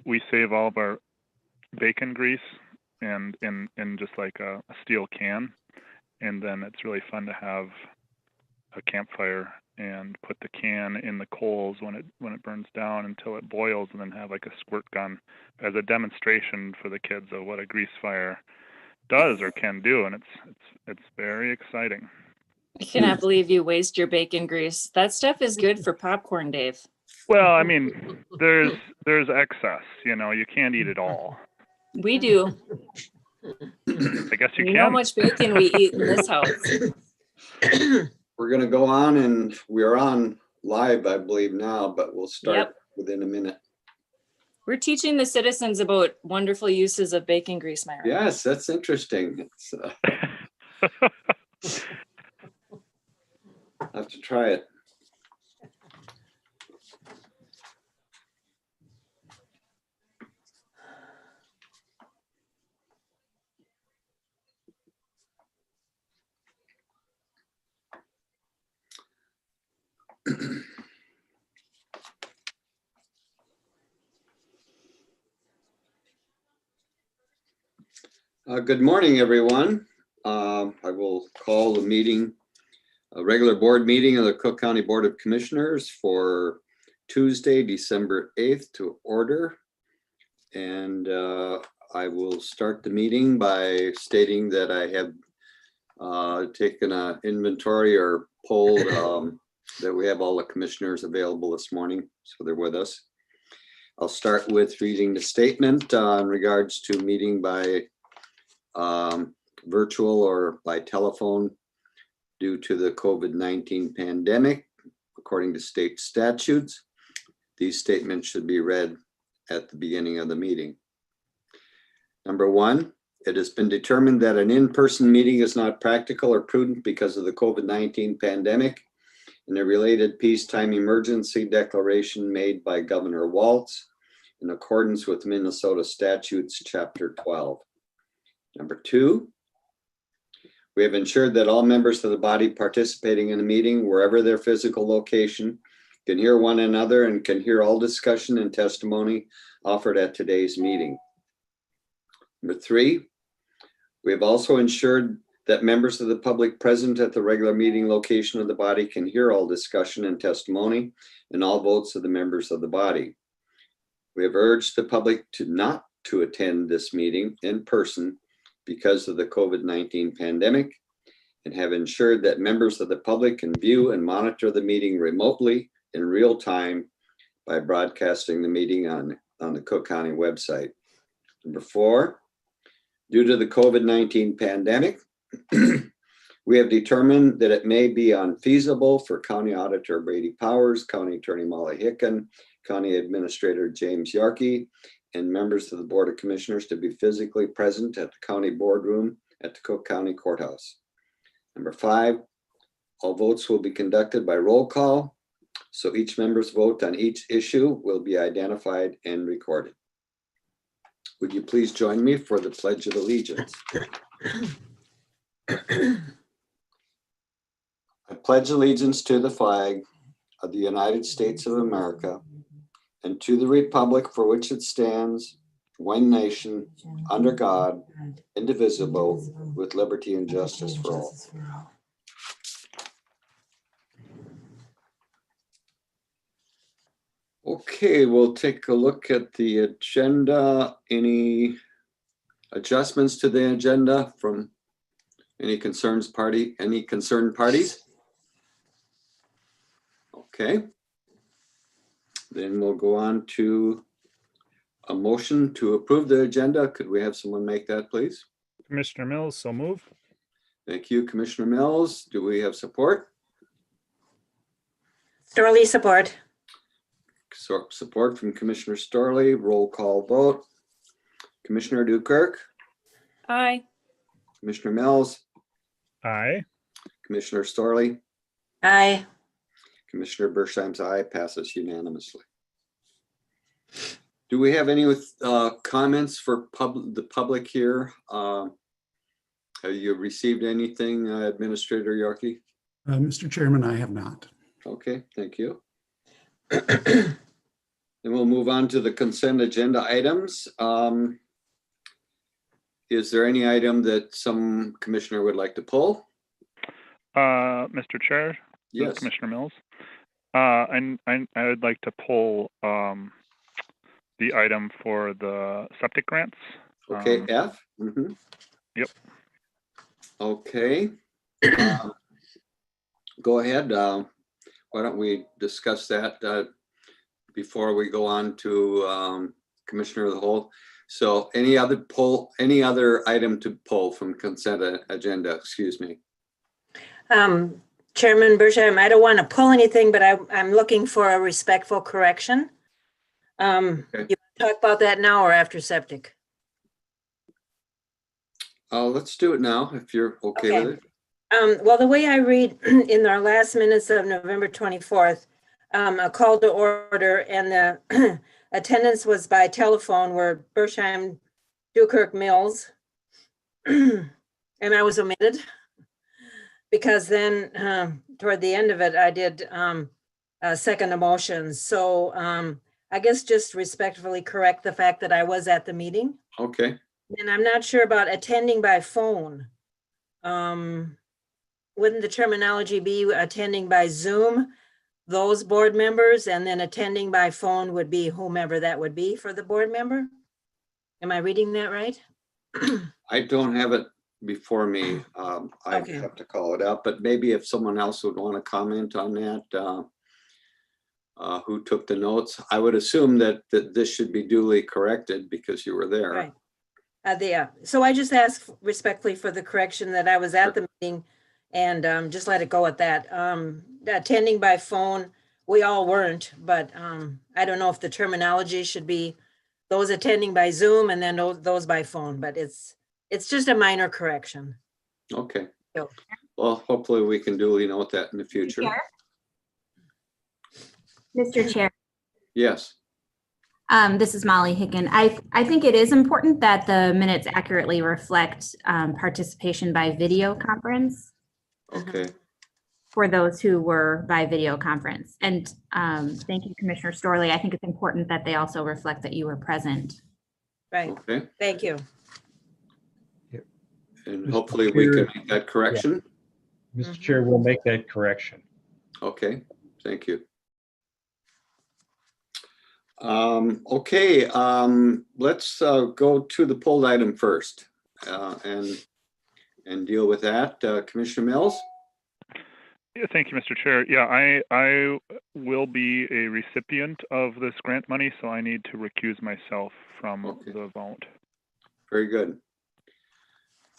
We save all of our bacon grease and in just like a steel can, and then it's really fun to have a campfire and put the can in the coals when it burns down until it boils, and then have like a squirt gun as a demonstration for the kids of what a grease fire does or can do, and it's very exciting. I cannot believe you waste your bacon grease. That stuff is good for popcorn, Dave. Well, I mean, there's excess, you can't eat it all. We do. I guess you You can. know how much bacon we eat in this house. We're going to go on, and we're on live, I believe now, but we'll start within a minute. We're teaching the citizens about wonderful uses of bacon grease, Myra. Yes, that's interesting. It's, I have to try it. Good morning, everyone. I will call the meeting, a regular board meeting of the Cook County Board of Commissioners for Tuesday, December 8th to order. And I will start the meeting by stating that I have taken an inventory or polled that we have all the commissioners available this morning, so they're with us. I'll start with reading the statement in regards to meeting by virtual or by telephone due to the COVID-19 pandemic. According to state statutes, these statements should be read at the beginning of the meeting. Number one, it has been determined that an in-person meeting is not practical or prudent because of the COVID-19 pandemic and the related peacetime emergency declaration made by Governor Walz in accordance with Minnesota Statutes, Chapter 12. Number two, we have ensured that all members of the body participating in the meeting, wherever their physical location, can hear one another and can hear all discussion and testimony offered at today's meeting. Number three, we have also ensured that members of the public present at the regular meeting location of the body can hear all discussion and testimony and all votes of the members of the body. We have urged the public not to attend this meeting in person because of the COVID-19 pandemic, and have ensured that members of the public can view and monitor the meeting remotely in real time by broadcasting the meeting on the Cook County website. Number four, due to the COVID-19 pandemic, we have determined that it may be unfeasible for County Auditor Brady Powers, County Attorney Molly Hicken, County Administrator James Yarkey, and members of the Board of Commissioners to be physically present at the county boardroom at the Cook County Courthouse. Number five, all votes will be conducted by roll call, so each member's vote on each issue will be identified and recorded. Would you please join me for the Pledge of Allegiance? I pledge allegiance to the flag of the United States of America and to the republic for which it stands, one nation, under God, indivisible, with liberty and justice for all. Okay, we'll take a look at the agenda. Any adjustments to the agenda from any concerned parties? Okay. Then we'll go on to a motion to approve the agenda. Could we have someone make that, please? Commissioner Mills, so move. Thank you, Commissioner Mills. Do we have support? Storley, support. Support from Commissioner Storley. Roll call vote. Commissioner Dukirk? Aye. Commissioner Mills? Aye. Commissioner Storley? Aye. Commissioner Bersheim's aye, passes unanimously. Do we have any comments for the public here? Have you received anything, Administrator Yorkie? Mr. Chairman, I have not. Okay, thank you. Then we'll move on to the consent agenda items. Is there any item that some commissioner would like to pull? Mr. Chair, this is Yes. Commissioner Mills. I would like to pull the item for the septic grants. Okay, F? Mhm. Yep. Okay. Go ahead. Why don't we discuss that before we go on to Commissioner of the Whole? So any other item to pull from consent agenda, excuse me. Chairman Bersham, I don't want to pull anything, but I'm looking for a respectful correction. Okay. You talk about that now or after septic? Let's do it now if you're okay with it. Well, the way I read in our last minutes of November 24th, a call to order and the attendance was by telephone were Bersham, Dukirk, Mills. And I was omitted because then toward the end of it, I did second a motion. So I guess just respectfully correct the fact that I was at the meeting. Okay. And I'm not sure about attending by phone. Wouldn't the terminology be attending by Zoom, those board members, and then attending by phone would be whomever that would be for the board member? Am I reading that right? I don't have it before me. I Okay. have to call it out, but maybe if someone else would want to comment on that, who took the notes, I would assume that this should be duly corrected because you were there. Right. So I just ask respectfully for the correction that I was at the meeting and just let it go at that. Attending by phone, we all weren't, but I don't know if the terminology should be those attending by Zoom and then those by phone, but it's just a minor correction. Okay. Yep. Well, hopefully we can duly note that in the future. Mr. Chair, Yes. this is Molly Hicken. I think it is important that the minutes accurately reflect participation by video conference Okay. for those who were by video conference. And thank you, Commissioner Storley. I think it's important that they also reflect that you were present. Right. Okay. Thank you. And Mr. hopefully we Chair. can make that correction. Mr. Chair, we'll make that correction. Okay, thank you. Okay, let's go to the pulled item first and deal with that. Commissioner Mills? Yeah, thank you, Mr. Chair. Yeah, I will be a recipient of this grant money, so I need to recuse myself from the vote. Very good.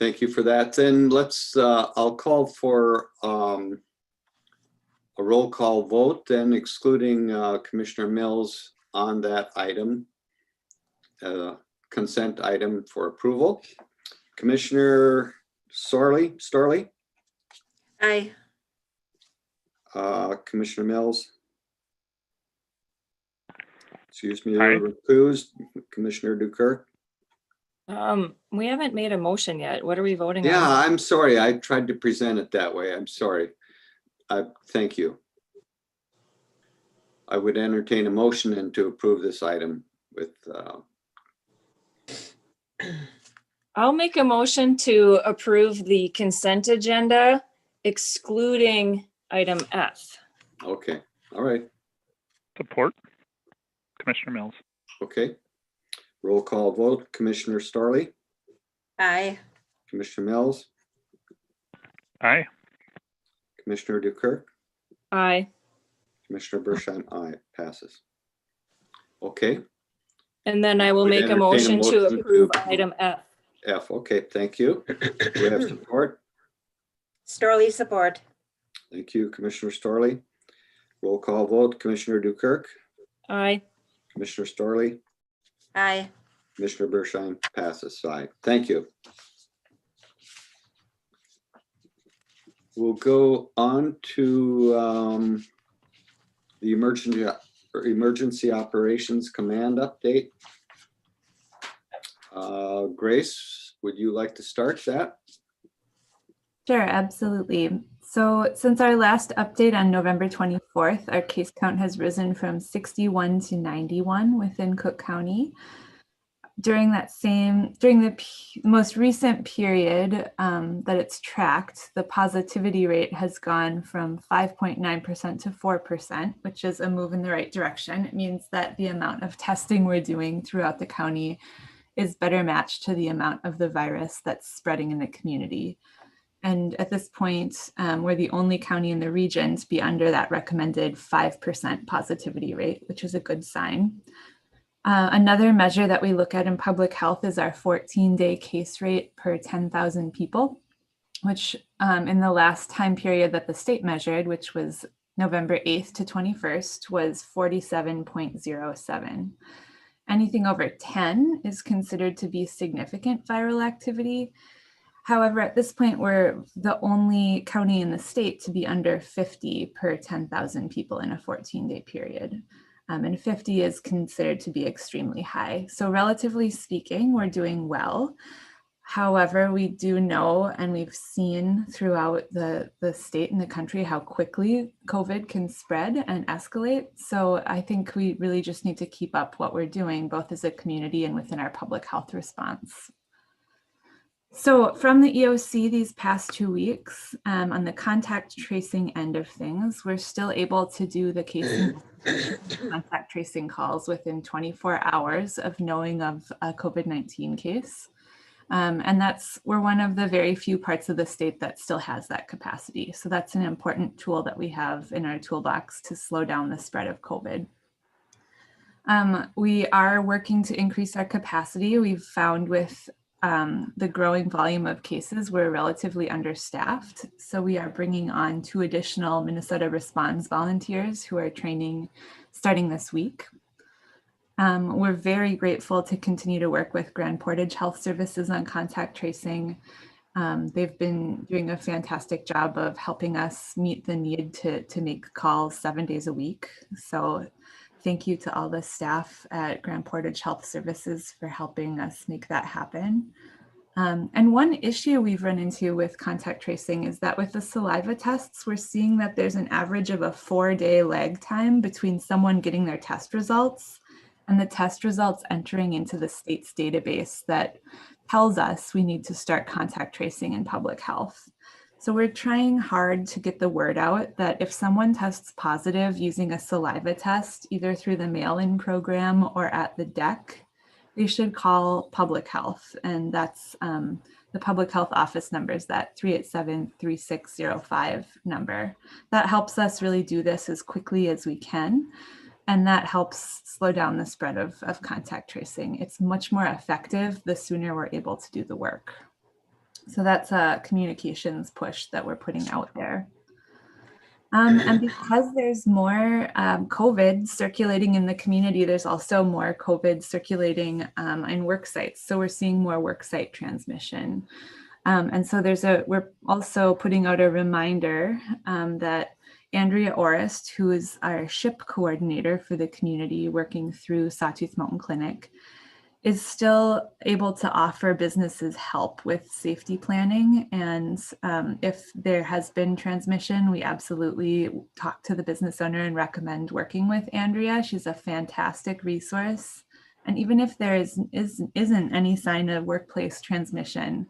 Thank you for that. Then let's, I'll call for a roll call vote, then excluding Commissioner Mills on that item, consent item for approval. Commissioner Storley? Aye. Commissioner Mills? Excuse me, Aye. recused. Commissioner Dukirk? We haven't made a motion yet. What are we voting on? Yeah, I'm sorry. I tried to present it that way. I'm sorry. Thank you. I would entertain a motion and to approve this item with, I'll make a motion to approve the consent agenda, excluding item F. okay, all right, Support, Commissioner Mills. okay. Roll call vote, Commissioner Storley, Aye. Commissioner Mills, Aye. Commissioner Dukirk, Aye. Commissioner Bershon, aye, passes. Okay, And then I will Would make a entertain a motion to motion to approve approve. item F. F, okay, thank you. Do we have support? Storley support. Thank you, Commissioner Storley. Roll call vote, Commissioner Dukirk, Aye. Commissioner Storley, Aye. Commissioner Bershon, passes, aye. Thank you. We'll go on to the for Emergency Operations Command update. Grace, would you like to start that? Sure, absolutely. So since our last update on November 24th, our case count has risen from 61 to 91 within Cook County. During the most recent period that it's tracked, the positivity rate has gone from 5.9% to 4%, which is a move in the right direction. It means that the amount of testing we're doing throughout the county is better matched to the amount of the virus that's spreading in the community. And at this point, we're the only county in the region to be under that recommended 5% positivity rate, which is a good sign. Another measure that we look at in public health is our 14-day case rate per 10,000 people, which in the last time period that the state measured, which was November 8th to 21st, was 47.07. Anything over 10 is considered to be significant viral activity. However, at this point, we're the only county in the state to be under 50 per 10,000 people in a 14-day period. And 50 is considered to be extremely high. So relatively speaking, we're doing well. However, we do know, and we've seen throughout the state and the country, how quickly COVID can spread and escalate. So I think we really just need to keep up what we're doing, both as a community and within our public health response. So from the EOC these past 2 weeks, on the contact tracing end of things, we're still able to do the case contact tracing calls within 24 hours of knowing of a COVID-19 case. And we're one of the very few parts of the state that still has that capacity. So that's an important tool that we have in our toolbox to slow down the spread of COVID. We are working to increase our capacity. We've found with the growing volume of cases, we're relatively understaffed. So we are bringing on 2 additional Minnesota Responds volunteers who are training starting this week. We're very grateful to continue to work with Grand Portage Health Services on contact tracing. They've been doing a fantastic job of helping us meet the need to make calls 7 days a week. So thank you to all the staff at Grand Portage Health Services for helping us make that happen. And one issue we've run into with contact tracing is that with the saliva tests, we're seeing that there's an average of a 4-day lag time between someone getting their test results and the test results entering into the state's database that tells us we need to start contact tracing in public health. So we're trying hard to get the word out that if someone tests positive using a saliva test, either through the mail-in program or at the DEC, they should call public health. And that's the public health office number is that 387-3605 number. That helps us really do this as quickly as we can. And that helps slow down the spread of contact tracing. It's much more effective the sooner we're able to do the work. So that's a communications push that we're putting out there. And because there's more COVID circulating in the community, there's also more COVID circulating in work sites. So we're seeing more work site transmission. And so we're also putting out a reminder that Andrea Orist, who is our SHIP coordinator for the community working through Sawtooth Mountain Clinic, is still able to offer businesses help with safety planning. And if there has been transmission, we absolutely talk to the business owner and recommend working with Andrea. She's a fantastic resource. And even if there isn't any sign of workplace transmission,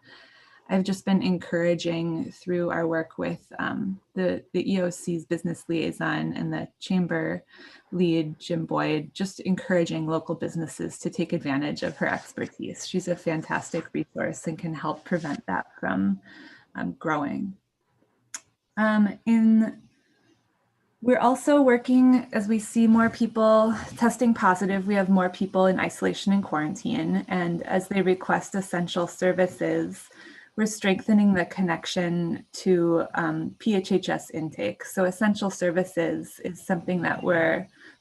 I've just been encouraging through our work with the EOC's business liaison and the chamber lead, Jim Boyd, just encouraging local businesses to take advantage of her expertise. She's a fantastic resource and can help prevent that from growing. We're also working, as we see more people testing positive, we have more people in isolation and quarantine, and as they request essential services, we're strengthening the connection to PHHS intake. So essential services is something that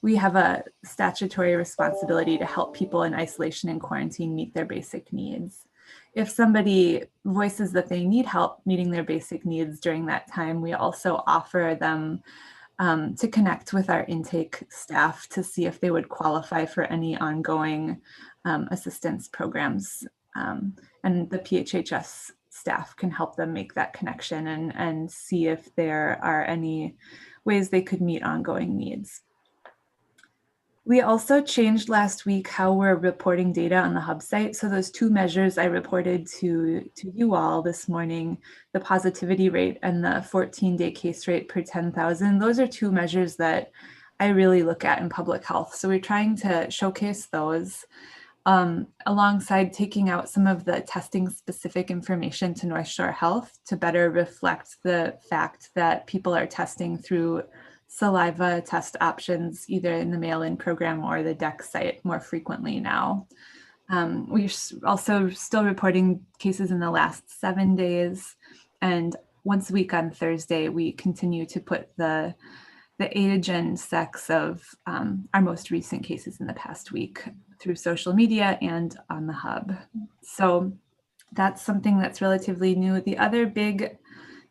we have a statutory responsibility to help people in isolation and quarantine meet their basic needs. If somebody voices that they need help meeting their basic needs during that time, we also offer them to connect with our intake staff to see if they would qualify for any ongoing assistance programs. And the PHHS staff can help them make that connection and see if there are any ways they could meet ongoing needs. We also changed last week how we're reporting data on the hub site. So those two measures I reported to you all this morning, the positivity rate and the 14-day case rate per 10,000, those are two measures that I really look at in public health. So we're trying to showcase those alongside taking out some of the testing specific information to North Shore Health to better reflect the fact that people are testing through saliva test options, either in the mail-in program or the DEC site more frequently now. We're also still reporting cases in the last 7 days. And once a week on Thursday, we continue to put the age and sex of our most recent cases in the past week through social media and on the hub. So that's something that's relatively new. The other big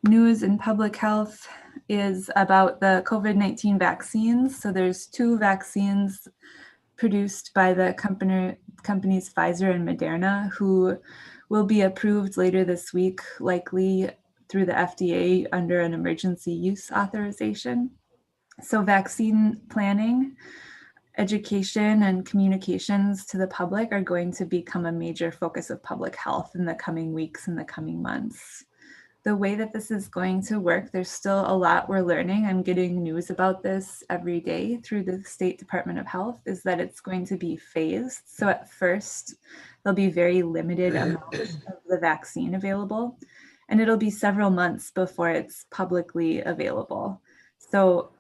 news in public health is about the COVID-19 vaccines. So there's 2 vaccines produced by the companies Pfizer and Moderna, who will be approved later this week, likely through the FDA under an emergency use authorization. So vaccine planning, education, and communications to the public are going to become a major focus of public health in the coming weeks and the coming months. The way that this is going to work, there's still a lot we're learning. I'm getting news about this every day through the State Department of Health, is that it's going to be phased. So at first, there'll be very limited amounts of the vaccine available, and it'll be several months before it's publicly available. So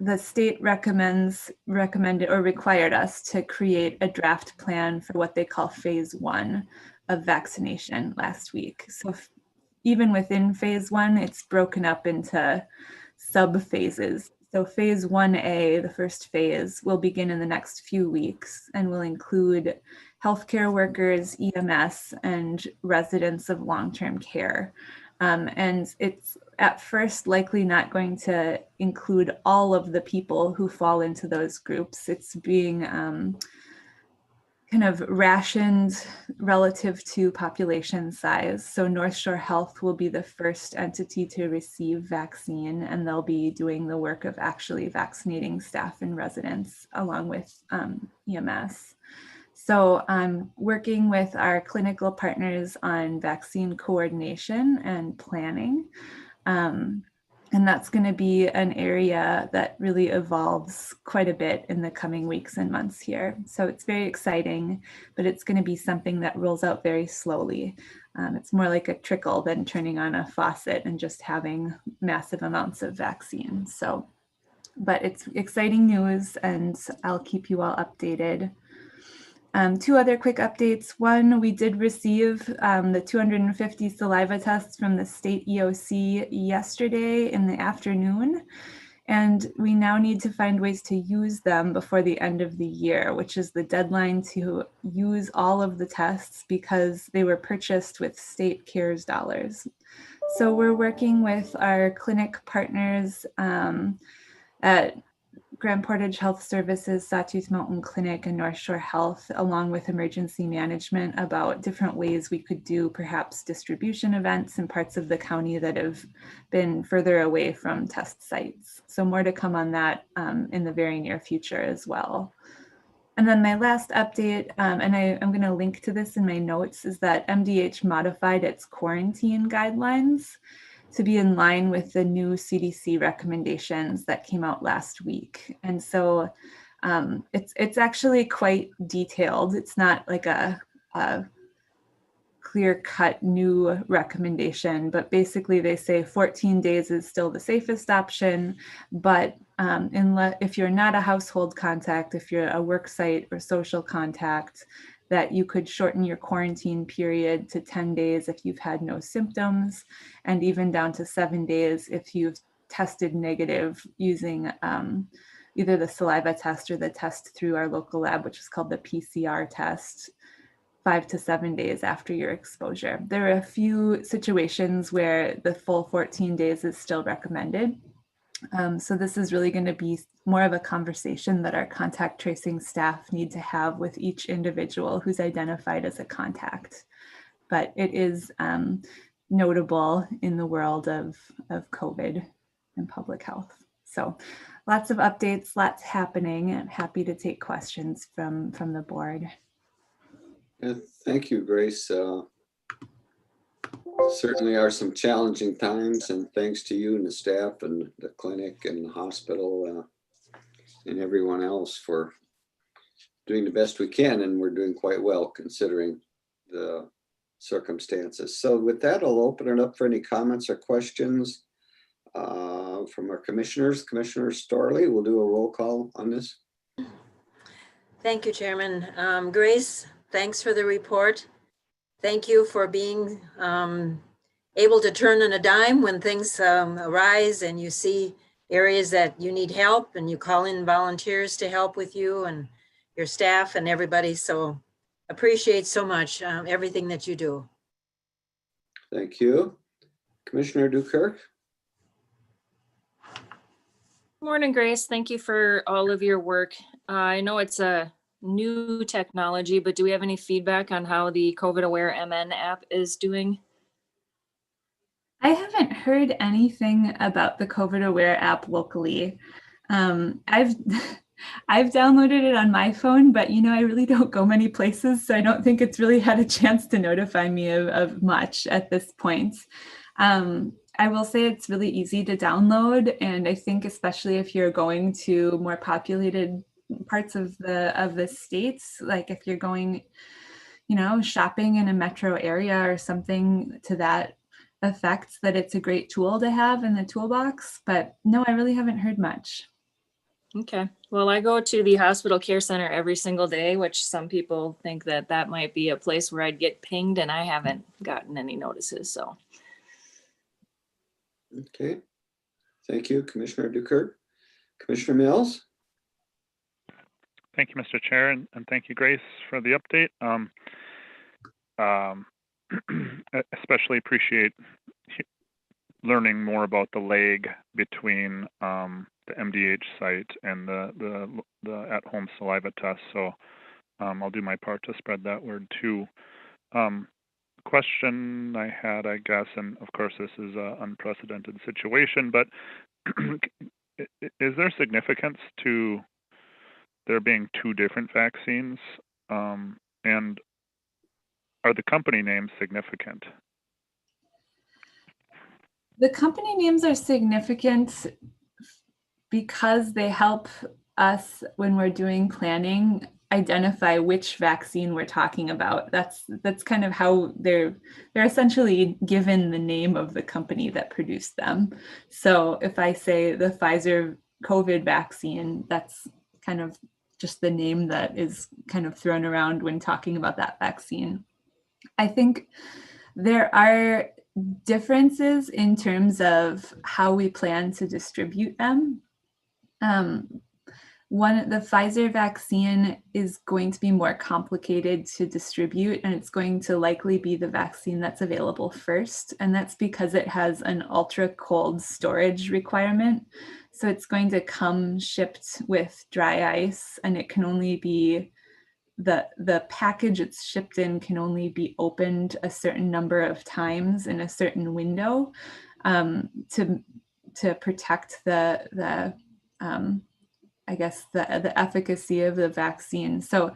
the state recommended or required us to create a draft plan for what they call phase 1 of vaccination last week. So even within phase 1, it's broken up into sub phases. So phase 1A, the first phase, will begin in the next few weeks and will include healthcare workers, EMS, and residents of long-term care. And it's at first likely not going to include all of the people who fall into those groups. It's being kind of rationed relative to population size. So North Shore Health will be the first entity to receive vaccine, and they'll be doing the work of actually vaccinating staff and residents along with EMS. So I'm working with our clinical partners on vaccine coordination and planning. And that's going to be an area that really evolves quite a bit in the coming weeks and months here. So it's very exciting, but it's going to be something that rolls out very slowly. It's more like a trickle than turning on a faucet and just having massive amounts of vaccine. So, but it's exciting news, and I'll keep you all updated. 2 other quick updates. One, we did receive the 250 saliva tests from the state EOC yesterday in the afternoon, and we now need to find ways to use them before the end of the year, which is the deadline to use all of the tests because they were purchased with state CARES dollars. So we're working with our clinic partners at Grand Portage Health Services, Sawtooth Mountain Clinic, and North Shore Health, along with emergency management, about different ways we could do perhaps distribution events in parts of the county that have been further away from test sites. So more to come on that in the very near future as well. And then my last update, and I'm going to link to this in my notes, is that MDH modified its quarantine guidelines to be in line with the new CDC recommendations that came out last week. And so it's actually quite detailed. It's not like a clear-cut new recommendation, but basically they say 14 days is still the safest option, but if you're not a household contact, if you're a work site or social contact, that you could shorten your quarantine period to 10 days if you've had no symptoms, and even down to 7 days if you've tested negative using either the saliva test or the test through our local lab, which is called the PCR test, 5 to 7 days after your exposure. There are a few situations where the full 14 days is still recommended. So this is really going to be more of a conversation that our contact tracing staff need to have with each individual who's identified as a contact. But it is notable in the world of COVID and public health. So lots of updates, lots happening. I'm happy to take questions from the board. Thank you, Grace. Certainly are some challenging times, and thanks to you and the staff and the clinic and the hospital and everyone else for doing the best we can, and we're doing quite well considering the circumstances. So with that, I'll open it up for any comments or questions from our commissioners. Commissioner Storley, we'll do a roll call on this. Thank you, Chairman. Grace, thanks for the report. Thank you for being able to turn on a dime when things arise and you see areas that you need help and you call in volunteers to help with you and your staff and everybody. So appreciate so much everything that you do. Thank you. Commissioner Dukirk. Morning, Grace. Thank you for all of your work. I know it's a new technology, but do we have any feedback on how the COVID Aware MN app is doing? I haven't heard anything about the COVID Aware app locally. I've downloaded it on my phone, but I really don't go many places, so I don't think it's really had a chance to notify me of much at this point. I will say it's really easy to download, and I think especially if you're going to more populated parts of the states, like if you're going, shopping in a metro area or something to that effect, that it's a great tool to have in the toolbox. But no, I really haven't heard much. Okay. Well, I go to the hospital care center every single day, which some people think that might be a place where I'd get pinged, and I haven't gotten any notices. So. Okay. Thank you, Commissioner Dukirk. Commissioner Mills. Thank you, Mr. Chair, and thank you, Grace, for the update. Especially appreciate learning more about the lag between the MDH site and the at-home saliva test. So I'll do my part to spread that word too. Question I had, I guess, and of course this is an unprecedented situation, but is there significance to there being two different vaccines, and are the company names significant? The company names are significant because they help us when we're doing planning identify which vaccine we're talking about. That's kind of how they're essentially given the name of the company that produced them. So if I say the Pfizer COVID vaccine, that's kind of just the name that is kind of thrown around when talking about that vaccine. I think there are differences in terms of how we plan to distribute them. The Pfizer vaccine is going to be more complicated to distribute, and it's going to likely be the vaccine that's available first. And that's because it has an ultra cold storage requirement. So it's going to come shipped with dry ice, and it can only be the package it's shipped in can only be opened a certain number of times in a certain window to protect the efficacy of the vaccine. So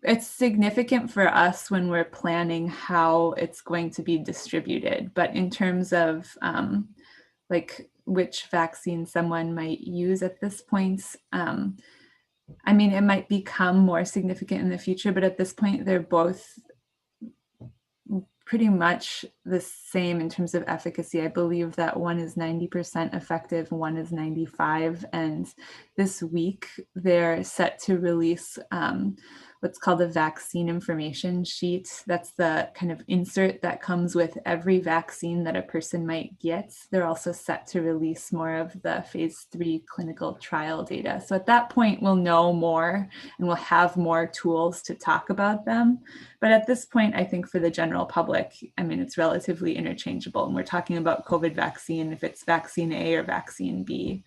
it's significant for us when we're planning how it's going to be distributed. But in terms of like which vaccine someone might use at this point, it might become more significant in the future, but at this point, they're both pretty much the same in terms of efficacy. I believe that one is 90% effective, one is 95%. And this week, they're set to release what's called a vaccine information sheet. That's the kind of insert that comes with every vaccine that a person might get. They're also set to release more of the phase 3 clinical trial data. So at that point, we'll know more and we'll have more tools to talk about them. But at this point, I think for the general public, it's relatively relatively interchangeable. And we're talking about COVID vaccine, if it's vaccine A or vaccine B.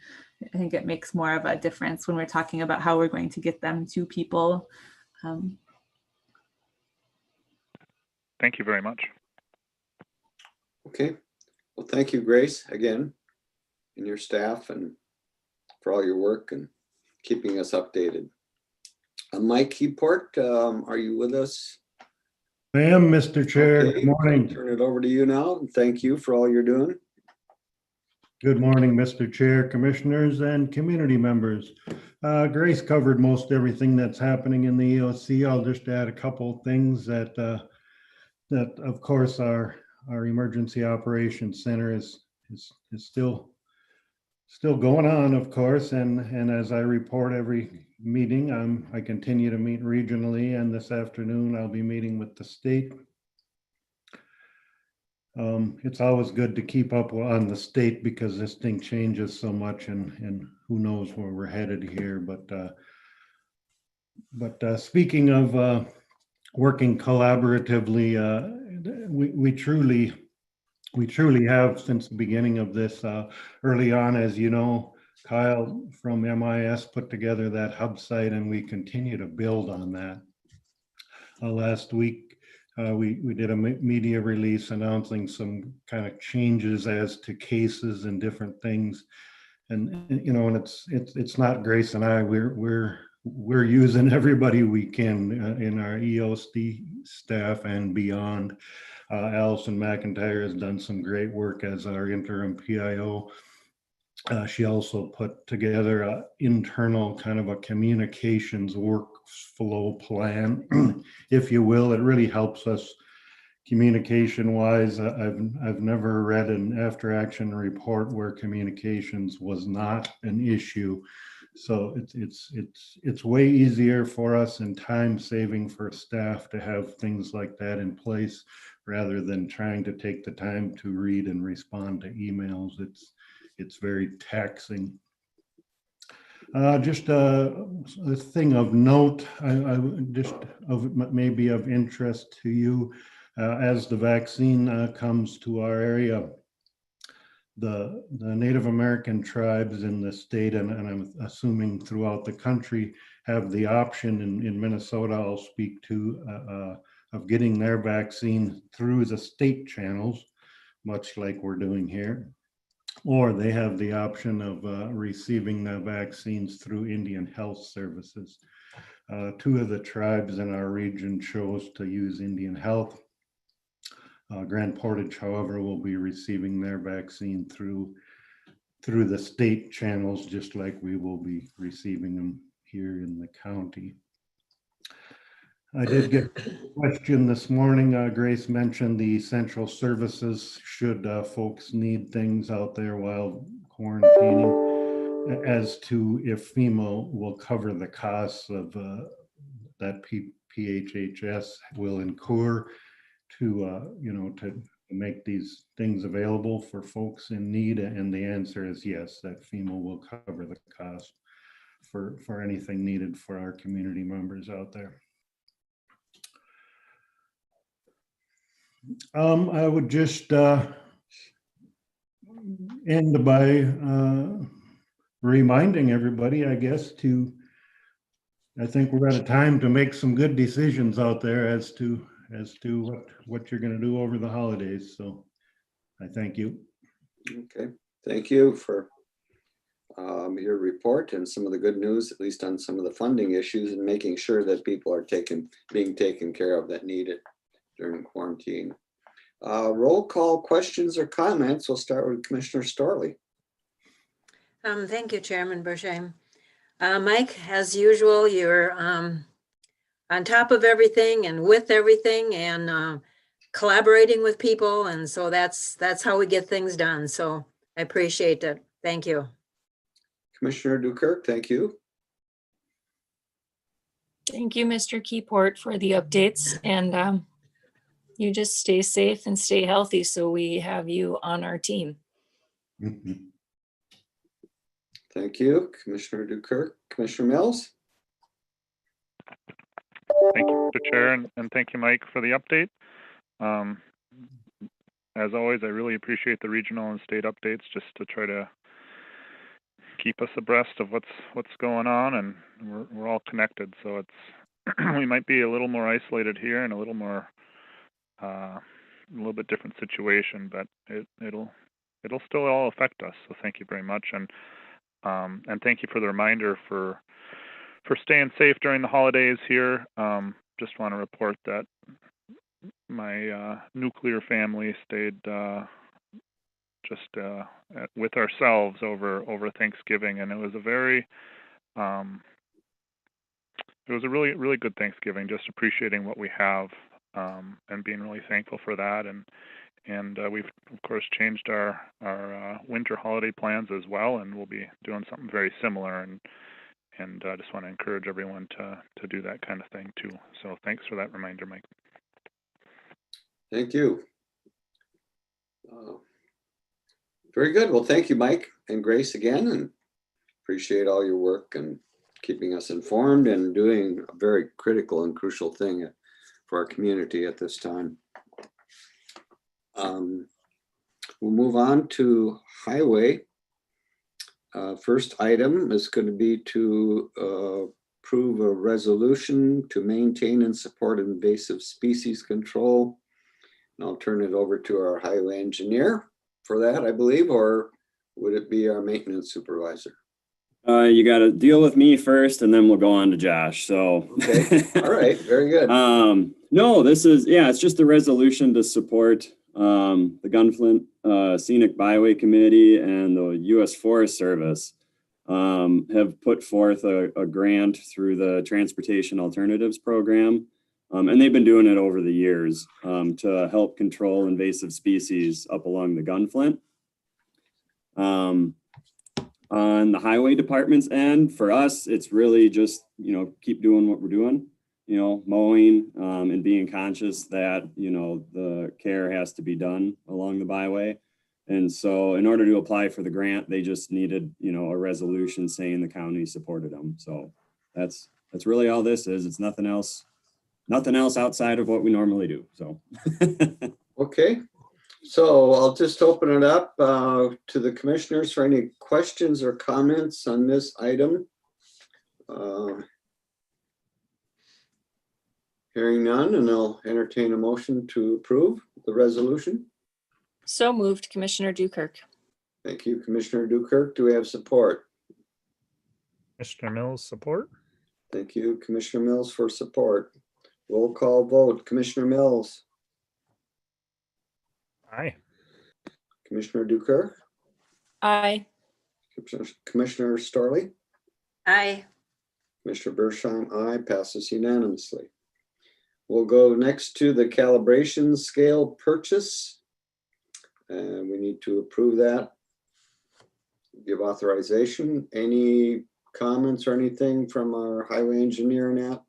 I think it makes more of a difference when we're talking about how we're going to get them to people. Thank you very much. Okay, well, thank you, Grace, again, and your staff, and for all your work and keeping us updated. Mike Keyport, are you with us? I am, Mr. Chair. Okay, Good morning. turn it over to you now, and thank you for all you're doing. Good morning, Mr. Chair, commissioners, and community members. Grace covered most everything that's happening in the EOC. I'll just add a couple of things that of course our emergency operations center is still going on, of course, and as I report every meeting, I continue to meet regionally, and this afternoon I'll be meeting with the state. It's always good to keep up on the state because this thing changes so much, and who knows where we're headed here. But speaking of working collaboratively, we truly have since the beginning of this. Early on, as you know, Kyle from MIS put together that hub site, and we continue to build on that. Last week, we did a media release announcing some kind of changes as to cases and different things, and you know, and it's not Grace and I. We're using everybody we can in our EOC staff and beyond. Allison McIntyre has done some great work as our interim PIO. She also put together an internal kind of a communications workflow plan, if you will. It really helps us communication wise. I've never read an after action report where communications was not an issue. So it's way easier for us and time saving for staff to have things like that in place rather than trying to take the time to read and respond to emails. It's very taxing. Just a thing of note, maybe of interest to you, as the vaccine comes to our area, the Native American tribes in the state, and I'm assuming throughout the country, have the option in Minnesota, I'll speak to, of getting their vaccine through the state channels, much like we're doing here. Or they have the option of receiving the vaccines through Indian Health Services. Two of the tribes in our region chose to use Indian Health. Grand Portage, however, will be receiving their vaccine through the state channels, just like we will be receiving them here in the county. I did get a question this morning. Grace mentioned the essential services should folks need things out there while quarantining, as to if FEMA will cover the costs of that PHHS will incur to to make these things available for folks in need. And the answer is yes, that FEMA will cover the cost for anything needed for our community members out there. I would just end by reminding everybody, I guess, I think we're at a time to make some good decisions out there as to what you're going to do over the holidays. So I thank you. Okay, thank you for your report and some of the good news, at least on some of the funding issues, and making sure that people are being taken care of that need it during quarantine. Roll call questions or comments. We'll start with Commissioner Storley. Thank you, Chairman Bersheim. Mike, as usual, you're on top of everything and with everything and collaborating with people. And so that's how we get things done. So I appreciate it. Thank you. Commissioner Dukirk, thank you. Thank you, Mr. Keyport, for the updates, and you just stay safe and stay healthy so we have you on our team. Mm-hmm. Thank you, Commissioner Dukirk. Commissioner Mills? Thank you, Mr. Chair, and thank you, Mike, for the update. as always, I really appreciate the regional and state updates just to try to keep us abreast of what's going on, and we're all connected. So it's we might be a little more isolated here and a little more a little bit different situation, but it'll still all affect us. So thank you very much, and thank you for the reminder for staying safe during the holidays here. Just want to report that my nuclear family stayed with ourselves over Thanksgiving, and it was a really, really good Thanksgiving, just appreciating what we have, and being really thankful for that. And we've of course changed our winter holiday plans as well, and we'll be doing something very similar, and I just want to encourage everyone to do that kind of thing too. So thanks for that reminder, Mike. Thank you. Very good. Well, thank you, Mike and Grace, again, and appreciate all your work and keeping us informed and doing a very critical and crucial thing for our community at this time. We'll move on to highway. First item is going to be to approve a resolution to maintain and support invasive species control. And I'll turn it over to our highway engineer for that, I believe, or would it be our maintenance supervisor? You got to deal with me first, and then we'll go on to Josh. So, okay, all right, very good. No, it's just a resolution to support the Gunflint Scenic Byway Committee and the U.S. Forest Service have put forth a grant through the Transportation Alternatives Program. And they've been doing it over the years to help control invasive species up along the Gunflint. On the highway department's end, for us, it's really just, keep doing what we're doing, mowing and being conscious that, the care has to be done along the byway. And so in order to apply for the grant, they just needed, a resolution saying the county supported them. So that's really all this is. It's nothing else outside of what we normally do. So. Okay, so I'll just open it up to the commissioners for any questions or comments on this item. Hearing none, and I'll entertain a motion to approve the resolution. So moved, Commissioner Dukirk. Thank you, Commissioner Dukirk. Do we have support? Commissioner Mills, support. Thank you, Commissioner Mills, for support. Roll call vote. Commissioner Mills. Aye. Commissioner Dukirk. Aye. Commissioner Starley. Aye. Commissioner Bershheim, aye. Passes unanimously. We'll go next to the calibration scale purchase. And we need to approve that. Give authorization. Any comments or anything from our highway engineer in that?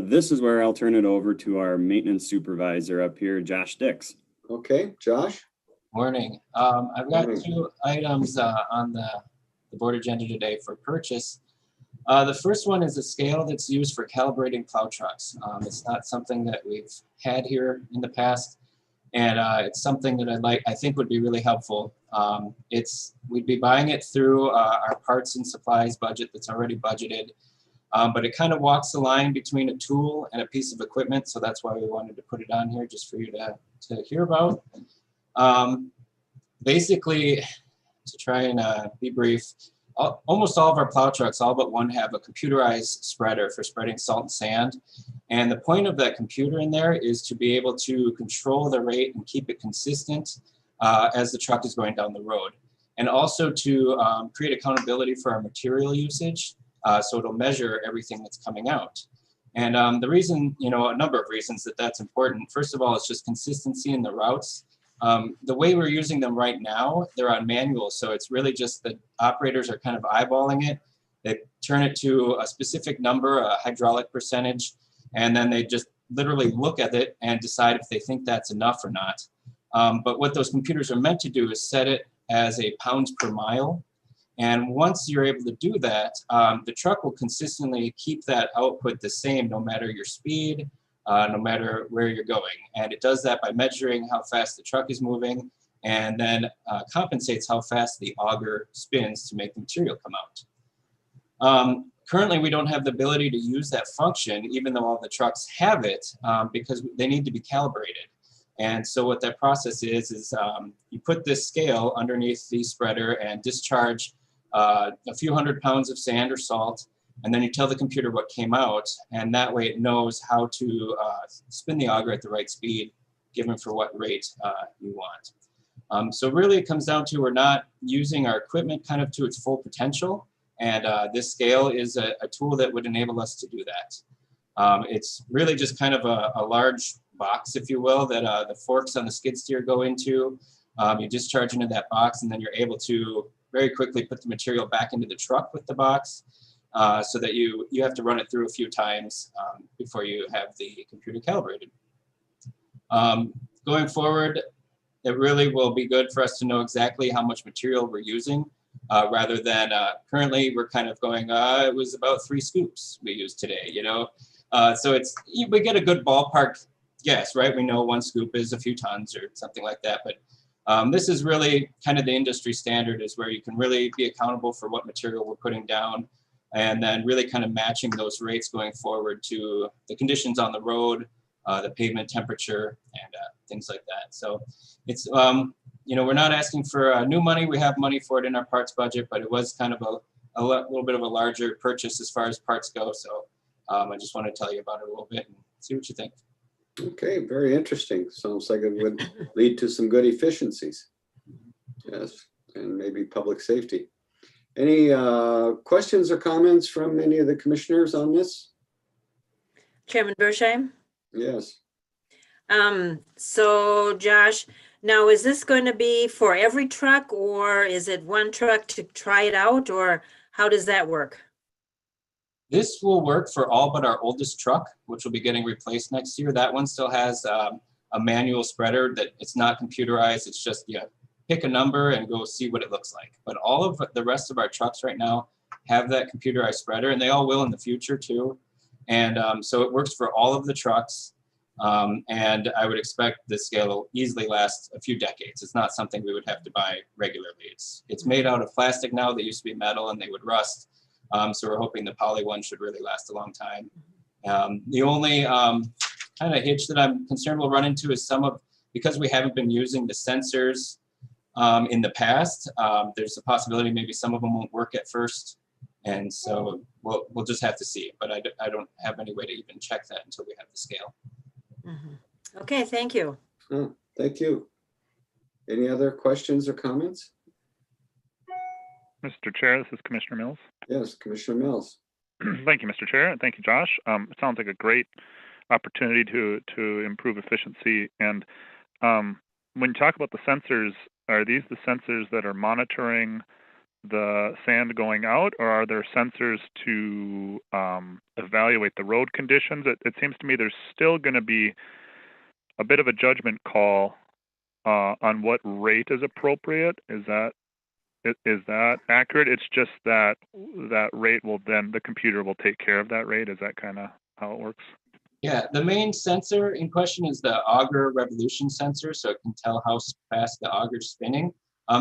This is where I'll turn it over to our maintenance supervisor up here, Josh Dix. Okay, Josh. Morning. I've got two items on the board agenda today for purchase. The first one is a scale that's used for calibrating plow trucks. It's not something that we've had here in the past, and it's something that I think would be really helpful. We'd be buying it through our parts and supplies budget that's already budgeted. But it kind of walks the line between a tool and a piece of equipment. So that's why we wanted to put it on here, just for you to hear about. Basically, to try and be brief, almost all of our plow trucks, all but one, have a computerized spreader for spreading salt and sand. And the point of that computer in there is to be able to control the rate and keep it consistent as the truck is going down the road. And also to create accountability for our material usage. So it'll measure everything that's coming out. And the reason, a number of reasons that's important. First of all, it's just consistency in the routes. The way we're using them right now, they're on manual. So it's really just that operators are kind of eyeballing it. They turn it to a specific number, a hydraulic percentage, and then they just literally look at it and decide if they think that's enough or not. But what those computers are meant to do is set it as a pounds per mile. And once you're able to do that, the truck will consistently keep that output the same no matter your speed no matter where you're going. And it does that by measuring how fast the truck is moving, and then compensates how fast the auger spins to make the material come out. Currently, we don't have the ability to use that function, even though all the trucks have it, because they need to be calibrated. And so what that process is you put this scale underneath the spreader and discharge a few hundred pounds of sand or salt, and then you tell the computer what came out, and that way it knows how to spin the auger at the right speed, given for what rate you want. So really it comes down to we're not using our equipment kind of to its full potential, and this scale is a tool that would enable us to do that. It's really just kind of a large box, if you will, that the forks on the skid steer go into. You discharge into that box, and then you're able to very quickly put the material back into the truck with the box, so that you have to run it through a few times before you have the computer calibrated. Going forward, it really will be good for us to know exactly how much material we're using, rather than currently we're kind of going, it was about 3 scoops we used today, you know? So we get a good ballpark guess, right? We know 1 scoop is a few tons or something like that, but this is really kind of the industry standard, is where you can really be accountable for what material we're putting down, and then really kind of matching those rates going forward to the conditions on the road, the pavement temperature, and things like that. So it's, you know, we're not asking for new money. We have money for it in our parts budget, but it was kind of a little bit of a larger purchase as far as parts go. So I just want to tell you about it a little bit and see what you think. Okay, very interesting. Sounds like it would lead to some good efficiencies. Yes, and maybe public safety. Any questions or comments from any of the commissioners on this? Chairman Bersheim? Yes. So Josh, now is this going to be for every truck, or is it one truck to try it out, or how does that work? This will work for all but our oldest truck, which will be getting replaced next year. That one still has a manual spreader that it's not computerized. It's just, pick a number and go see what it looks like. But all of the rest of our trucks right now have that computerized spreader, and they all will in the future too. And so it works for all of the trucks. And I would expect this scale will easily last a few decades. It's not something we would have to buy regularly. It's made out of plastic now. They used to be metal and they would rust. So we're hoping the poly one should really last a long time. The only kind of hitch that I'm concerned we'll run into is because we haven't been using the sensors in the past, there's a possibility maybe some of them won't work at first. And so we'll just have to see. But I don't have any way to even check that until we have the scale. Mm-hmm. Okay, thank you. Oh, thank you. Any other questions or comments? Mr. Chair, this is Commissioner Mills. Yes, Commissioner Mills. Thank you, Mr. Chair, and thank you, Josh. It sounds like a great opportunity to improve efficiency. And when you talk about the sensors, are these the sensors that are monitoring the sand going out, or are there sensors to evaluate the road conditions? It seems to me there's still going to be a bit of a judgment call on what rate is appropriate. Is that accurate? It's just that rate will then, the computer will take care of that rate. Is that kind of how it works? Yeah, the main sensor in question is the auger revolution sensor, so it can tell how fast the auger is spinning.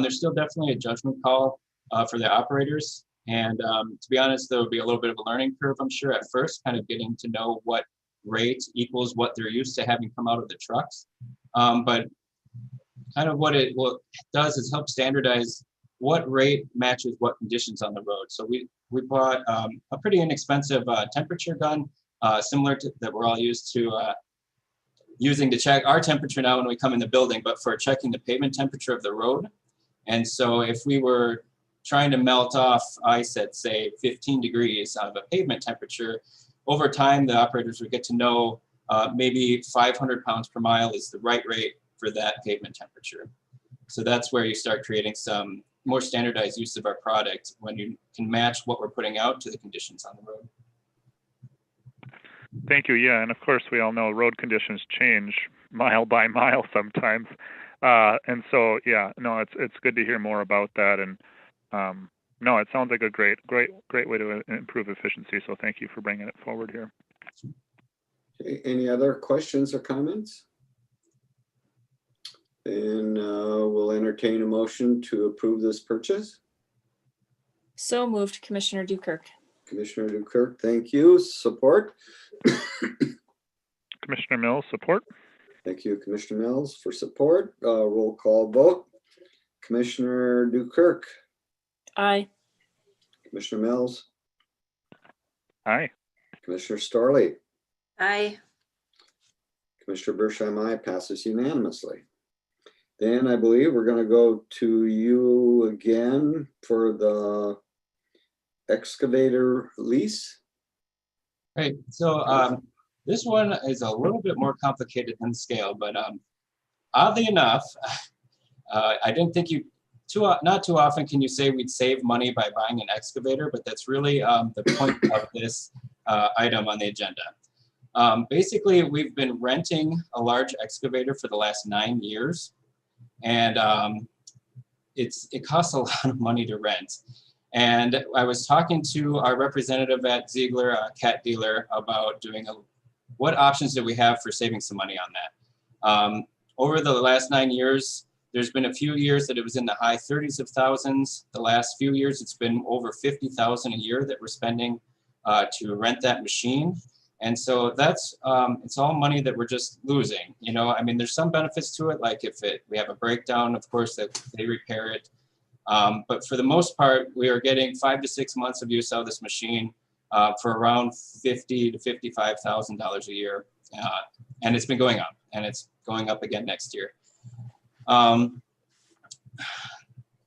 There's still definitely a judgment call for the operators. And to be honest, there will be a little bit of a learning curve, I'm sure, at first, kind of getting to know what rate equals what they're used to having come out of the trucks. But kind of what it does is help standardize what rate matches what conditions on the road. So we bought a pretty inexpensive temperature gun, similar to that we're all used to using to check our temperature now when we come in the building, but for checking the pavement temperature of the road. And so if we were trying to melt off ice at, say, 15 degrees out of a pavement temperature, over time, the operators would get to know maybe 500 pounds per mile is the right rate for that pavement temperature. So that's where you start creating some more standardized use of our product, when you can match what we're putting out to the conditions on the road. Thank you. Yeah, and of course, we all know road conditions change mile by mile sometimes. And so, yeah, no, it's good to hear more about that. And no, it sounds like a great way to improve efficiency. So thank you for bringing it forward here. Okay, any other questions or comments? Then we'll entertain a motion to approve this purchase. So moved, Commissioner Dukirk. Commissioner Dukirk, thank you. Support? Commissioner Mills, support. Thank you, Commissioner Mills, for support. Roll call vote. Commissioner Dukirk, Aye. Commissioner Mills, Aye. Commissioner Storley, Aye. Commissioner Bershheim, aye, passes unanimously. Then I believe we're going to go to you again for the excavator lease. Right, so this one is a little bit more complicated than scale, but oddly enough, I didn't think not too often can you say we'd save money by buying an excavator, but that's really the point of this item on the agenda. Basically, we've been renting a large excavator for the last 9 years, and it costs a lot of money to rent. And I was talking to our representative at Ziegler, a cat dealer, about doing what options do we have for saving some money on that. Over the last 9 years, there's been a few years that it was in the high 30s of thousands. The last few years, it's been over 50,000 a year that we're spending to rent that machine. And so that's, it's all money that we're just losing. You know, I mean, there's some benefits to it, like if we have a breakdown, of course, that they repair it. But for the most part, we are getting 5 to 6 months of use out of this machine for around $50,000 to $55,000 a year. And it's been going up, and it's going up again next year.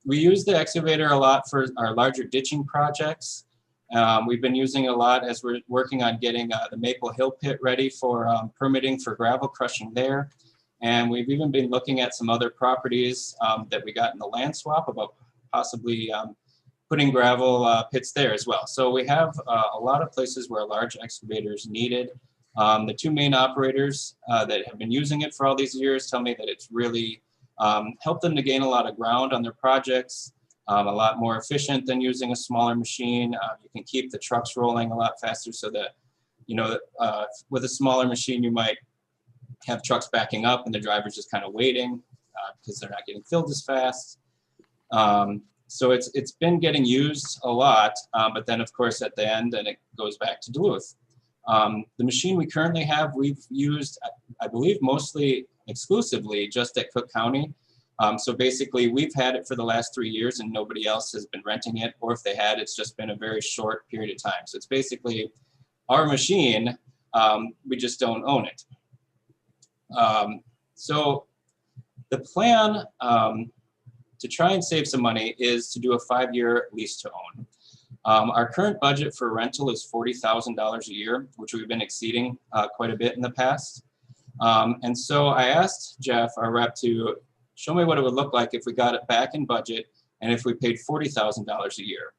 We use the excavator a lot for our larger ditching projects. We've been using it a lot as we're working on getting the Maple Hill pit ready for permitting for gravel crushing there. And we've even been looking at some other properties that we got in the land swap about possibly putting gravel pits there as well. So we have a lot of places where a large excavator is needed. The two main operators that have been using it for all these years tell me that it's really helped them to gain a lot of ground on their projects, a lot more efficient than using a smaller machine. You can keep the trucks rolling a lot faster, so that, you know, with a smaller machine, you might have trucks backing up and the driver's just kind of waiting because they're not getting filled as fast. So it's been getting used a lot, but then of course at the end, and it goes back to Duluth. The machine we currently have, we've used, I believe, mostly exclusively just at Cook County. So basically we've had it for the last 3 years and nobody else has been renting it, or if they had, it's just been a very short period of time. So it's basically our machine, we just don't own it. So the plan to try and save some money is to do a 5-year lease to own. Our current budget for rental is $40,000 a year, which we've been exceeding quite a bit in the past. And so I asked Jeff, our rep, to show me what it would look like if we got it back in budget and if we paid $40,000 a year.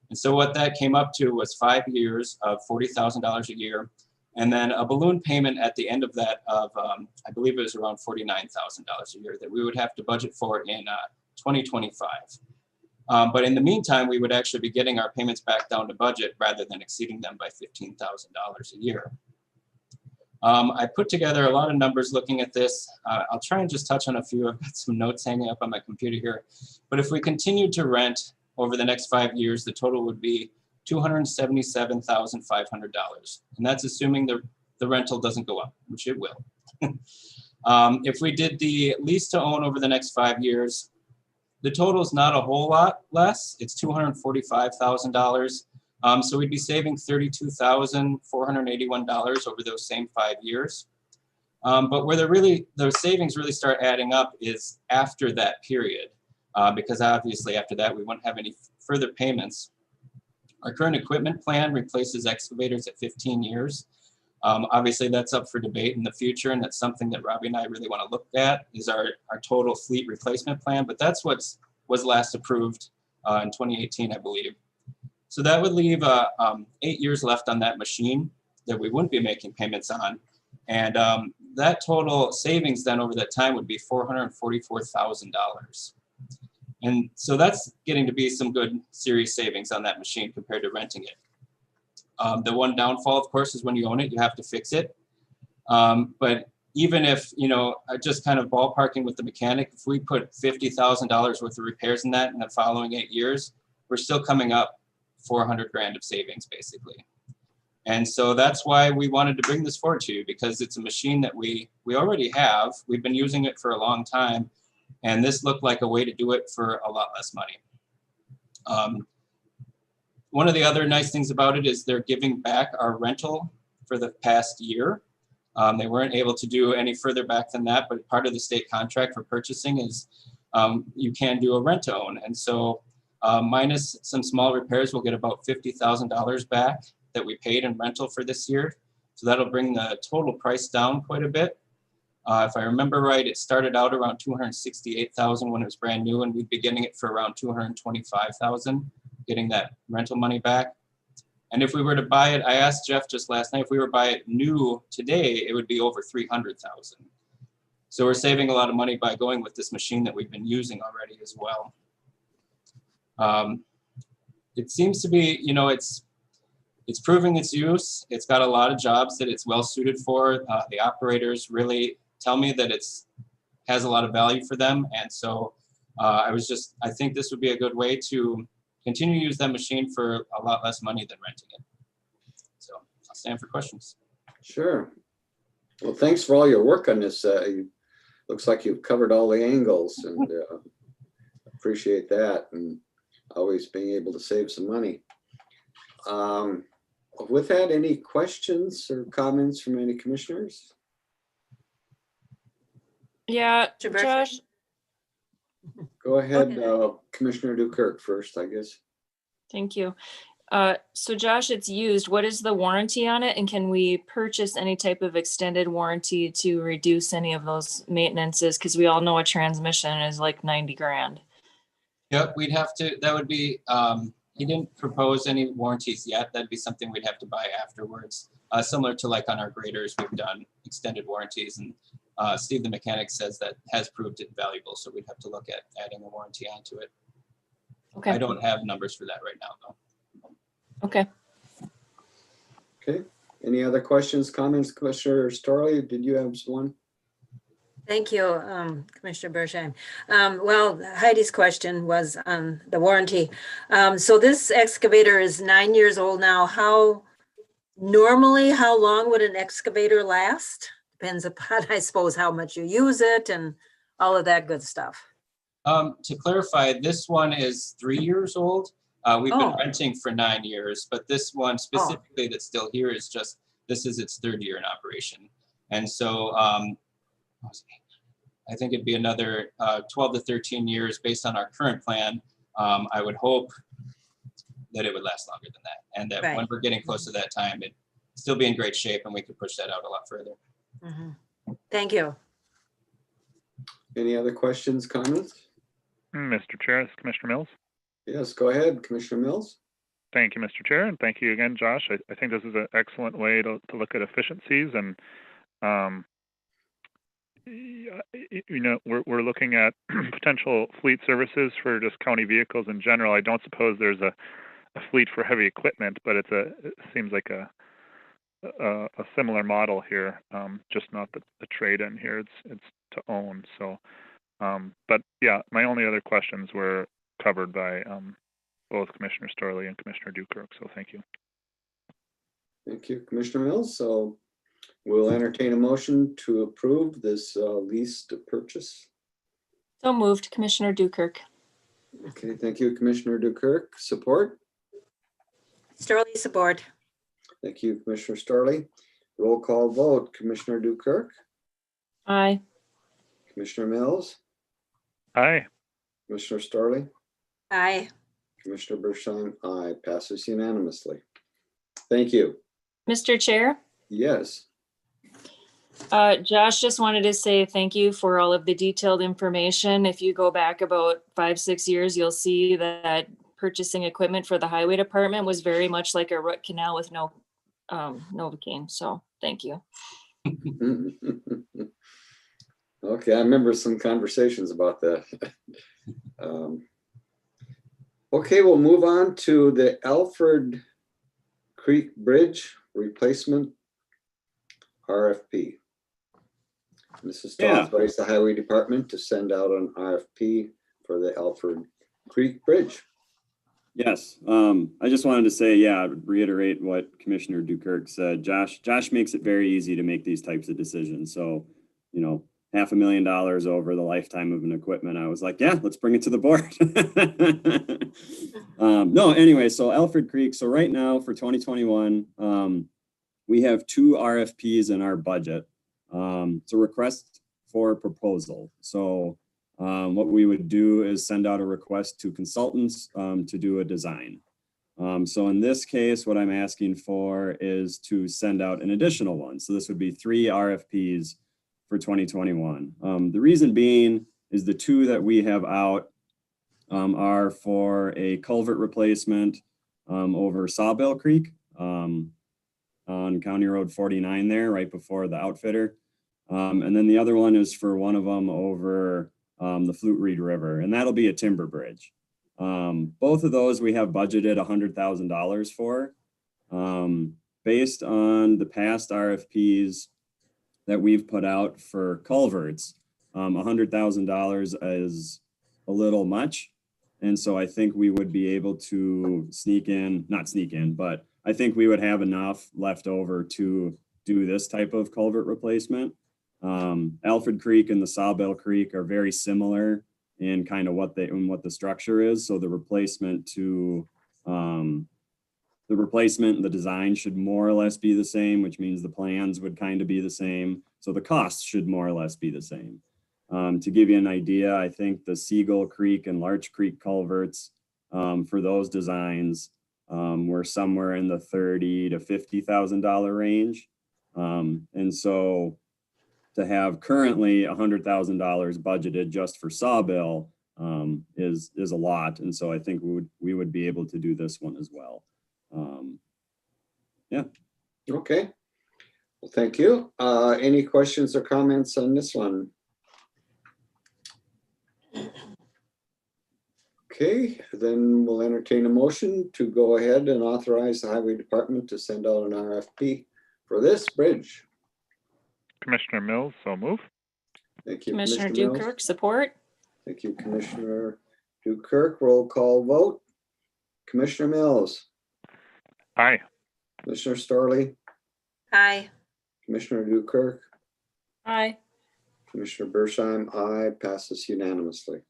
And so what that came up to was 5 years of $40,000 a year, and then a balloon payment at the end of that of, I believe it was around $49,000 a year that we would have to budget for in 2025. But in the meantime, we would actually be getting our payments back down to budget rather than exceeding them by $15,000 a year. I put together a lot of numbers looking at this. I'll try and just touch on a few. I've got some notes hanging up on my computer here. But if we continue to rent over the next 5 years, the total would be $277,500. And that's assuming the rental doesn't go up, which it will. If we did the lease to own over the next 5 years, the total is not a whole lot less. It's $245,000. So we'd be saving $32,481 over those same 5 years. But where those savings really start adding up is after that period, because obviously after that we wouldn't have any further payments. Our current equipment plan replaces excavators at 15 years. Obviously that's up for debate in the future, and that's something that Robbie and I really want to look at, is our total fleet replacement plan. But that's what was last approved in 2018, I believe. So that would leave 8 years left on that machine that we wouldn't be making payments on. And that total savings then over that time would be $444,000. And so that's getting to be some good serious savings on that machine compared to renting it. The one downfall, of course, is when you own it, you have to fix it. But even if, just kind of ballparking with the mechanic, if we put $50,000 worth of repairs in that in the following 8 years, we're still coming up 400 grand of savings basically. And so that's why we wanted to bring this forward to you, because it's a machine that we already have. We've been using it for a long time, and this looked like a way to do it for a lot less money. One of the other nice things about it is they're giving back our rental for the past year. They weren't able to do any further back than that, but part of the state contract for purchasing is you can do a rent to own. And so minus some small repairs, we'll get about $50,000 back that we paid in rental for this year. So that'll bring the total price down quite a bit. If I remember right, it started out around $268,000 when it was brand new, and we'd be getting it for around $225,000, getting that rental money back. And if we were to buy it, I asked Jeff just last night, if we were to buy it new today, it would be over $300,000. So we're saving a lot of money by going with this machine that we've been using already as well. It seems to be, it's proving its use. It's got a lot of jobs that it's well suited for. The operators really tell me that has a lot of value for them. And so I think this would be a good way to continue to use that machine for a lot less money than renting it. So I'll stand for questions. Sure. Well, thanks for all your work on this. Looks like you've covered all the angles, and appreciate that, and always being able to save some money. With that, any questions or comments from any commissioners? Yeah, Josh. Go ahead, Commissioner Dukirk first, I guess. Thank you. So Josh, it's used. What is the warranty on it? And can we purchase any type of extended warranty to reduce any of those maintenances? Because we all know a transmission is like 90 grand. Yep, we'd have to, that would be, he didn't propose any warranties yet. That'd be something we'd have to buy afterwards. Similar to like on our graders, we've done extended warranties, and Steve the mechanic says that has proved it valuable. So we'd have to look at adding a warranty onto it. Okay. I don't have numbers for that right now though. Okay. Okay. Any other questions, comments? Commissioner Storley, did you have one? Thank you, Commissioner Bershheim. Well, Heidi's question was on the warranty. So this excavator is 9 years old now. How long would an excavator last? Depends upon, I suppose, how much you use it and all of that good stuff. To clarify, this one is 3 years old. We've been renting for 9 years, but this one specifically that's still here is just, this is its third year in operation. And so I think it'd be another 12 to 13 years based on our current plan. I would hope that it would last longer than that, and that when we're getting close to that time, it'd still be in great shape and we could push that out a lot further. Mm-hmm. Thank you. Any other questions, comments? Mr. Chair, it's Commissioner Mills. Yes, go ahead, Commissioner Mills. Thank you, Mr. Chair, and thank you again, Josh. I think this is an excellent way to look at efficiencies, and we're looking at potential fleet services for just county vehicles in general. I don't suppose there's a fleet for heavy equipment, but it seems like a similar model here, just not the trade-in here. It's to own. So, but yeah, my only other questions were covered by both Commissioner Storley and Commissioner Dukirk. So thank you. Thank you, Commissioner Mills. So we'll entertain a motion to approve this lease to purchase. So moved, Commissioner Dukirk. Okay, thank you, Commissioner Dukirk. Support? Storley, support. Thank you, Commissioner Storley. Roll call vote. Commissioner Dukirk? Aye. Commissioner Mills? Aye. Commissioner Storley? Aye. Commissioner Bershheim? Aye. Passes unanimously. Thank you. Mr. Chair? Yes. Josh just wanted to say thank you for all of the detailed information. If you go back about 5-6 years, you'll see that purchasing equipment for the highway department was very much like a root canal with no Novocaine. So thank you. Okay, I remember some conversations about that. Okay, we'll move on to the Alfred Creek Bridge replacement RFP. This is to Yeah. authorize the highway department to send out an RFP for the Alfred Creek Bridge. Yes, I just wanted to say, yeah, reiterate what Commissioner Dukirk said. Josh makes it very easy to make these types of decisions. So, you know, $500,000 over the lifetime of an equipment. I was like, yeah, let's bring it to the board. No, anyway, so Alfred Creek. So right now for 2021, we have 2 RFPs in our budget. It's a request for proposal. So what we would do is send out a request to consultants to do a design. So in this case, what I'm asking for is to send out an additional one. So this would be 3 RFPs for 2021. The reason being is the 2 that we have out are for a culvert replacement over Sawbill Creek on County Road 49 there, right before the outfitter. And then the other one is for one of them over the Flute Reed River, and that'll be a timber bridge. Both of those we have budgeted $100,000 for. Based on the past RFPs that we've put out for culverts, $100,000 is a little much. And so I think we would be able to not sneak in, but I think we would have enough left over to do this type of culvert replacement. Alfred Creek and the Sawbill Creek are very similar in kind of what the structure is. So the replacement and the design should more or less be the same, which means the plans would kind of be the same. So the costs should more or less be the same. To give you an idea, I think the Seagull Creek and Larch Creek culverts for those designs were somewhere in the $30,000 to $50,000 range. And so to have currently $100,000 budgeted just for Sawbill is a lot. And so I think we would be able to do this one as well. Yeah. Okay. Well, thank you. Any questions or comments on this one? Okay, then we'll entertain a motion to go ahead and authorize the highway department to send out an RFP for this bridge. Commissioner Mills, so move. Thank you, Commissioner Mills. Dukirk, support. Thank you, Commissioner Dukirk. Roll call vote. Commissioner Mills, Aye. Commissioner Storley, Aye. Commissioner Dukirk, Aye. Commissioner Bersheim, aye, passes unanimously.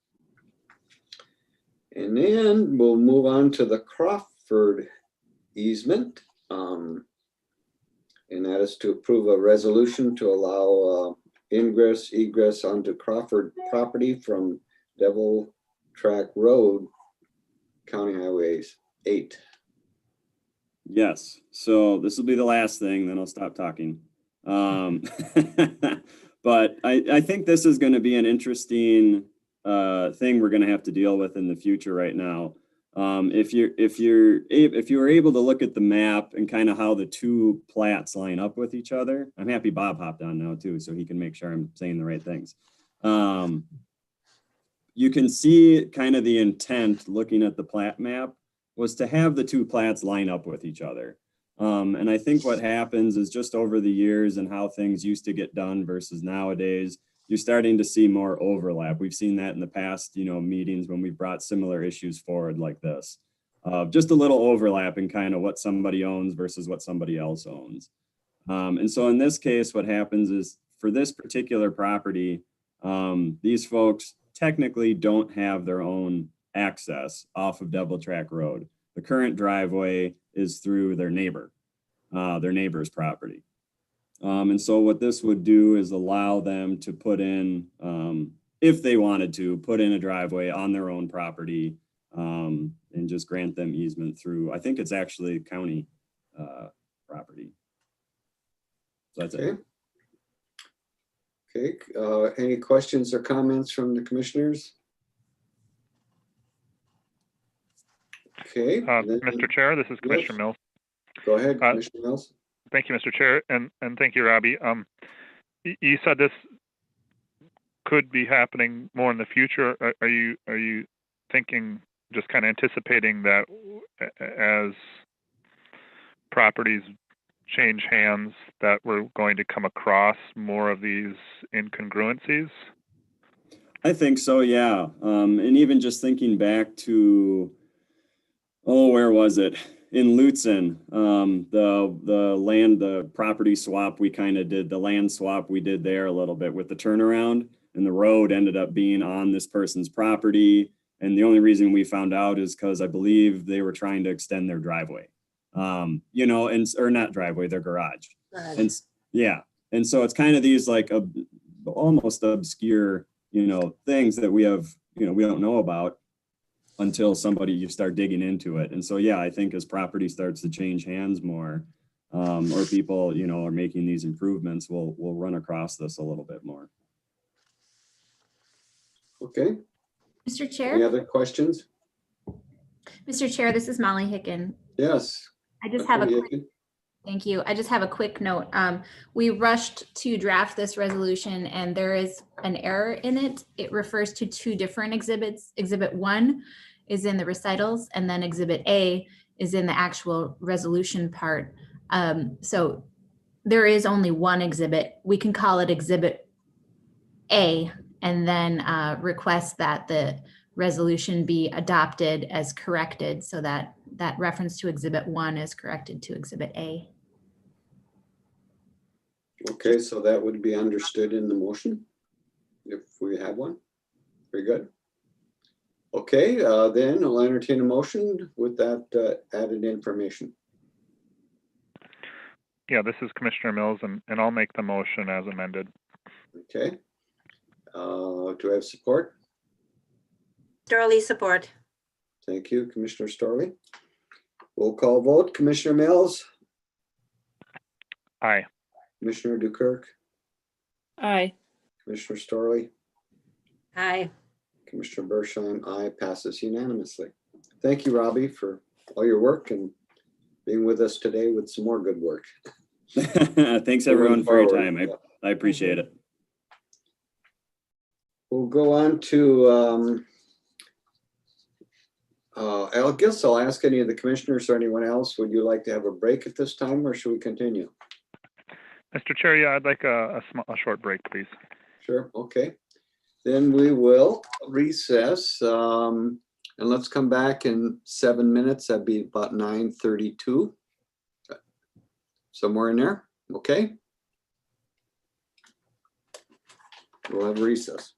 And then we'll move on to the Crawford easement. And that is to approve a resolution to allow ingress, egress onto Crawford property from Devil Track Road, County Highways 8. Yes. So this will be the last thing, then I'll stop talking. But I think this is going to be an interesting thing we're going to have to deal with in the future right now. If you were able to look at the map and kind of how the 2 plats line up with each other, I'm happy Bob hopped on now too, so he can make sure I'm saying the right things. You can see kind of the intent looking at the plat map was to have the 2 plats line up with each other. And I think what happens is just over the years and how things used to get done versus nowadays, you're starting to see more overlap. We've seen that in the past, meetings when we brought similar issues forward like this. Just a little overlap in kind of what somebody owns versus what somebody else owns. And so in this case, what happens is for this particular property, these folks technically don't have their own access off of Devil Track Road. The current driveway is through their neighbor's property. And so what this would do is allow them to put in, if they wanted to, put in a driveway on their own property and just grant them easement through, I think it's actually county property. So that's it. Okay. Any questions or comments from the commissioners? Okay. Mr. Chair, this is Commissioner Mills. Go ahead, Commissioner Mills. Thank you, Mr. Chair, and thank you, Robbie. You said this could be happening more in the future. Are you thinking, just kind of anticipating that as properties change hands that we're going to come across more of these incongruencies? I think so, yeah. And even just thinking back to, oh, where was it? In Lutzen, the property swap we kind of did, the land swap we did there a little bit with the turnaround, and the road ended up being on this person's property. And the only reason we found out is because I believe they were trying to extend their driveway, you know, or not driveway, their garage. And yeah, and so it's kind of these like almost obscure, you know, things that we have, you know, we don't know about until you start digging into it. And so, yeah, I think as property starts to change hands more, or people, you know, are making these improvements, we'll run across this a little bit more. Okay, Mr. any Chair, other questions? Mr. Chair, this is Molly Hicken. Yes. I just have a Attorney quick, Aiken? thank you. I just have a quick note. We rushed to draft this resolution and there is an error in it. It refers to two different exhibits. Exhibit 1 is in the recitals and then Exhibit A is in the actual resolution part. So there is only one exhibit. We can call it Exhibit A and then request that the resolution be adopted as corrected so that that reference to Exhibit 1 is corrected to Exhibit A. Okay, so that would be understood in the motion if we have one. Very good. Okay, then I'll entertain a motion with that added information. Yeah, this is Commissioner Mills, and I'll make the motion as amended. Okay. Do I have support? Storley, support. Thank you, Commissioner Storley. Roll call vote, Commissioner Mills, Aye. Commissioner Dukirk, Aye. Commissioner Storley, Aye. Commissioner Bershheim, aye, passes unanimously. Thank you, Robbie, for all your work and being with us today with some more good work. Thanks everyone for your time. Forward. I appreciate it. We'll go on to, I guess I'll ask any of the commissioners or anyone else, would you like to have a break at this time or should we continue? Mr. Chair, yeah, I'd like a short break, please. Sure, okay. Then we will recess and let's come back in 7 minutes. That'd be about 9:32. Somewhere in there, okay? We'll have recess.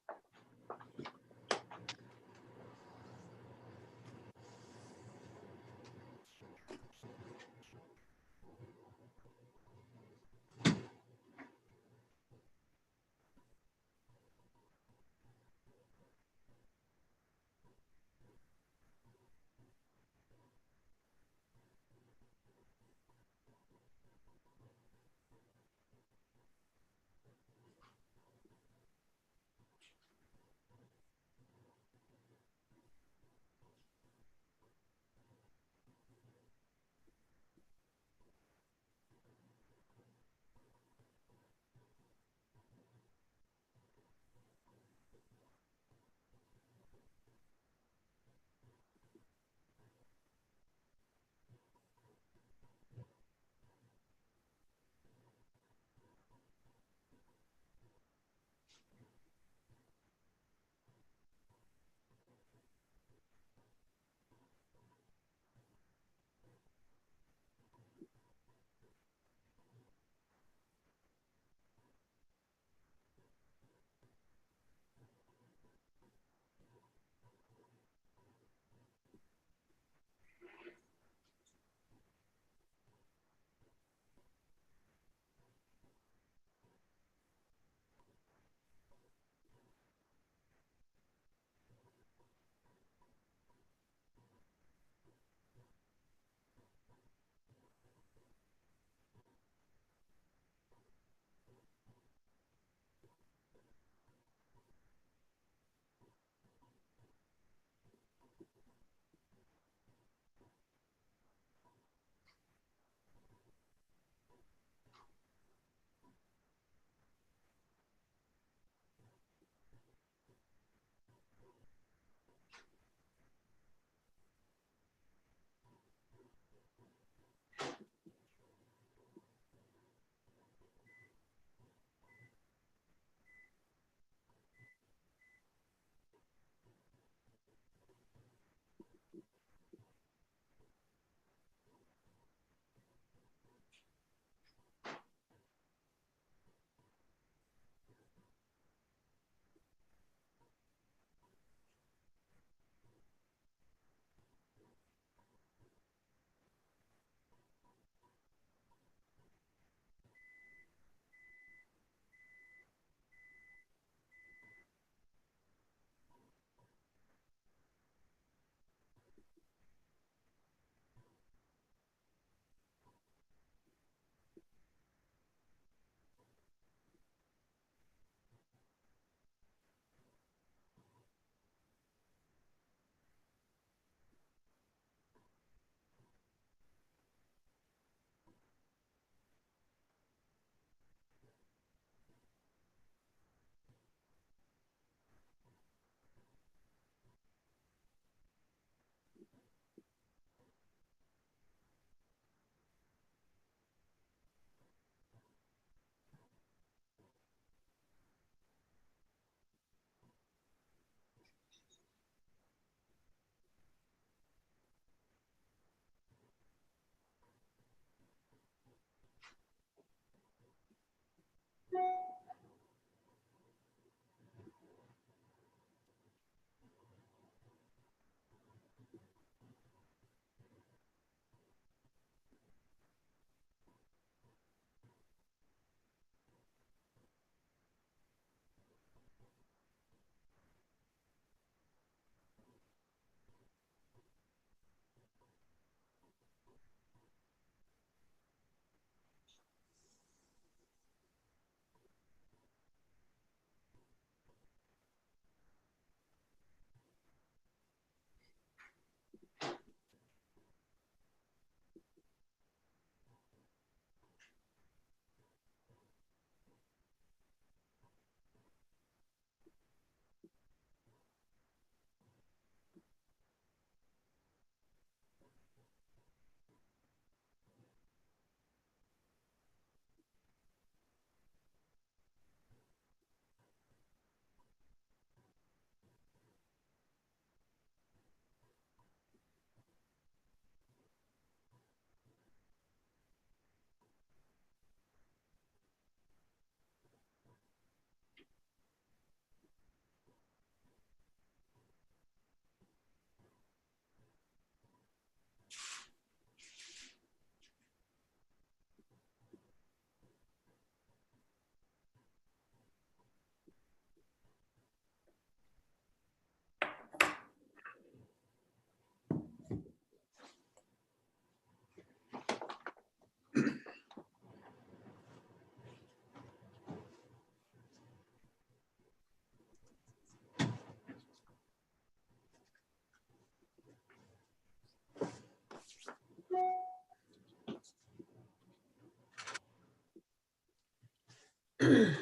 Do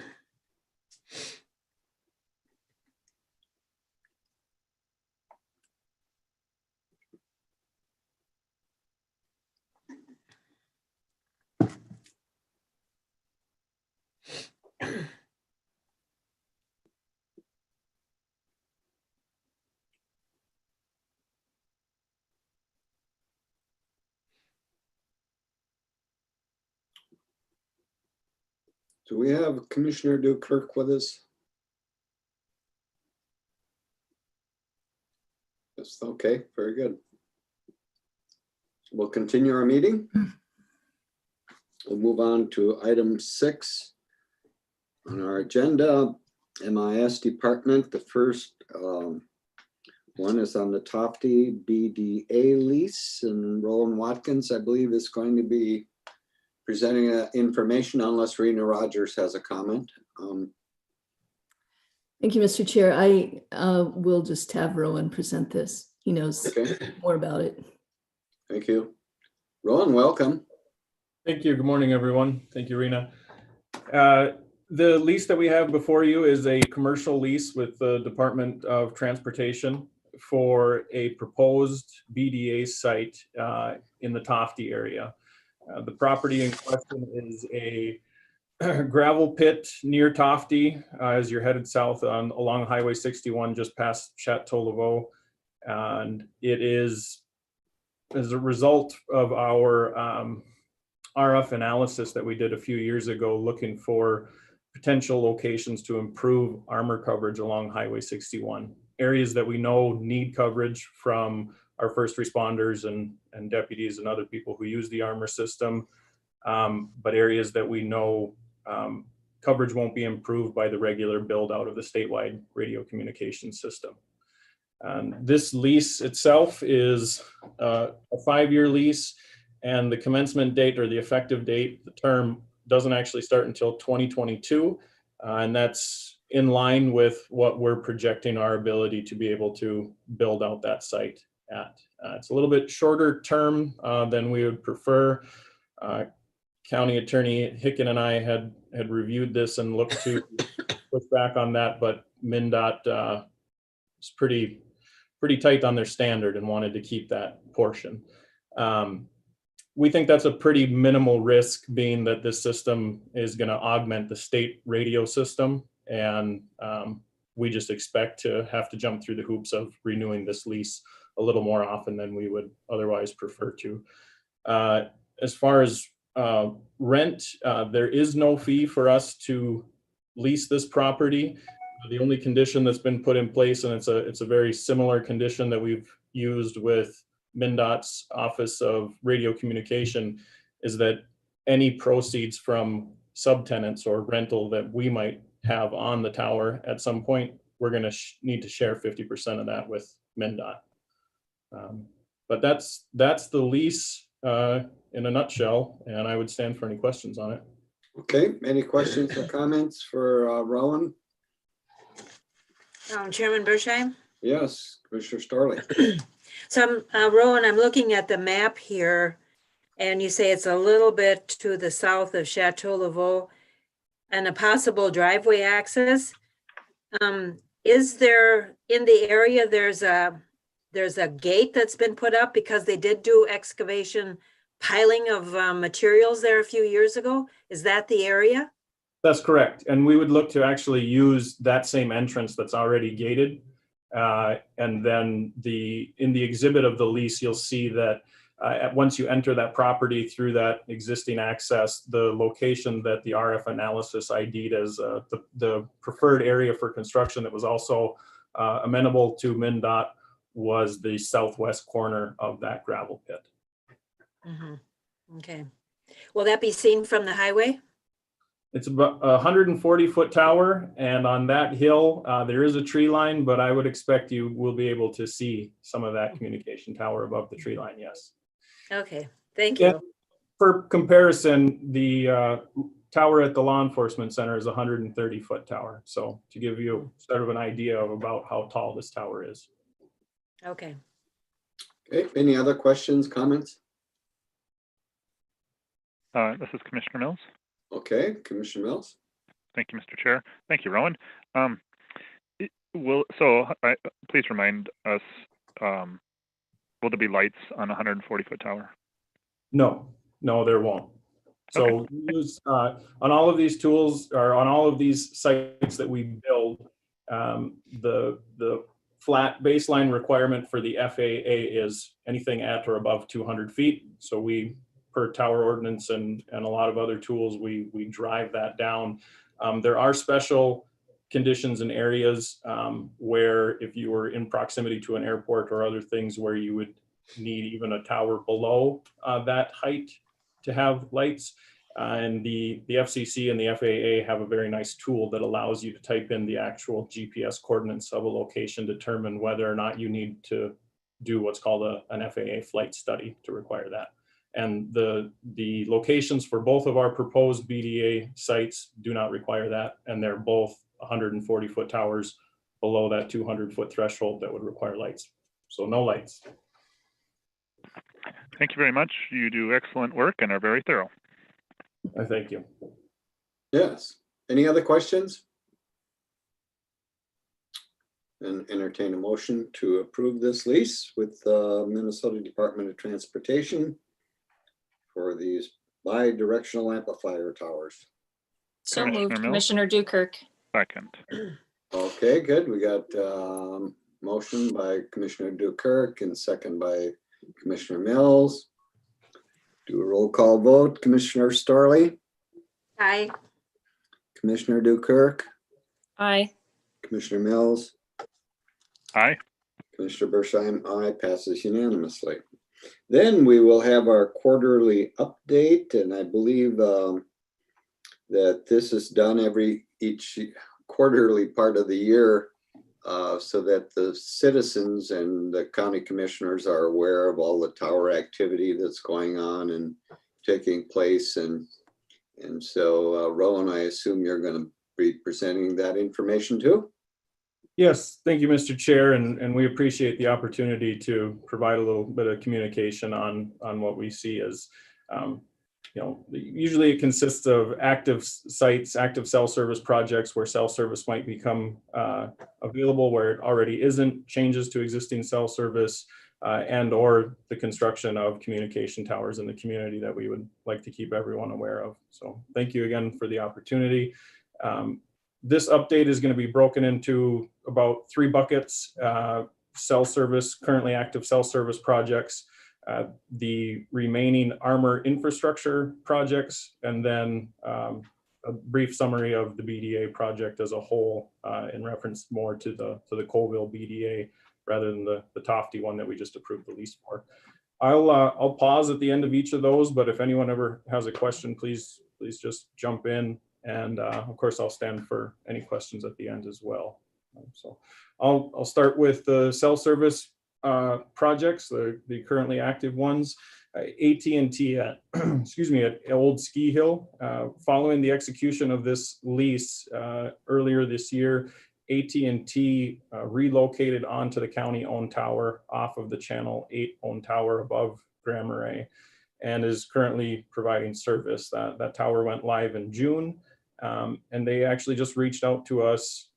we have Commissioner Dukirk with us? Yes, okay, very good. We'll continue our meeting. We'll move on to item 6 on our agenda, MIS department. The first one is on the Tofty BDA lease, and Roland Watkins, I believe, is going to be presenting information unless Rena Rogers has a comment. Thank you, Mr. Chair. I will just have Rowan present this. He knows more about it. Thank you. Rowan, welcome. Thank you. Good morning, everyone. Thank you, Rena. The lease that we have before you is a commercial lease with the Department of Transportation for a proposed BDA site in the Tofty area. The property in question is a gravel pit near Tofty as you're headed south along Highway 61 just past Chateau Laveau. And it is as a result of our RF analysis that we did a few years ago, looking for potential locations to improve armor coverage along Highway 61. Areas that we know need coverage from our first responders and deputies and other people who use the armor system, but areas that we know coverage won't be improved by the regular build out of the statewide radio communication system. This lease itself is a 5-year lease, and the commencement date or the effective date, the term doesn't actually start until 2022. And that's in line with what we're projecting our ability to be able to build out that site at. It's a little bit shorter term than we would prefer. County Attorney Hicken and I had reviewed this and looked to push back on that, but MnDOT is pretty tight on their standard and wanted to keep that portion. We think that's a pretty minimal risk, being that this system is going to augment the state radio system, and we just expect to have to jump through the hoops of renewing this lease a little more often than we would otherwise prefer to. As far as rent, there is no fee for us to lease this property. The only condition that's been put in place, and it's a very similar condition that we've used with MnDOT's Office of Radio Communication, is that any proceeds from subtenants or rental that we might have on the tower at some point, we're going to need to share 50% of that with MnDOT. But that's the lease in a nutshell, and I would stand for any questions on it. Okay, any questions or comments for Rowan? Chairman Bersheim? Yes, Commissioner Starley. So Rowan, I'm looking at the map here, and you say it's a little bit to the south of Chateau Laveau and a possible driveway access. Is there in the area, there's a gate that's been put up because they did do excavation piling of materials there a few years ago? Is that the area? That's correct. And we would look to actually use that same entrance that's already gated. And then in the exhibit of the lease, you'll see that once you enter that property through that existing access, the location that the RF analysis ID'd as the preferred area for construction that was also amenable to MnDOT was the southwest corner of that gravel pit. Mm-hmm. Okay. Will that be seen from the highway? It's about a 140-foot tower, and on that hill, there is a tree line, but I would expect you will be able to see some of that communication tower above the tree line, yes. Okay, thank you. And for comparison, the tower at the law enforcement center is a 130-foot tower. So to give you sort of an idea of about how tall this tower is. Okay. Okay, any other questions, comments? This is Commissioner Mills. Okay, Commissioner Mills. Thank you, Mr. Chair. Thank you, Rowan. Please remind us, will there be lights on a 140-foot tower? No, there won't. So we use, on all of these tools, or on all of these sites that we build, the flat baseline requirement for the FAA is anything at or above 200 feet. So we, per tower ordinance and a lot of other tools, we drive that down. There are special conditions in areas where if you were in proximity to an airport or other things where you would need even a tower below that height to have lights. And the FCC and the FAA have a very nice tool that allows you to type in the actual GPS coordinates of a location, determine whether or not you need to do what's called an FAA flight study to require that. And the locations for both of our proposed BDA sites do not require that. And they're both 140-foot towers below that 200-foot threshold that would require lights. So no lights. Thank you very much. You do excellent work and are very thorough. I thank you. Yes. Any other questions? And entertain a motion to approve this lease with the Minnesota Department of Transportation for these bi-directional amplifier towers. So moved, Mills? Commissioner Dukirk. Second. Okay, good. We got motion by Commissioner Dukirk and second by Commissioner Mills. Do a roll call vote. Commissioner Starley? Aye. Commissioner Dukirk? Aye. Commissioner Mills? Aye. Commissioner Bersheim? Aye. Passes unanimously. Then we will have our quarterly update, and I believe that this is done each quarterly part of the year so that the citizens and the county commissioners are aware of all the tower activity that's going on and taking place. And so Rowan, I assume you're going to be presenting that information too? Yes, thank you, Mr. Chair, and we appreciate the opportunity to provide a little bit of communication on what we see as, usually it consists of active sites, active cell service projects where cell service might become available where it already isn't, changes to existing cell service, and or the construction of communication towers in the community that we would like to keep everyone aware of. So thank you again for the opportunity. This update is going to be broken into about 3 buckets: cell service, currently active cell service projects, the remaining armor infrastructure projects, and then a brief summary of the BDA project as a whole in reference more to the Colville BDA rather than the Tofty one that we just approved the lease for. I'll pause at the end of each of those, but if anyone ever has a question, please just jump in. And of course, I'll stand for any questions at the end as well. So I'll start with the cell service projects, the currently active ones. AT&T at, at Old Ski Hill. Following the execution of this lease earlier this year, AT&T relocated onto the county-owned tower off of the Channel 8 owned tower above Grand Marais and is currently providing service. That tower went live in June. And they actually just reached out to us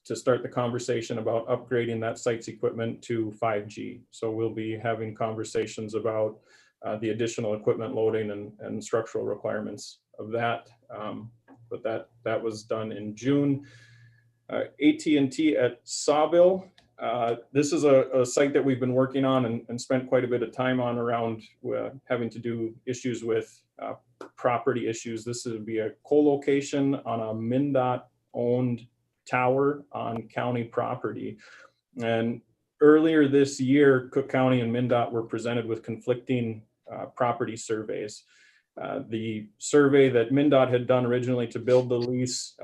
to start the conversation about upgrading that site's equipment to 5G. So we'll be having conversations about the additional equipment loading and structural requirements of that. But that was done in June. AT&T at Sawville. This is a site that we've been working on and spent quite a bit of time on around having to do issues with property issues. This would be a co-location on a MnDOT owned tower on county property. And earlier this year, Cook County and MnDOT were presented with conflicting property surveys. The survey that MnDOT had done originally to build the lease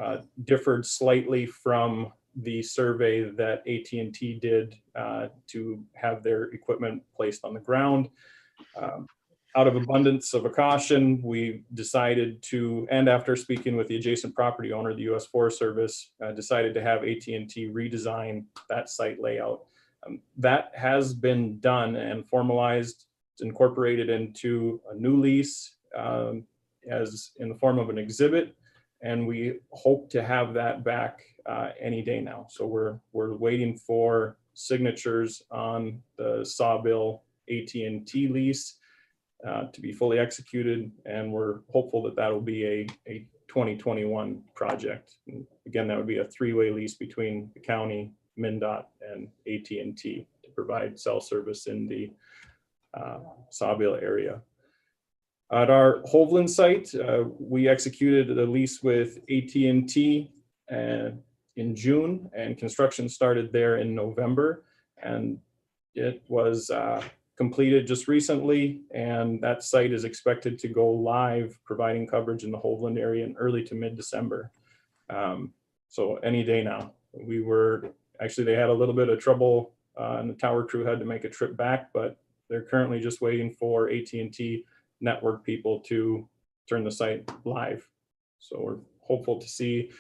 differed slightly from the survey that AT&T did to have their equipment placed on the ground. Out of abundance of a caution, we decided to, and after speaking with the adjacent property owner, the U.S. Forest Service, decided to have AT&T redesign that site layout. That has been done and formalized, incorporated into a new lease as in the form of an exhibit. and we hope to have that back any day now. So we're waiting for signatures on the Sawbill AT&T lease to be fully executed, and we're hopeful that that will be a 2021 project. And again, that would be a three-way lease between the county, MnDOT, and AT&T to provide cell service in the Sawbill area. At our Hovland site, we executed a lease with AT&T in June, and construction started there in November, and it was completed just recently, and that site is expected to go live, providing coverage in the Hovland area in early to mid-December. So any day now. We were, actually they had a little bit of trouble and the tower crew had to make a trip back, but they're currently just waiting for AT&T network people to turn the site live. So we're hopeful to see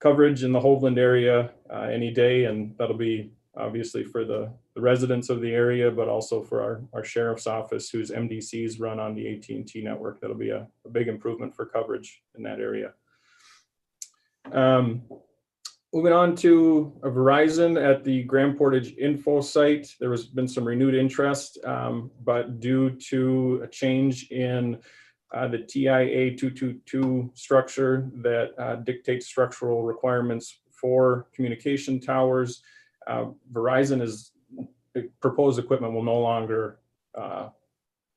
coverage in the Hovland area any day, and that'll be obviously for the residents of the area, but also for our sheriff's office, whose MDCs run on the AT&T network. That'll be a big improvement for coverage in that area. Moving on to Verizon at the Grand Portage Info site, there has been some renewed interest, but due to a change in the TIA 222 structure that dictates structural requirements for communication towers, Verizon proposed equipment will no longer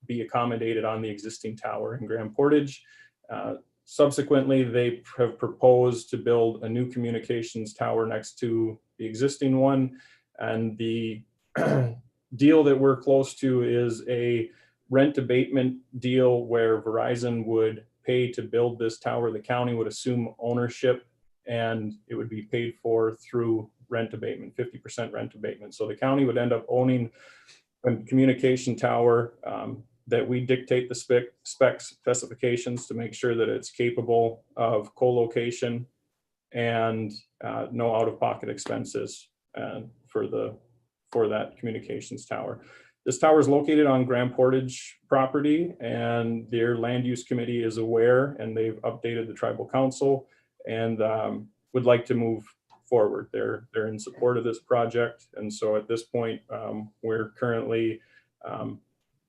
be accommodated on the existing tower in Grand Portage. Subsequently, they have proposed to build a new communications tower next to the existing one. And the deal that we're close to is a rent abatement deal where Verizon would pay to build this tower. The county would assume ownership, and it would be paid for through rent abatement, 50% rent abatement. So the county would end up owning a communication tower that we dictate the specifications to make sure that it's capable of co-location and no out-of-pocket expenses for that communications tower. This tower is located on Grand Portage property, and their land use committee is aware, and they've updated the tribal council and would like to move forward. They're in support of this project, and so at this point, we're currently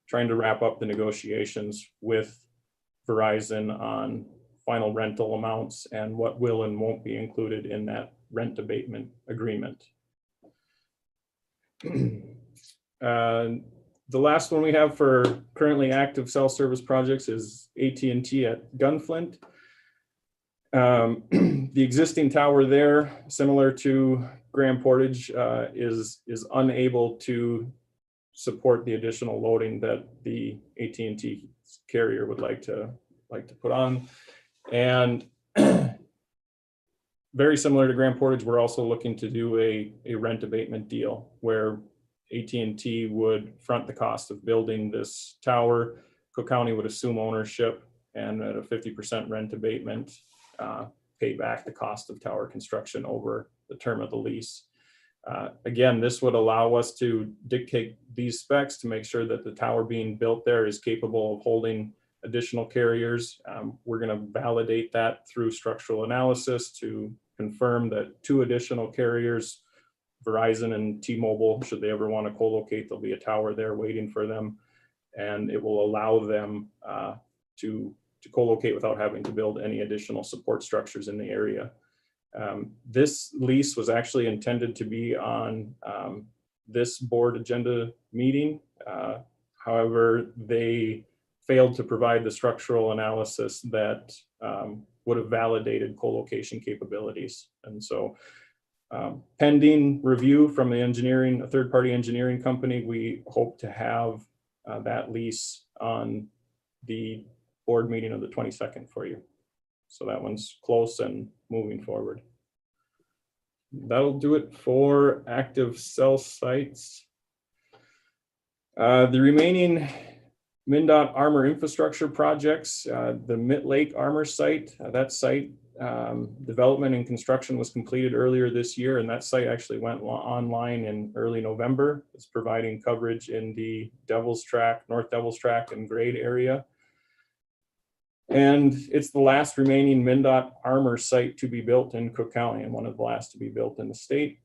trying to wrap up the negotiations with Verizon on final rental amounts and what will and won't be included in that rent abatement agreement. The last one we have for currently active cell service projects is AT&T at Gunflint. The existing tower there, similar to Grand Portage, is unable to support the additional loading that the AT&T carrier would like to put on. And very similar to Grand Portage, we're also looking to do a rent abatement deal where AT&T would front the cost of building this tower. Cook County would assume ownership, and at a 50% rent abatement, pay back the cost of tower construction over the term of the lease. Again, this would allow us to dictate these specs to make sure that the tower being built there is capable of holding additional carriers. We're going to validate that through structural analysis to confirm that 2 additional carriers, Verizon and T-Mobile, should they ever want to co-locate, there'll be a tower there waiting for them, and it will allow them to co-locate without having to build any additional support structures in the area. This lease was actually intended to be on this board agenda meeting. However, they failed to provide the structural analysis that would have validated co-location capabilities. And so pending review from a third-party engineering company, we hope to have that lease on the board meeting of the 22nd for you. So that one's close and moving forward. That'll do it for active cell sites. The remaining MnDOT Armor infrastructure projects, the Mitt Lake Armor site, that site development and construction was completed earlier this year, and that site actually went online in early November. It's providing coverage in the Devil's Track, North Devil's Track and Grade area. And it's the last remaining MnDOT armor site to be built in Cook County and one of the last to be built in the state.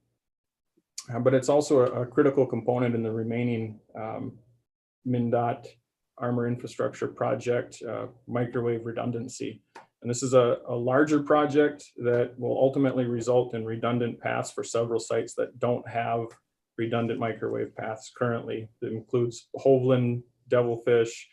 But it's also a critical component in the remaining MnDOT armor infrastructure project, microwave redundancy. And this is a larger project that will ultimately result in redundant paths for several sites that don't have redundant microwave paths currently. That includes Hovland, Devilfish,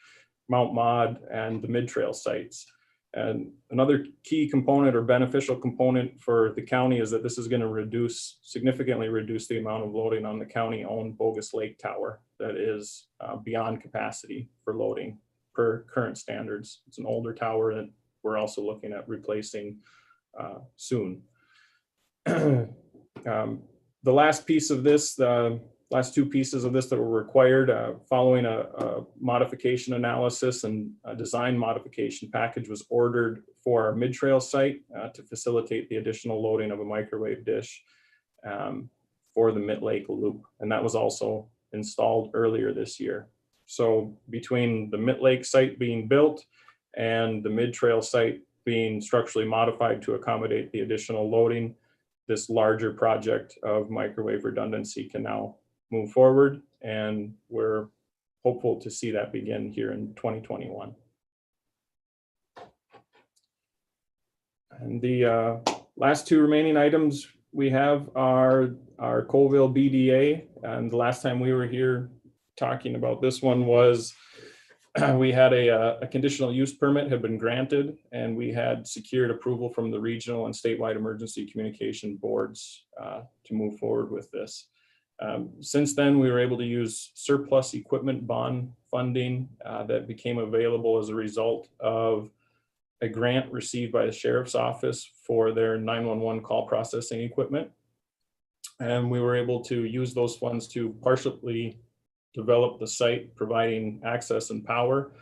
Mount Maud, and the Mid-Trail sites. And another key component or beneficial component for the county is that this is going to significantly reduce the amount of loading on the county-owned Bogus Lake Tower that is beyond capacity for loading per current standards. It's an older tower that we're also looking at replacing soon. The last piece of this, the last two pieces of this that were required following a modification analysis and a design modification package was ordered for our Mid-Trail site to facilitate the additional loading of a microwave dish for the Mid-Lake Loop. And that was also installed earlier this year. So between the Mid-Lake site being built and the Mid-Trail site being structurally modified to accommodate the additional loading, this larger project of microwave redundancy can now move forward, and we're hopeful to see that begin here in 2021. And the last two remaining items we have are our Colville BDA. And the last time we were here talking about this one was we had a conditional use permit had been granted, and we had secured approval from the regional and statewide emergency communication boards to move forward with this. Since then, we were able to use surplus equipment bond funding that became available as a result of a grant received by the Sheriff's Office for their 911 call processing equipment. And we were able to use those funds to partially develop the site, providing access and power.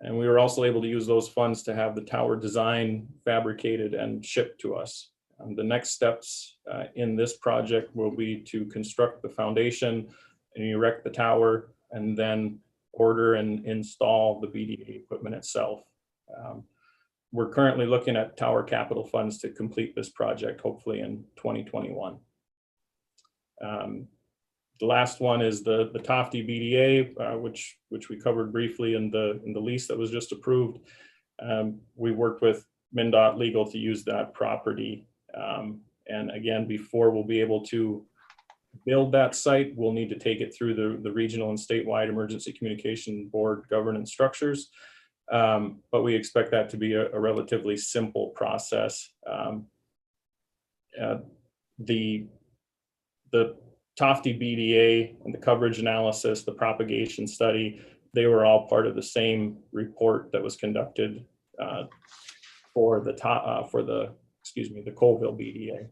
And we were also able to use those funds to have the tower design fabricated and shipped to us. The next steps in this project will be to construct the foundation and erect the tower, and then order and install the BDA equipment itself. We're currently looking at tower capital funds to complete this project, hopefully in 2021. The last one is the Tofty BDA, which we covered briefly in the lease that was just approved. We worked with MnDOT Legal to use that property. And again, before we'll be able to build that site, we'll need to take it through the regional and statewide emergency communication board governance structures. But we expect that to be a relatively simple process. The Tofty BDA and the coverage analysis, the propagation study, they were all part of the same report that was conducted for the Colville BDA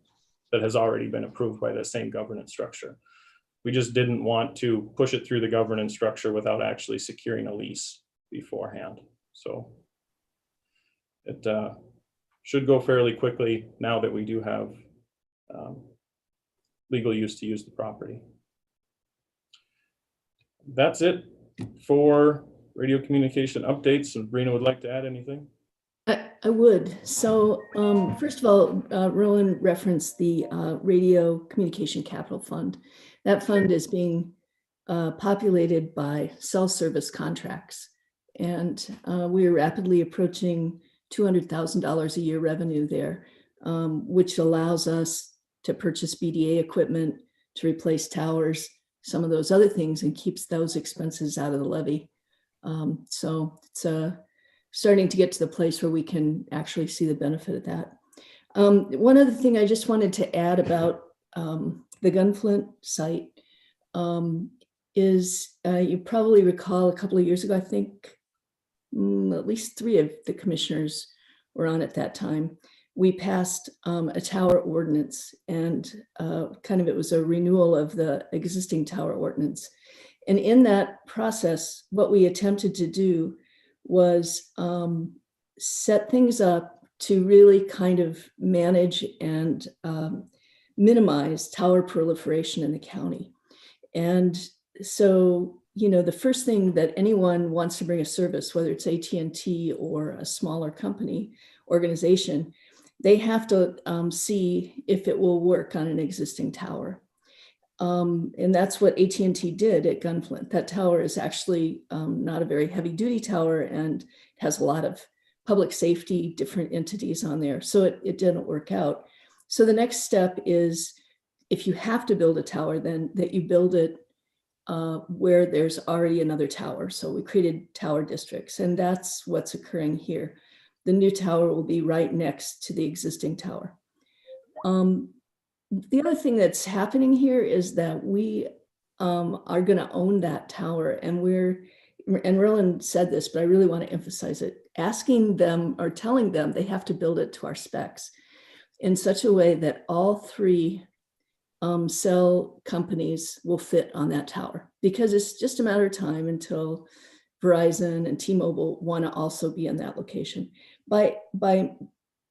that has already been approved by the same governance structure. We just didn't want to push it through the governance structure without actually securing a lease beforehand. So it should go fairly quickly now that we do have legal use to use the property. That's it for radio communication updates. And Sabrina would like to add anything? I would. So first of all, Rowan referenced the Radio Communication Capital Fund. That fund is being populated by cell service contracts. And we are rapidly approaching $200,000 a year revenue there, which allows us to purchase BDA equipment, to replace towers, some of those other things, and keeps those expenses out of the levy. So it's starting to get to the place where we can actually see the benefit of that. One other thing I just wanted to add about the Gunflint site is you probably recall a couple of years ago, I think at least 3 of the commissioners were on at that time. We passed a tower ordinance, and it was a renewal of the existing tower ordinance. And in that process, what we attempted to do was set things up to really kind of manage and minimize tower proliferation in the county. And so the first thing that anyone wants to bring a service, whether it's AT&T or a smaller company organization, they have to see if it will work on an existing tower. And that's what AT&T did at Gunflint. That tower is actually not a very heavy duty tower and has a lot of public safety, different entities on there. So it didn't work out. So the next step is, if you have to build a tower, then that you build it where there's already another tower. So we created tower districts, and that's what's occurring here. The new tower will be right next to the existing tower. The other thing that's happening here is that we are going to own that tower, and Roland said this, but I really want to emphasize it, asking them or telling them they have to build it to our specs in such a way that all three cell companies will fit on that tower, because it's just a matter of time until Verizon and T-Mobile want to also be in that location. By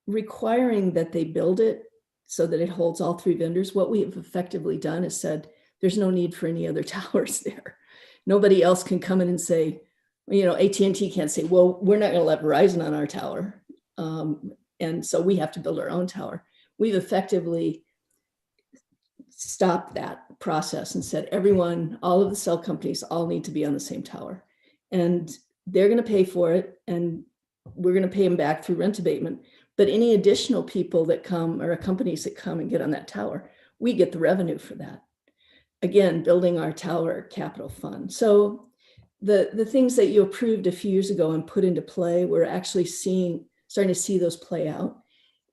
requiring that they build it so that it holds all three vendors, what we have effectively done is said, there's no need for any other towers there. Nobody else can come in and say, AT&T can't say, well, we're not going to let Verizon on our tower. And so we have to build our own tower. We've effectively stopped that process and said, everyone, all of the cell companies all need to be on the same tower. And they're going to pay for it, and we're going to pay them back through rent abatement. But any additional people that come, or companies that come and get on that tower, we get the revenue for that. Again, building our tower capital fund. So the things that you approved a few years ago and put into play, we're actually starting to see those play out,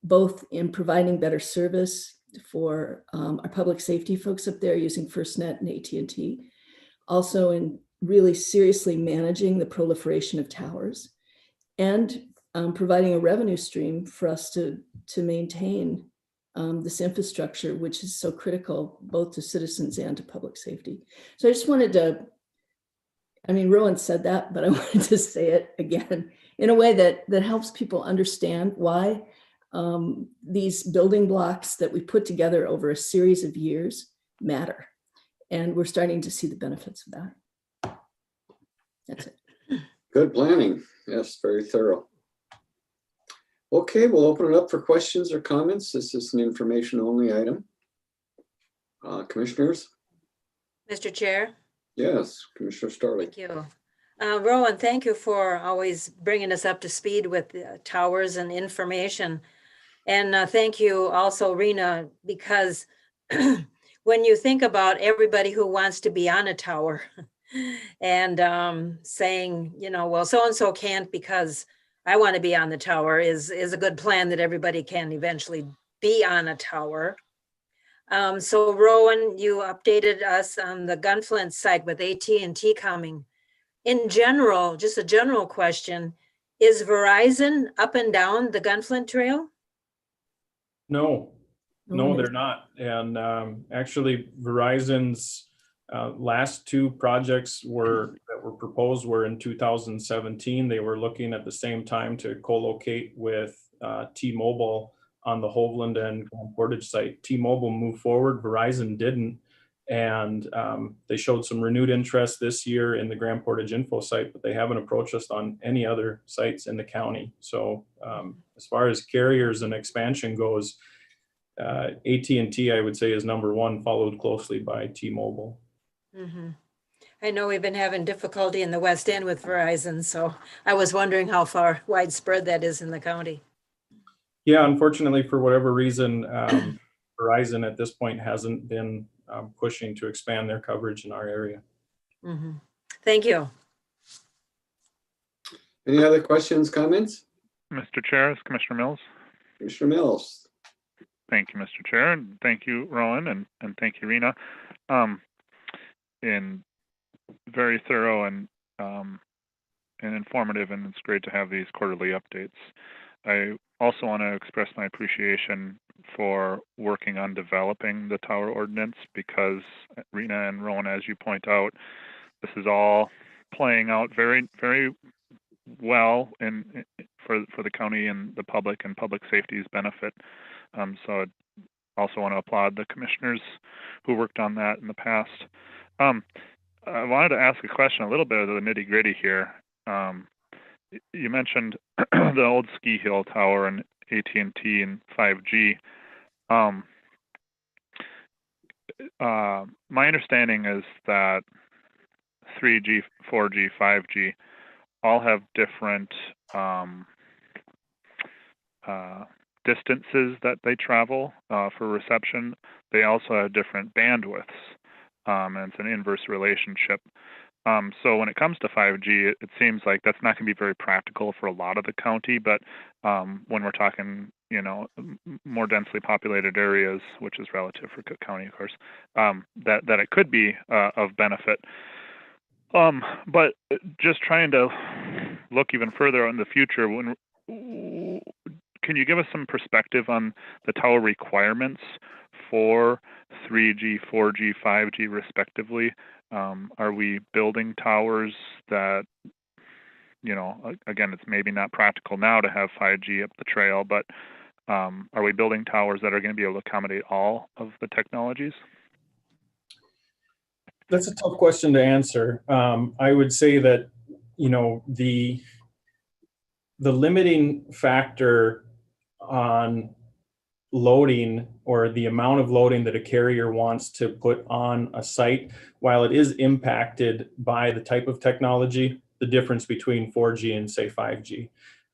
both in providing better service for our public safety folks up there using FirstNet and AT&T, also in really seriously managing the proliferation of towers, and providing a revenue stream for us to maintain this infrastructure, which is so critical both to citizens and to public safety. So I just wanted to, Rowan said that, but I wanted to say it again in a way that helps people understand why these building blocks that we put together over a series of years matter. And we're starting to see the benefits of that. That's it. Good planning. Yes, very thorough. Okay, we'll open it up for questions or comments. This is an information only item. Commissioners? Mr. Chair? Yes, Commissioner Starley. Thank you. Rowan, thank you for always bringing us up to speed with the towers and information. And thank you also, Rena, because when you think about everybody who wants to be on a tower and saying, well, so-and-so can't because I want to be on the tower is a good plan that everybody can eventually be on a tower. So Rowan, you updated us on the Gunflint site with AT&T coming. In general, just a general question, is Verizon up and down the Gunflint Trail? No, they're not. And actually, Verizon's last two projects that were proposed were in 2017. They were looking at the same time to co-locate with T-Mobile on the Hovland and Grand Portage site. T-Mobile moved forward, Verizon didn't. And they showed some renewed interest this year in the Grand Portage info site, but they haven't approached us on any other sites in the county. So as far as carriers and expansion goes, AT&T, I would say, is number one, followed closely by T-Mobile. Mm-hmm. I know we've been having difficulty in the West End with Verizon, so I was wondering how far widespread that is in the county. Yeah, unfortunately, for whatever reason, Verizon at this point hasn't been pushing to expand their coverage in our area. Mm-hmm. Thank you. Any other questions, comments? Mr. Chair, Commissioner Mills. Commissioner Mills. Thank you, Mr. Chair, and thank you, Rowan, and thank you, Rena. In very thorough and informative, and it's great to have these quarterly updates. I also want to express my appreciation for working on developing the tower ordinance, because Rena and Rowan, as you point out, this is all playing out very, very well for the county and the public and public safety's benefit. So I also want to applaud the commissioners who worked on that in the past. I wanted to ask a question, a little bit of the nitty gritty here. You mentioned the old Ski Hill Tower and AT&T and 5G. My understanding is that 3G, 4G, 5G all have different distances that they travel for reception. They also have different bandwidths, and it's an inverse relationship. So when it comes to 5G, it seems like that's not going to be very practical for a lot of the county, but when we're talking, more densely populated areas, which is relative for Cook County, of course, that it could be of benefit. But just trying to look even further in the future, can you give us some perspective on the tower requirements for 3G, 4G, 5G respectively? Are we building towers that, again, it's maybe not practical now to have 5G up the trail, but are we building towers that are going to be able to accommodate all of the technologies? That's a tough question to answer. I would say that, the limiting factor on loading, or the amount of loading that a carrier wants to put on a site, while it is impacted by the type of technology, the difference between 4G and say 5G.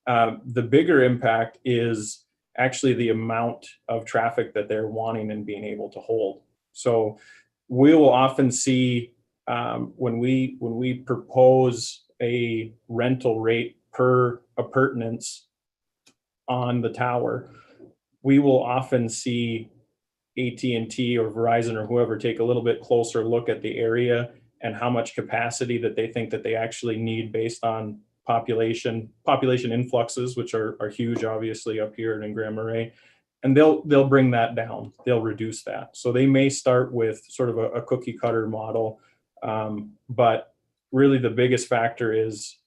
The bigger impact is actually the amount of traffic that they're wanting and being able to hold. So we will often see when we propose a rental rate per appurtenance on the tower, we will often see AT&T or Verizon or whoever take a little bit closer look at the area and how much capacity that they think that they actually need based on population influxes, which are huge, obviously, up here in Grand Marais. And they'll bring that down. They'll reduce that. So they may start with sort of a cookie cutter model, but really the biggest factor is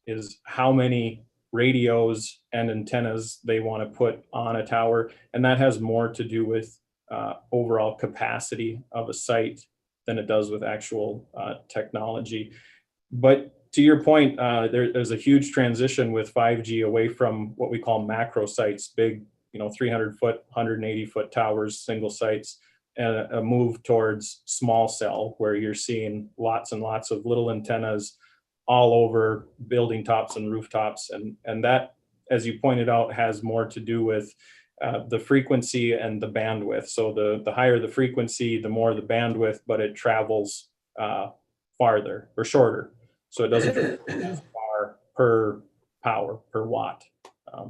how many radios and antennas they want to put on a tower, and that has more to do with overall capacity of a site than it does with actual technology. But to your point, there's a huge transition with 5G away from what we call macro sites, big 300-foot, 180-foot towers, single sites, and a move towards small cell, where you're seeing lots and lots of little antennas all over building tops and rooftops. And that, as you pointed out, has more to do with the frequency and the bandwidth. So the higher the frequency, the more the bandwidth, but it travels farther or shorter. So it doesn't travel as far per power, per watt.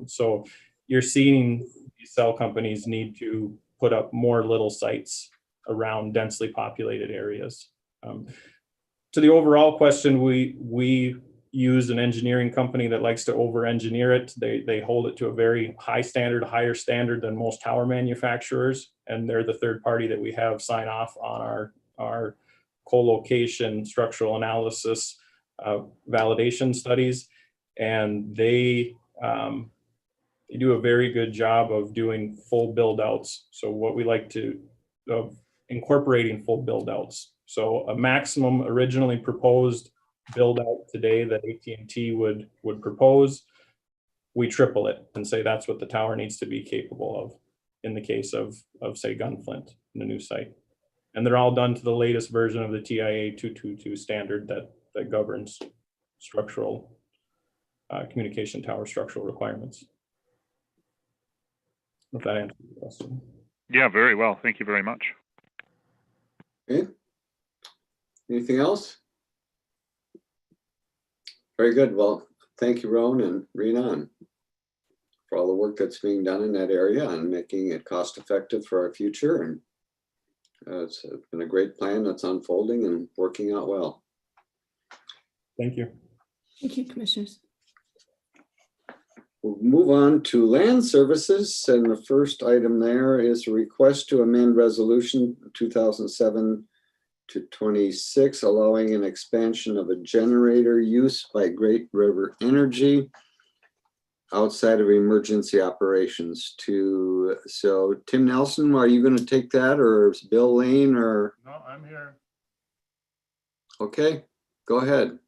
So you're seeing these cell companies need to put up more little sites around densely populated areas. To the overall question, we use an engineering company that likes to over-engineer it. They hold it to a very high standard, higher standard than most tower manufacturers, and they're the third party that we have sign off on our co-location structural analysis validation studies, and they do a very good job of doing full build outs. So what we like to incorporating full build outs. So a maximum originally proposed build out today that AT&T would propose, we triple it and say that's what the tower needs to be capable of in the case of say Gunflint in a new site. And they're all done to the latest version of the TIA 222 standard that governs structural communication tower structural requirements. If that answers the question. Yeah, very well. Thank you very much. Okay. Anything else? Very good. Well, thank you, Rowan and Rena, for all the work that's being done in that area and making it cost effective for our future. And it's been a great plan that's unfolding and working out well. Thank you. Thank you, commissioners. We'll move on to land services. And the first item there is a request to amend resolution 2007 to 26, allowing an expansion of a generator use by Great River Energy outside of emergency operations so Tim Nelson, are you going to take that, or Bill Lane, or? No, I'm here. Okay, Go ahead.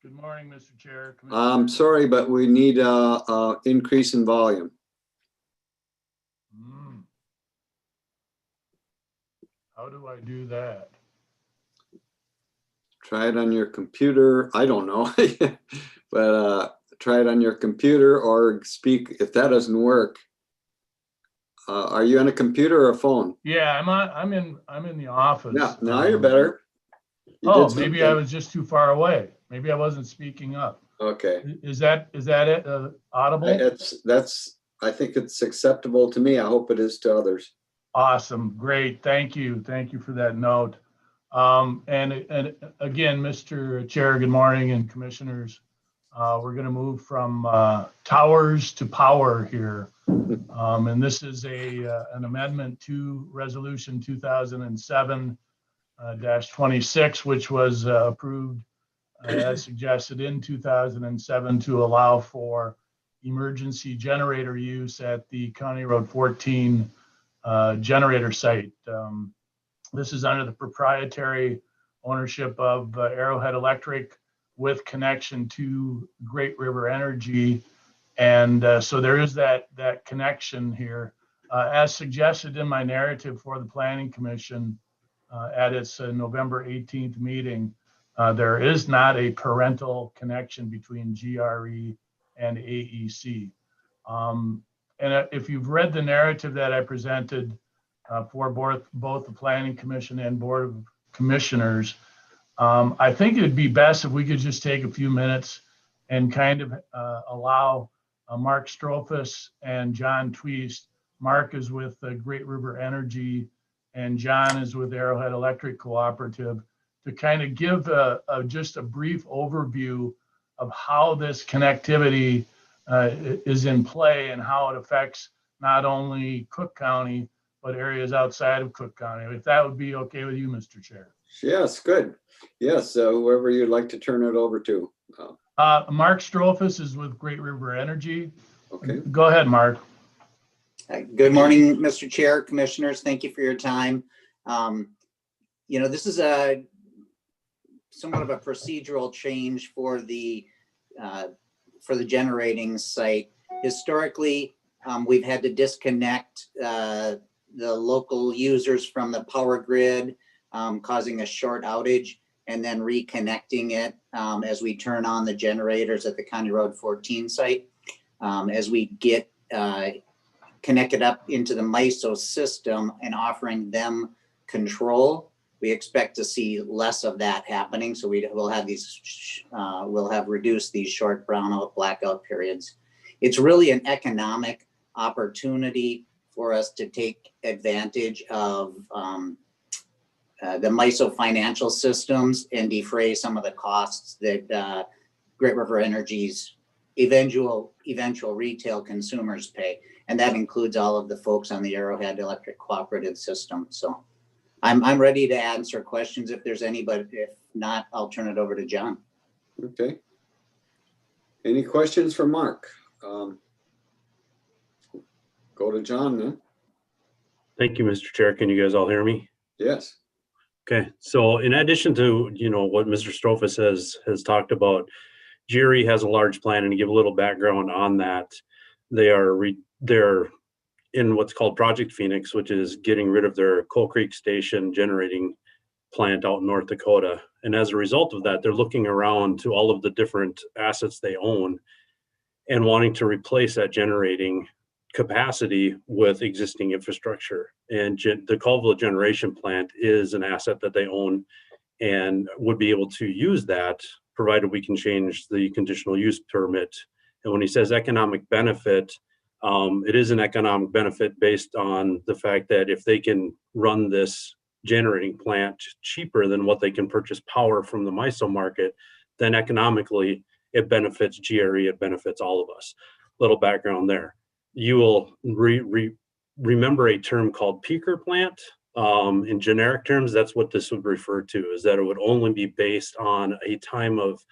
Good morning, Mr. Chair. I'm sorry, but we need a increase in volume. How do I do that? Try it on your computer. I don't know, but try it on your computer or speak. If that doesn't work, are you on a computer or a phone? Yeah, I'm in the office. Yeah, now you're better. Maybe I was just too far away. Maybe I wasn't speaking up. Okay. Is that it? Audible? I think it's acceptable to me. I hope it is to others. Awesome. Great. Thank you. Thank you for that note. And again, Mr. Chair, good morning, and commissioners. We're going to move from towers to power here. And this is an amendment to Resolution 2007-26, which was approved as suggested in 2007 to allow for emergency generator use at the County Road 14 generator site. This is under the proprietary ownership of Arrowhead Electric with connection to Great River Energy. And so there is that connection here. As suggested in my narrative for the Planning Commission at its November 18th meeting, there is not a parental connection between GRE and AEC. And if you've read the narrative that I presented for both the Planning Commission and Board of Commissioners, I think it'd be best if we could just take a few minutes and kind of allow Mark Strophus and John Tweest. Mark is with Great River Energy and John is with Arrowhead Electric Cooperative, to kind of give just a brief overview of how this connectivity is in play and how it affects not only Cook County, but areas outside of Cook County. If that would be okay with you, Mr. Chair. Yes, good. Yes, whoever you'd like to turn it over to. Mark Strophus is with Great River Energy. Okay. Go ahead, Mark. Good morning, Mr. Chair, Commissioners. Thank you for your time. This is somewhat of a procedural change for the generating site. Historically, we've had to disconnect the local users from the power grid, causing a short outage, and then reconnecting it as we turn on the generators at the County Road 14 site. As we get connected up into the MISO system and offering them control, we expect to see less of that happening. So we'll have reduced these short brownout blackout periods. It's really an economic opportunity for us to take advantage of the MISO financial systems and defray some of the costs that Great River Energy's eventual retail consumers pay. And that includes all of the folks on the Arrowhead Electric Cooperative system. So I'm ready to answer questions if there's any, but if not, I'll turn it over to John. Okay. Any questions for Mark? Go to John then. Thank you, Mr. Chair. Can you guys all hear me? Yes. Okay. So in addition to, what Mr. Strophus has talked about, GRE has a large plan, and to give a little background on that, they're in what's called Project Phoenix, which is getting rid of their Coal Creek Station generating plant out in North Dakota. And as a result of that, they're looking around to all of the different assets they own and wanting to replace that generating capacity with existing infrastructure. And the Colville generation plant is an asset that they own and would be able to use that, provided we can change the conditional use permit. And when he says economic benefit, it is an economic benefit based on the fact that if they can run this generating plant cheaper than what they can purchase power from the MISO market, then economically it benefits GRE, it benefits all of us. Little background there. You will remember a term called peaker plant. In generic terms, that's what this would refer to, is that it would only be based on a time of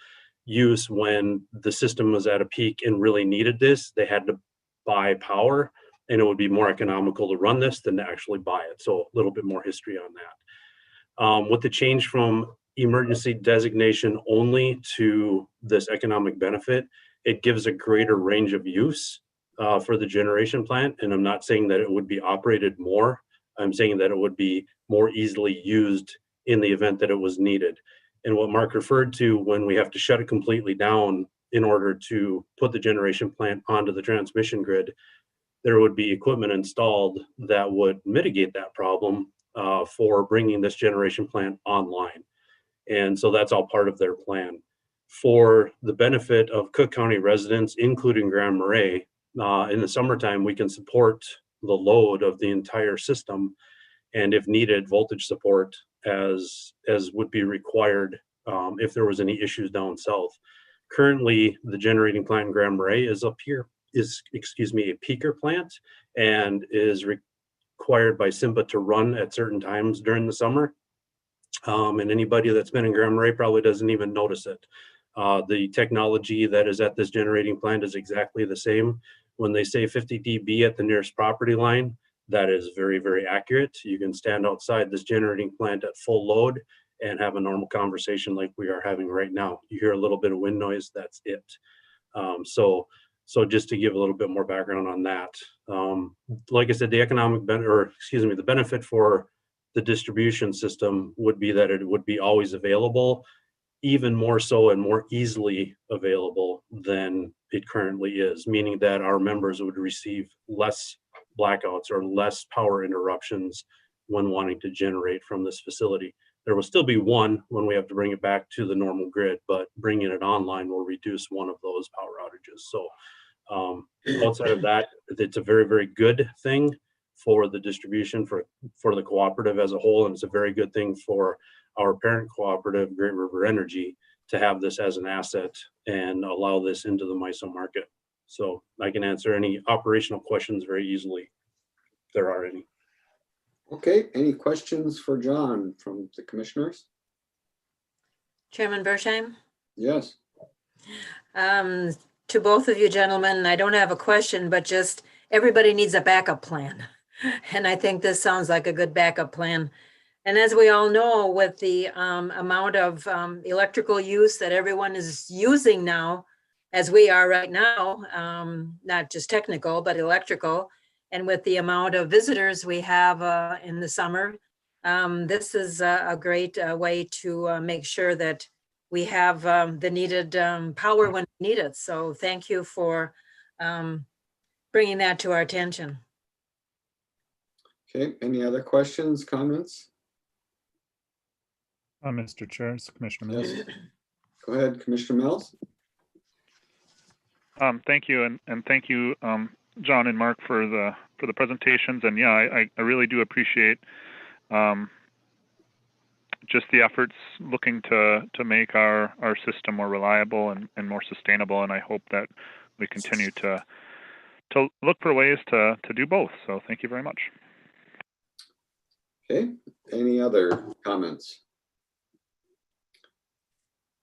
use when the system was at a peak and really needed this. They had to buy power, and it would be more economical to run this than to actually buy it. So a little bit more history on that. With the change from emergency designation only to this economic benefit, it gives a greater range of use for the generation plant. And I'm not saying that it would be operated more. I'm saying that it would be more easily used in the event that it was needed. And what Mark referred to, when we have to shut it completely down in order to put the generation plant onto the transmission grid, there would be equipment installed that would mitigate that problem for bringing this generation plant online. And so that's all part of their plan. For the benefit of Cook County residents, including Grand Marais, in the summertime, we can support the load of the entire system, and if needed, voltage support as would be required if there was any issues down south. Currently, the generating plant in Grand Marais is a peaker plant, and is required by SIMPA to run at certain times during the summer. And anybody that's been in Grand Marais probably doesn't even notice it. The technology that is at this generating plant is exactly the same. When they say 50 dB at the nearest property line, that is very, very accurate. You can stand outside this generating plant at full load and have a normal conversation like we are having right now. You hear a little bit of wind noise, that's it. So just to give a little bit more background on that. Like I said, the the benefit for the distribution system would be that it would be always available, even more so and more easily available than it currently is, meaning that our members would receive less blackouts or less power interruptions when wanting to generate from this facility. There will still be one when we have to bring it back to the normal grid, but bringing it online will reduce one of those power outages. So outside of that, it's a very, very good thing for the distribution, for the cooperative as a whole, and it's a very good thing for our parent cooperative, Great River Energy, to have this as an asset and allow this into the MISO market. So I can answer any operational questions very easily, if there are any. Okay, any questions for John from the commissioners? Chairman Bersheim? Yes. To both of you gentlemen, I don't have a question, but just everybody needs a backup plan. And I think this sounds like a good backup plan. And as we all know, with the amount of electrical use that everyone is using now, as we are right now, not just technical, but electrical, and with the amount of visitors we have in the summer, this is a great way to make sure that we have the needed power when we need it. So thank you for bringing that to our attention. Okay, any other questions, comments? Mr. Chair, it's Commissioner Mills. Yes. Go ahead, Commissioner Mills. Thank you, and thank you, John and Mark, for the presentations. And yeah, I really do appreciate just the efforts looking to make our system more reliable and more sustainable. And I hope that we continue to look for ways to do both. So thank you very much. Okay, any other comments?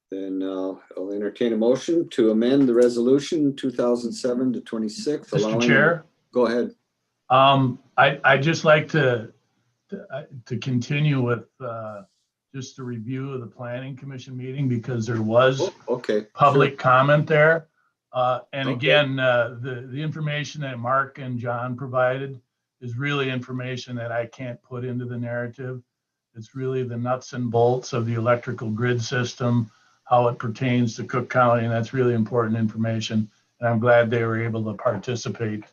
Then I'll entertain a motion to amend the resolution 2007 to 26. Mr. Chair? Go ahead. I'd just like to continue with just a review of the Planning Commission meeting, because there was public comment there. And again, the information that Mark and John provided is really information that I can't put into the narrative. It's really the nuts and bolts of the electrical grid system, how it pertains to Cook County, and that's really important information. And I'm glad they were able to participate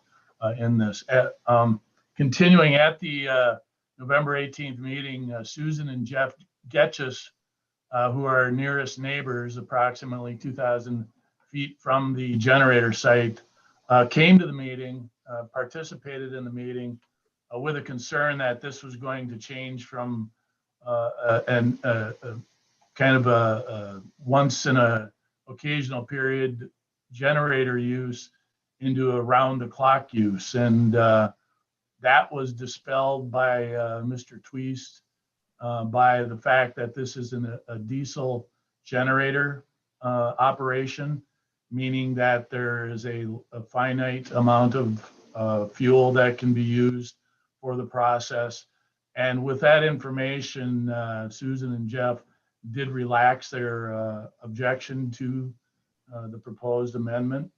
in this. Continuing at the November 18th meeting, Susan and Jeff Getchus, who are our nearest neighbors, approximately 2,000 feet from the generator site, came to the meeting, participated in the meeting with a concern that this was going to change from kind of a once in a occasional period generator use into a round the clock use. And that was dispelled by Mr. Tweest by the fact that this is a diesel generator operation, meaning that there is a finite amount of fuel that can be used for the process. And with that information, Susan and Jeff did relax their objection to the proposed amendment.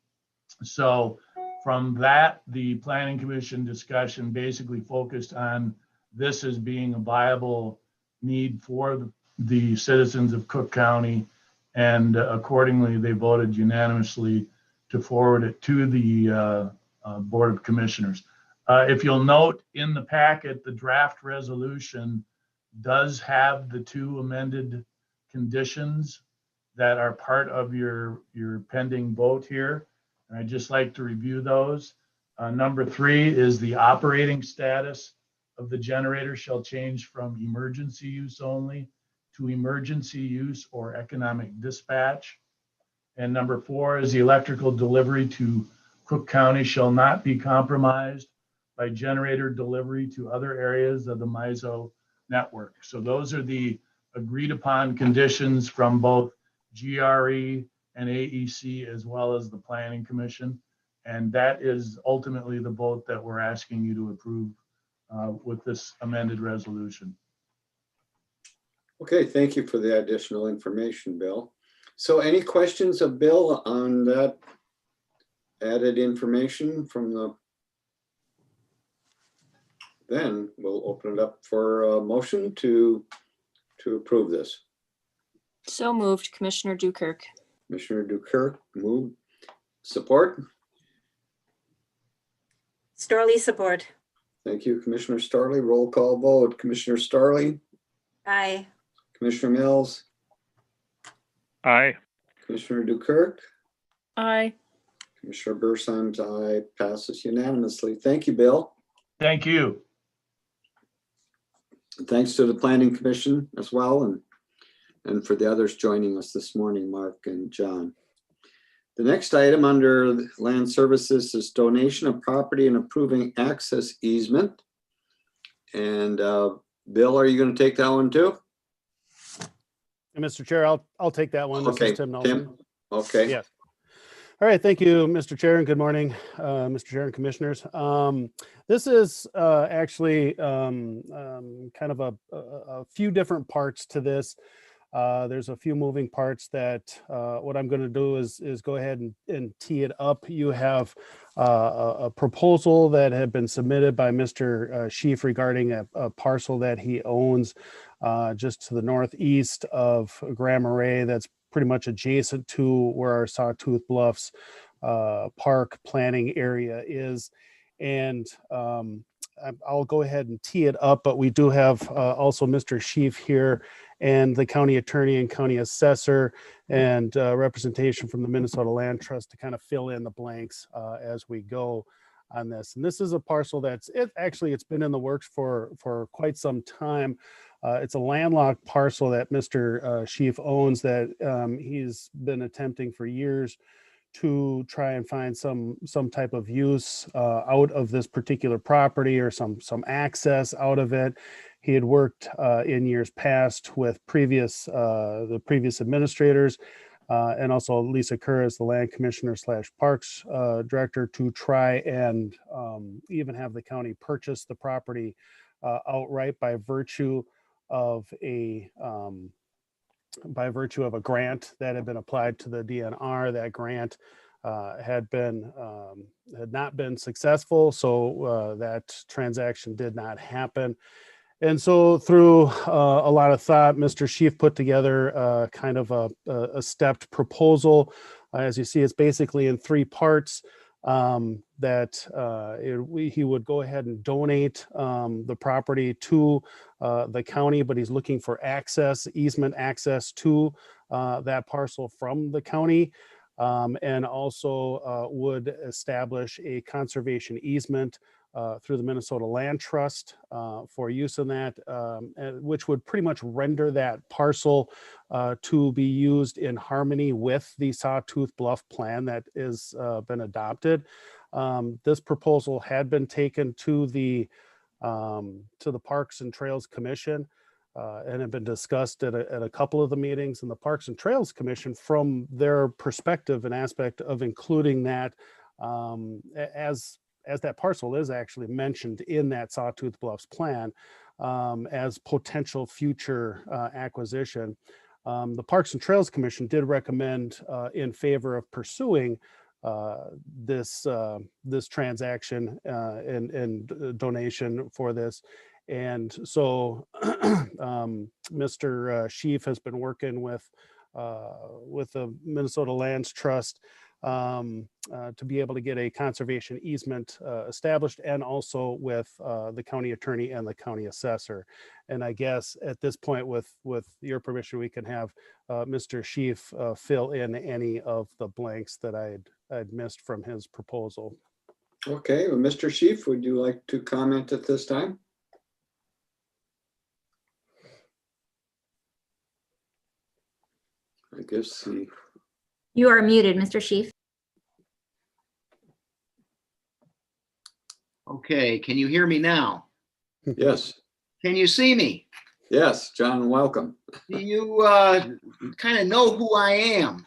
So from that, the Planning Commission discussion basically focused on this as being a viable need for the citizens of Cook County. And accordingly, they voted unanimously to forward it to the Board of Commissioners. If you'll note in the packet, the draft resolution does have the 2 amended conditions that are part of your pending vote here. And I'd just like to review those. Number 3 is the operating status of the generator shall change from emergency use only to emergency use or economic dispatch. And number 4 is the electrical delivery to Cook County shall not be compromised by generator delivery to other areas of the MISO network. So those are the agreed upon conditions from both GRE and AEC, as well as the Planning Commission. And that is ultimately the vote that we're asking you to approve with this amended resolution. Okay, thank you for the additional information, Bill. So any questions of Bill on that added information from the, then we'll open it up for a motion to approve this. So moved, Commissioner Dukirk. Commissioner Dukirk, move. Support? Starley, support. Thank you, Commissioner Starley. Roll call vote. Commissioner Starley, Aye. Commissioner Mills, Aye. Commissioner Dukirk, Aye. Commissioner Bersheim's aye, passes unanimously. Thank you, Bill. Thank you. Thanks to the Planning Commission as well, and for the others joining us this morning, Mark and John. The next item under Land Services is donation of property and approving access easement. And Bill, are you going to take that one too? Mr. Chair, I'll take that one. This Okay, is Tim Nelson. Tim. Okay. Yes. All right. Thank you, Mr. Chair, and good morning, Mr. Chair and Commissioners. This is actually kind of a few different parts to this. There's a few moving parts that what I'm going to do is go ahead and tee it up. You have a proposal that had been submitted by Mr. Schief regarding a parcel that he owns just to the northeast of Grand Marais that's pretty much adjacent to where our Sawtooth Bluffs Park planning area is. And I'll go ahead and tee it up, but we do have also Mr. Schief here and the county attorney and county assessor and representation from the Minnesota Land Trust to kind of fill in the blanks as we go on this. And this is a parcel it's been in the works for quite some time. It's a landlocked parcel that Mr. Schief owns that he's been attempting for years to try and find some type of use out of this particular property or some access out of it. He had worked in years past with the previous administrators and also Lisa Kerr as the land commissioner / parks director to try and even have the county purchase the property outright by virtue of a grant that had been applied to the DNR. That grant had not been successful, so that transaction did not happen. And so through a lot of thought, Mr. Schief put together kind of a stepped proposal. As you see, it's basically in 3 parts. He would go ahead and donate the property to the county, but he's looking for easement access to that parcel from the county, and also would establish a conservation easement through the Minnesota Land Trust for use in that, which would pretty much render that parcel to be used in harmony with the Sawtooth Bluff plan that is been adopted. This proposal had been taken to the Parks and Trails Commission and had been discussed at a couple of the meetings. And the Parks and Trails Commission, from their perspective and aspect of including that as that parcel is actually mentioned in that Sawtooth Bluffs plan as potential future acquisition, The Parks and Trails Commission did recommend in favor of pursuing this transaction and donation for this. And so Mr. Sheaf has been working with the Minnesota Lands Trust to be able to get a conservation easement established, and also with the county attorney and the county assessor. And I guess at this point, with your permission, we can have Mr. Sheaf fill in any of the blanks that I'd missed from his proposal. Okay, well, Mr. Sheaf, would you like to comment at this time? I guess You are muted, Mr. Sheaf. Okay, can you hear me now? Yes. Can you see me? Yes, John, welcome. Do you kind of know who I am?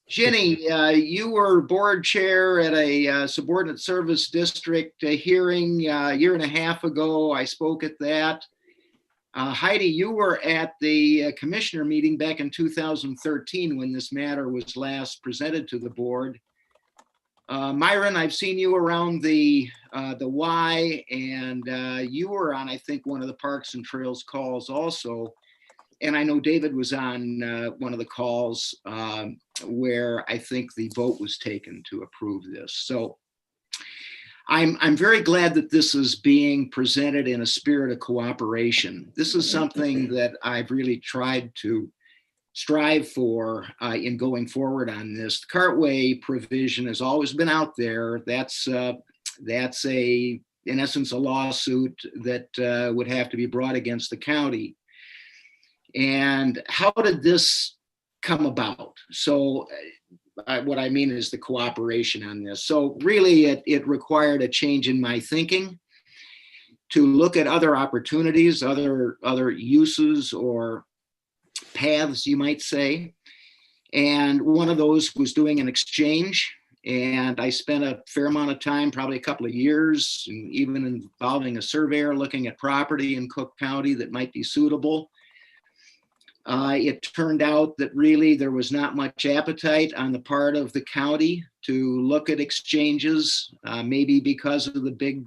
Jenny, you were board chair at a subordinate service district hearing a year and a half ago. I spoke at that. Heidi, you were at the commissioner meeting back in 2013 when this matter was last presented to the board. Myron, I've seen you around the Y, and you were on, I think, one of the Parks and Trails calls also. And I know David was on one of the calls where I think the vote was taken to approve this. So I'm very glad that this is being presented in a spirit of cooperation. This is something that I've really tried to strive for in going forward on this. The cartway provision has always been out there. That's in essence, a lawsuit that would have to be brought against the county. And how did this come about? So what I mean is the cooperation on this. So really it required a change in my thinking to look at other opportunities, other uses or paths, you might say. And one of those was doing an exchange. And I spent a fair amount of time, probably a couple of years, and even involving a surveyor looking at property in Cook County that might be suitable. It turned out that really there was not much appetite on the part of the county to look at exchanges, maybe because of the big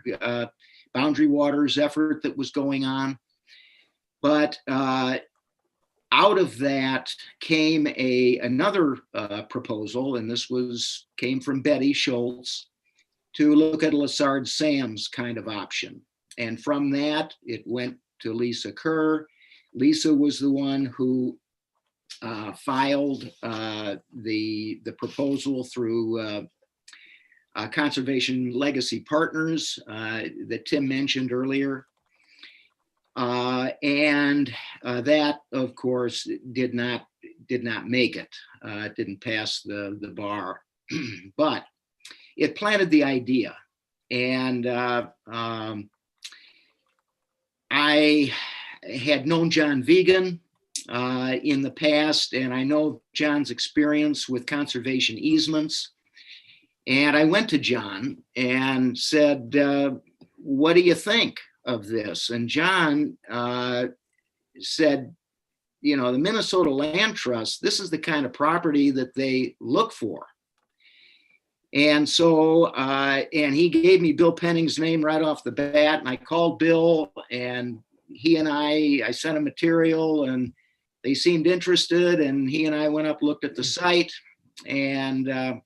boundary waters effort that was going on. But out of that came another proposal, and this came from Betty Schultz, to look at a Lessard Sams kind of option. And from that, it went to Lisa Kerr. Lisa was the one who filed the proposal through Conservation Legacy Partners that Tim mentioned earlier. And that, of course, did not make it. It didn't pass the bar, but it planted the idea. And I had known John Vegan in the past, and I know John's experience with conservation easements. And I went to John and said, what do you think of this? And John said, you know, the Minnesota Land Trust, this is the kind of property that they look for. And so, and he gave me Bill Penning's name right off the bat, and I called Bill, and he and I sent him material, and they seemed interested, and he and I went up, looked at the site, and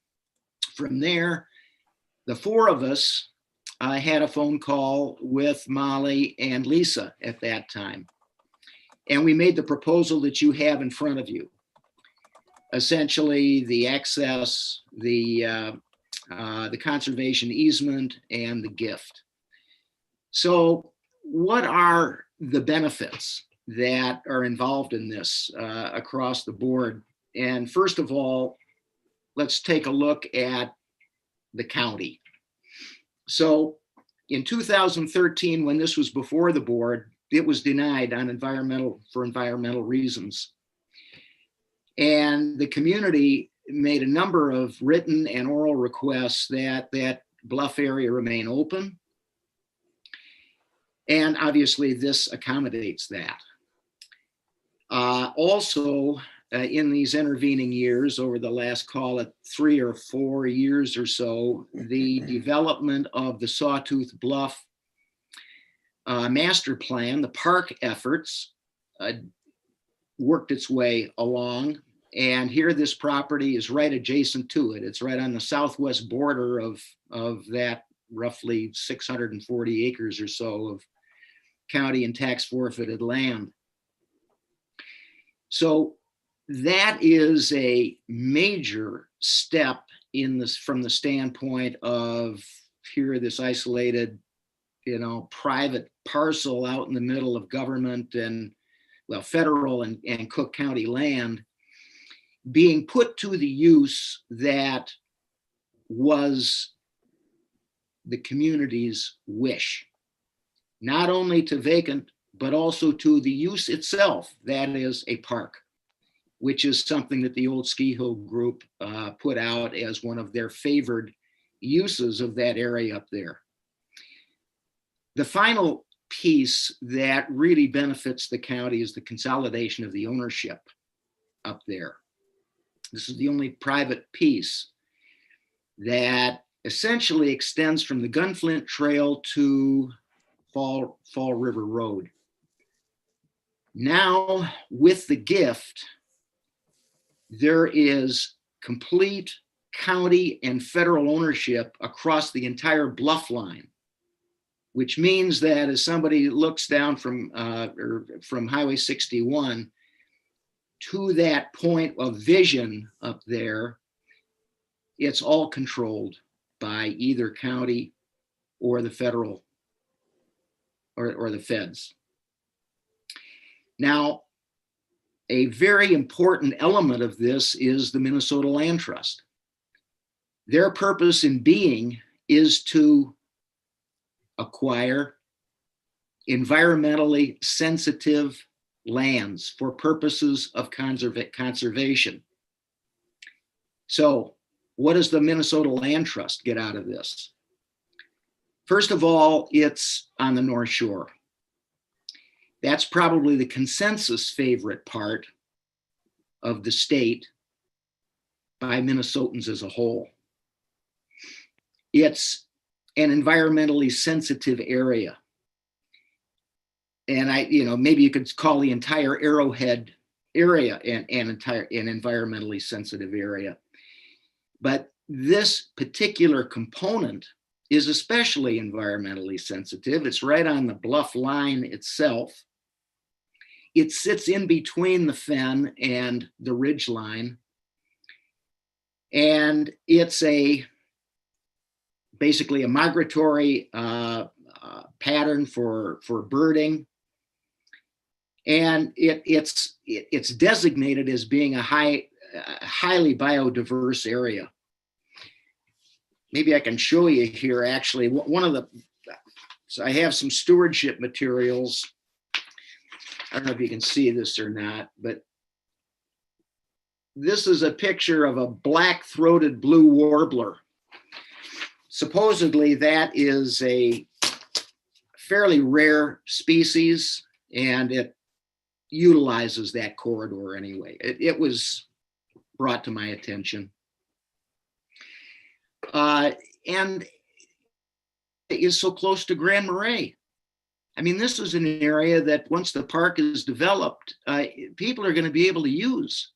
from there, the four of us had a phone call with Molly and Lisa at that time. And we made the proposal that you have in front of you. Essentially, the access, the conservation easement, and the gift. So what are the benefits that are involved in this across the board? And first of all, let's take a look at the county. So in 2013, when this was before the board, it was denied on for environmental reasons. And the community made a number of written and oral requests that that bluff area remain open. And obviously this accommodates that. Also, in these intervening years, over the last, call it 3 or 4 years or so, the development of the Sawtooth Bluff master plan, the park efforts, worked its way along. And here this property is right adjacent to it. It's right on the southwest border of that roughly 640 acres or so of county and tax forfeited land. So that is a major step in this, from the standpoint of here, this isolated, private parcel out in the middle of government and, well, federal and Cook County land being put to the use that was the community's wish, not only to vacant, but also to the use itself, that is a park, which is something that the old Ski Hill group put out as one of their favored uses of that area up there. The final piece that really benefits the county is the consolidation of the ownership up there. This is the only private piece that essentially extends from the Gunflint Trail to Fall River Road. Now, with the gift, there is complete county and federal ownership across the entire bluff line, which means that as somebody looks down from Highway 61 to that point of vision up there, it's all controlled by either county or the federal or the feds. Now, a very important element of this is the Minnesota Land Trust. Their purpose in being is to acquire environmentally sensitive lands for purposes of conservation. So, what does the Minnesota Land Trust get out of this? First of all, it's on the North Shore. That's probably the consensus favorite part of the state by Minnesotans as a whole. It's an environmentally sensitive area. And maybe you could call the entire Arrowhead area an environmentally sensitive area. But this particular component is especially environmentally sensitive. It's right on the bluff line itself. It sits in between the fen and the ridge line. And it's basically a migratory pattern for birding. And it's designated as being a highly biodiverse area. Maybe I can show you here, actually, so I have some stewardship materials. I don't know if you can see this or not, but this is a picture of a black-throated blue warbler. Supposedly that is a fairly rare species, and it utilizes that corridor anyway. It was brought to my attention. And it is so close to Grand Marais. I mean, this is an area that once the park is developed, people are going to be able to use.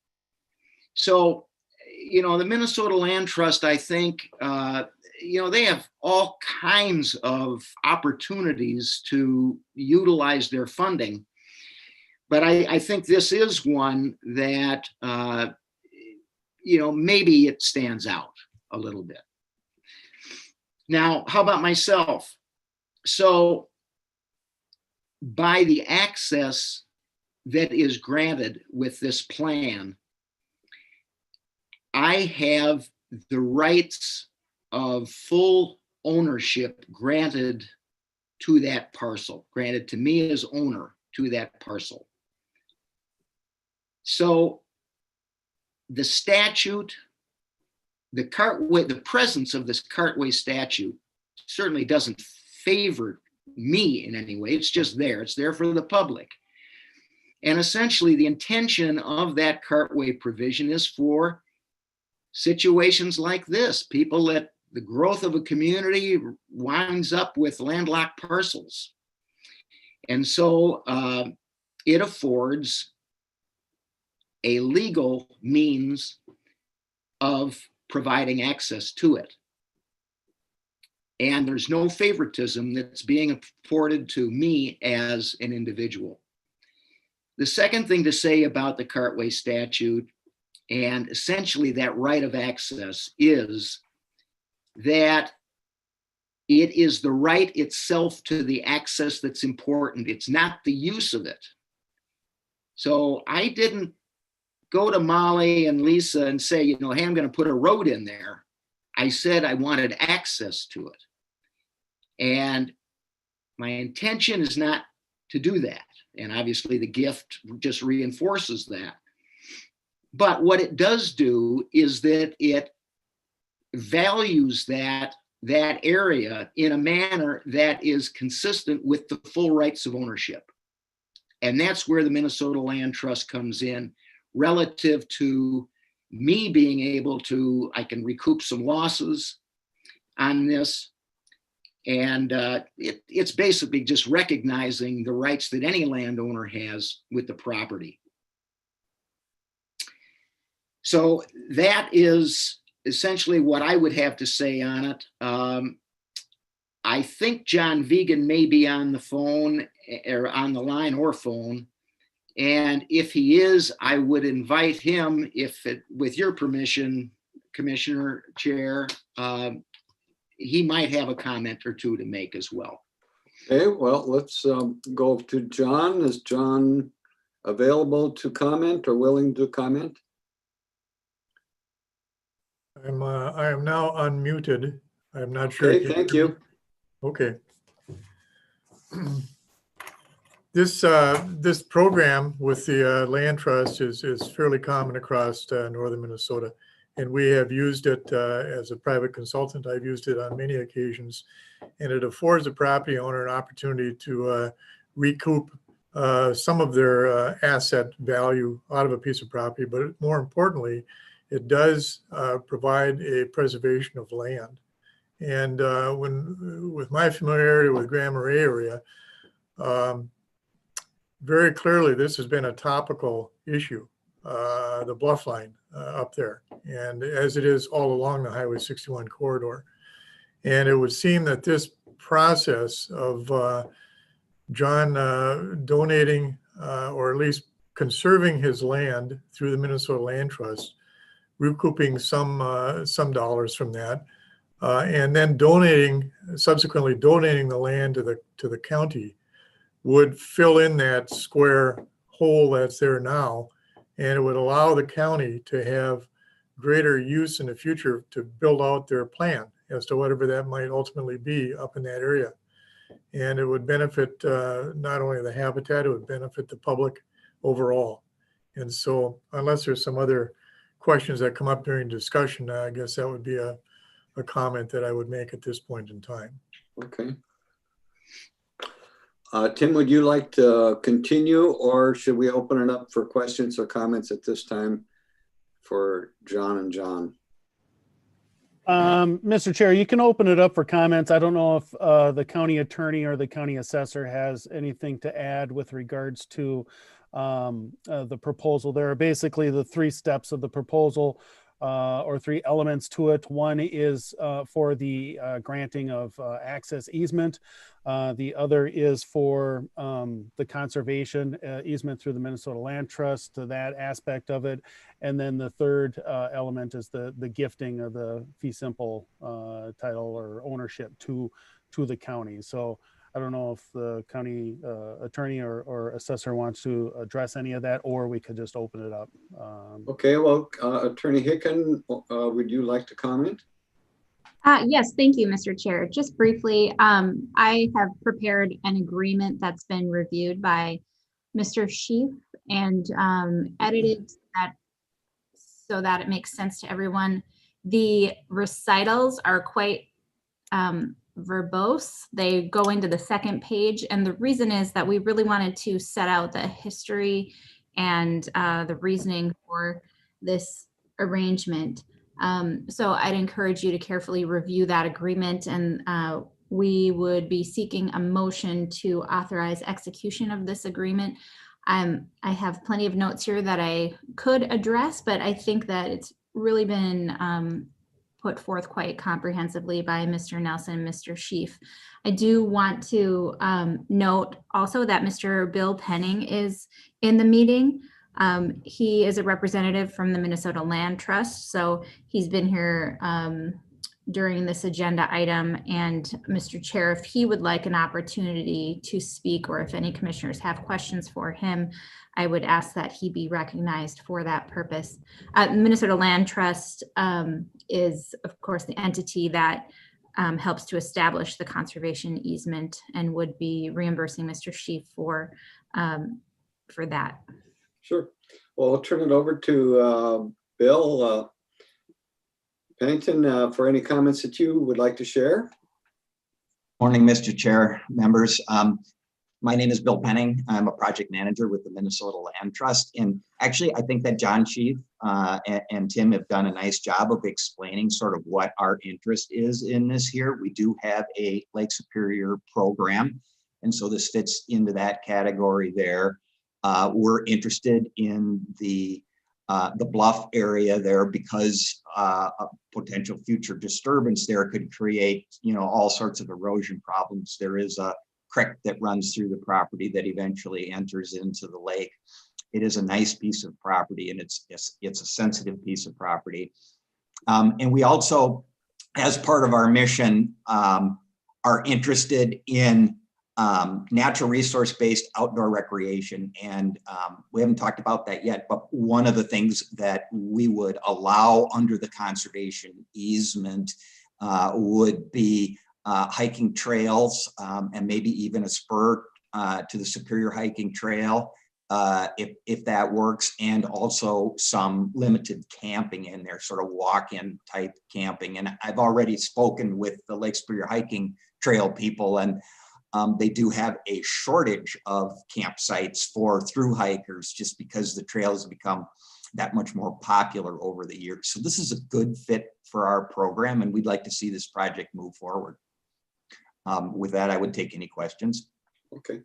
So, the Minnesota Land Trust, I think, they have all kinds of opportunities to utilize their funding. But I think this is one that, maybe it stands out a little bit. Now, how about myself? So, by the access that is granted with this plan, I have the rights of full ownership granted to that parcel, granted to me as owner to that parcel. So the statute, the presence of this cartway statute certainly doesn't favor me in any way. It's just there. It's there for the public. And essentially the intention of that cartway provision is for situations like this. People that the growth of a community winds up with landlocked parcels. And so it affords a legal means of providing access to it. And there's no favoritism that's being afforded to me as an individual. The second thing to say about the cartway statute and essentially that right of access is that it is the right itself to the access that's important. It's not the use of it. So I didn't go to Molly and Lisa and say, you know, hey, I'm going to put a road in there. I said I wanted access to it. And my intention is not to do that. And obviously the gift just reinforces that. But what it does do is that it values that area in a manner that is consistent with the full rights of ownership. And that's where the Minnesota Land Trust comes in relative to me being able to, I can recoup some losses on this. And it's basically just recognizing the rights that any landowner has with the property. So that is essentially what I would have to say on it. I think John Vegan may be on the phone or on the line or phone. And if he is, I would invite him, with your permission, Commissioner Chair, he might have a comment or two to make as well. Okay, well, let's go to John. Is John available to comment or willing to comment? I am now unmuted. I'm not sure. Okay, thank you. Okay. This program with the Land Trust is fairly common across northern Minnesota, and we have used it as a private consultant. I've used it on many occasions, and it affords a property owner an opportunity to recoup some of their asset value out of a piece of property, but more importantly, it does provide a preservation of land. And with my familiarity with Grand Marais area, very clearly this has been a topical issue, the bluff line up there, and as it is all along the Highway 61 corridor. And it would seem that this process of John donating or at least conserving his land through the Minnesota Land Trust, recouping some dollars from that, and then subsequently donating the land to the county, would fill in that square hole that's there now, and it would allow the county to have greater use in the future to build out their plan as to whatever that might ultimately be up in that area. And it would benefit not only the habitat, it would benefit the public overall. And so unless there's some other questions that come up during discussion, I guess that would be a comment that I would make at this point in time. Okay. Tim, would you like to continue, or should we open it up for questions or comments at this time for John and John? Mr. Chair, you can open it up for comments. I don't know if the county attorney or the county assessor has anything to add with regards to the proposal. There are basically the 3 steps of the proposal, or 3 elements to it. One is for the granting of access easement. The other is for the conservation easement through the Minnesota Land Trust, to that aspect of it. And then the third element is the gifting of the fee simple title or ownership to the county. So I don't know if the county attorney or assessor wants to address any of that, or we could just open it up. Okay, well, Attorney Hicken, would you like to comment? Yes, thank you, Mr. Chair. Just briefly, I have prepared an agreement that's been reviewed by Mr. Sheaf and edited that so that it makes sense to everyone. The recitals are quite verbose. They go into the second page. And the reason is that we really wanted to set out the history and the reasoning for this arrangement. So I'd encourage you to carefully review that agreement, and we would be seeking a motion to authorize execution of this agreement. I have plenty of notes here that I could address, but I think that it's really been put forth quite comprehensively by Mr. Nelson and Mr. Sheaf. I do want to note also that Mr. Bill Penning is in the meeting. He is a representative from the Minnesota Land Trust, so he's been here during this agenda item. And Mr. Chair, if he would like an opportunity to speak, or if any commissioners have questions for him, I would ask that he be recognized for that purpose. Minnesota Land Trust is, of course, the entity that helps to establish the conservation easement and would be reimbursing Mr. Sheaf for that. Sure. Well, I'll turn it over to Bill Pennington for any comments that you would like to share. Morning, Mr. Chair, members. My name is Bill Penning. I'm a project manager with the Minnesota Land Trust. And actually, I think that John Sheaf and Tim have done a nice job of explaining sort of what our interest is in this here. We do have a Lake Superior program, and so this fits into that category there. We're interested in the bluff area there because a potential future disturbance there could create, all sorts of erosion problems. There is a creek that runs through the property that eventually enters into the lake. It is a nice piece of property, and it's a sensitive piece of property. And we also, as part of our mission, are interested in natural resource-based outdoor recreation. And we haven't talked about that yet, but one of the things that we would allow under the conservation easement would be hiking trails and maybe even a spur to the Superior Hiking Trail, if that works, and also some limited camping in there, sort of walk-in type camping. And I've already spoken with the Lake Superior Hiking Trail people, and they do have a shortage of campsites for through hikers just because the trails have become that much more popular over the years. So this is a good fit for our program, and we'd like to see this project move forward. With that, I would take any questions. Okay.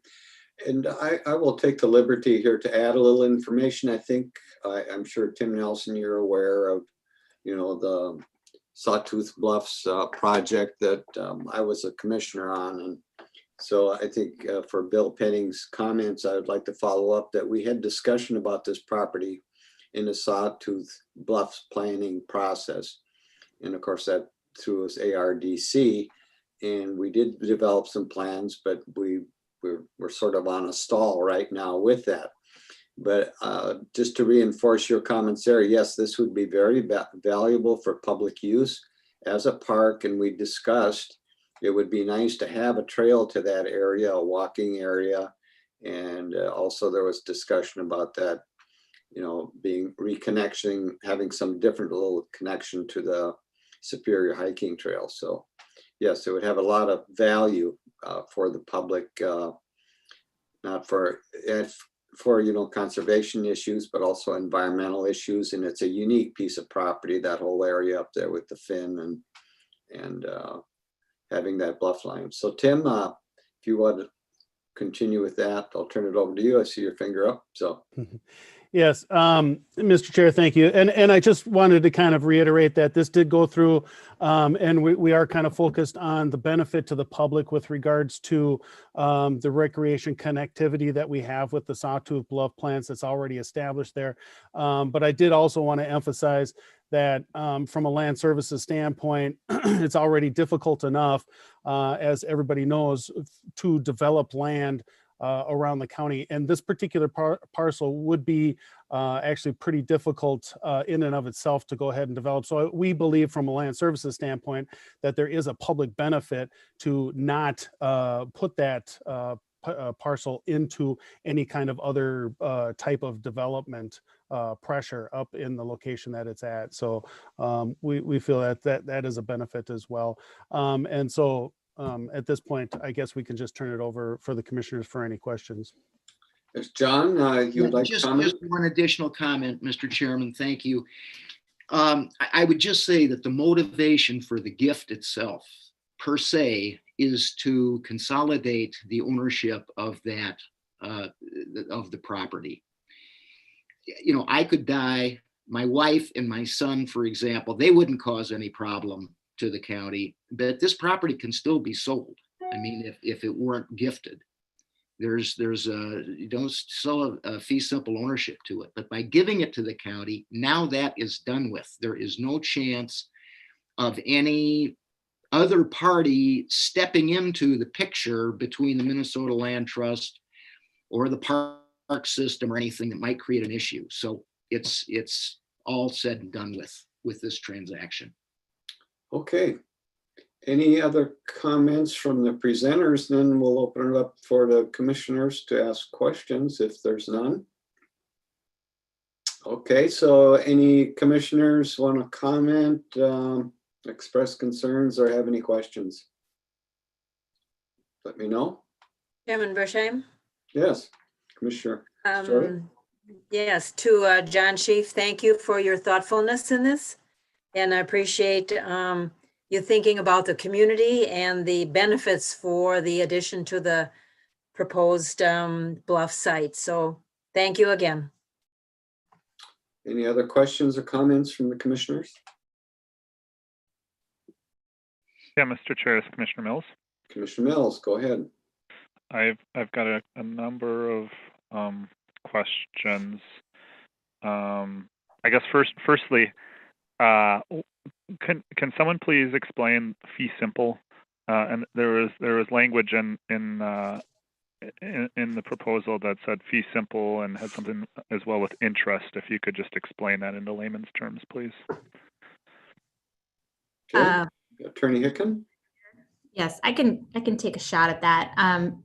And I will take the liberty here to add a little information. I think, I'm sure Tim Nelson, you're aware of, the Sawtooth Bluffs project that I was a commissioner on. And so I think for Bill Penning's comments, I would like to follow up that we had discussion about this property in the Sawtooth Bluffs planning process. And of course, that through us ARDC. And we did develop some plans, but we're sort of on a stall right now with that. But just to reinforce your comments there, yes, this would be very valuable for public use as a park. And we discussed it would be nice to have a trail to that area, a walking area. And also there was discussion about that, being reconnection, having some different little connection to the Superior Hiking Trail. So yes, it would have a lot of value for the public, not for conservation issues, but also environmental issues. And it's a unique piece of property, that whole area up there with the fin and having that bluff line. So Tim, if you want to continue with that, I'll turn it over to you. I see your finger up. So. Yes, Mr. Chair, thank you. And I just wanted to kind of reiterate that this did go through, and we are kind of focused on the benefit to the public with regards to the recreation connectivity that we have with the Sawtooth Bluff plants that's already established there. But I did also want to emphasize that from a land services standpoint, it's already difficult enough, as everybody knows, to develop land around the county. And this particular parcel would be actually pretty difficult in and of itself to go ahead and develop. So we believe from a land services standpoint that there is a public benefit to not put that parcel into any kind of other type of development pressure up in the location that it's at. So we feel that is a benefit as well. And so at this point, I guess we can just turn it over for the commissioners for any questions. Yes, John, you would like to comment? Just one additional comment, Mr. Chairman. Thank you. I would just say that the motivation for the gift itself, per se, is to consolidate the ownership of that of the property. You know, I could die. My wife and my son, for example, they wouldn't cause any problem to the county, but this property can still be sold. I mean, if it weren't gifted, you don't still a fee simple ownership to it. But by giving it to the county, now that is done with. There is no chance of any other party stepping into the picture between the Minnesota Land Trust or the park system or anything that might create an issue. So it's all said and done with this transaction. Okay. Any other comments from the presenters? Then we'll open it up for the commissioners to ask questions if there's none. Okay, so any commissioners want to comment, express concerns, or have any questions? Let me know. Chairman Bersheim? Yes, Commissioner. Yes, to John Chief, thank you for your thoughtfulness in this. And I appreciate you thinking about the community and the benefits for the addition to the proposed Bluff site. So thank you again. Any other questions or comments from the commissioners? Yeah, Mr. Chair, it's Commissioner Mills. Commissioner Mills, go ahead. I've got a number of questions. I guess firstly, can someone please explain fee simple? And there was language in the proposal that said fee simple and had something as well with interest. If you could just explain that into layman's terms, please. Okay. Attorney Hicken? Yes, I can take a shot at that.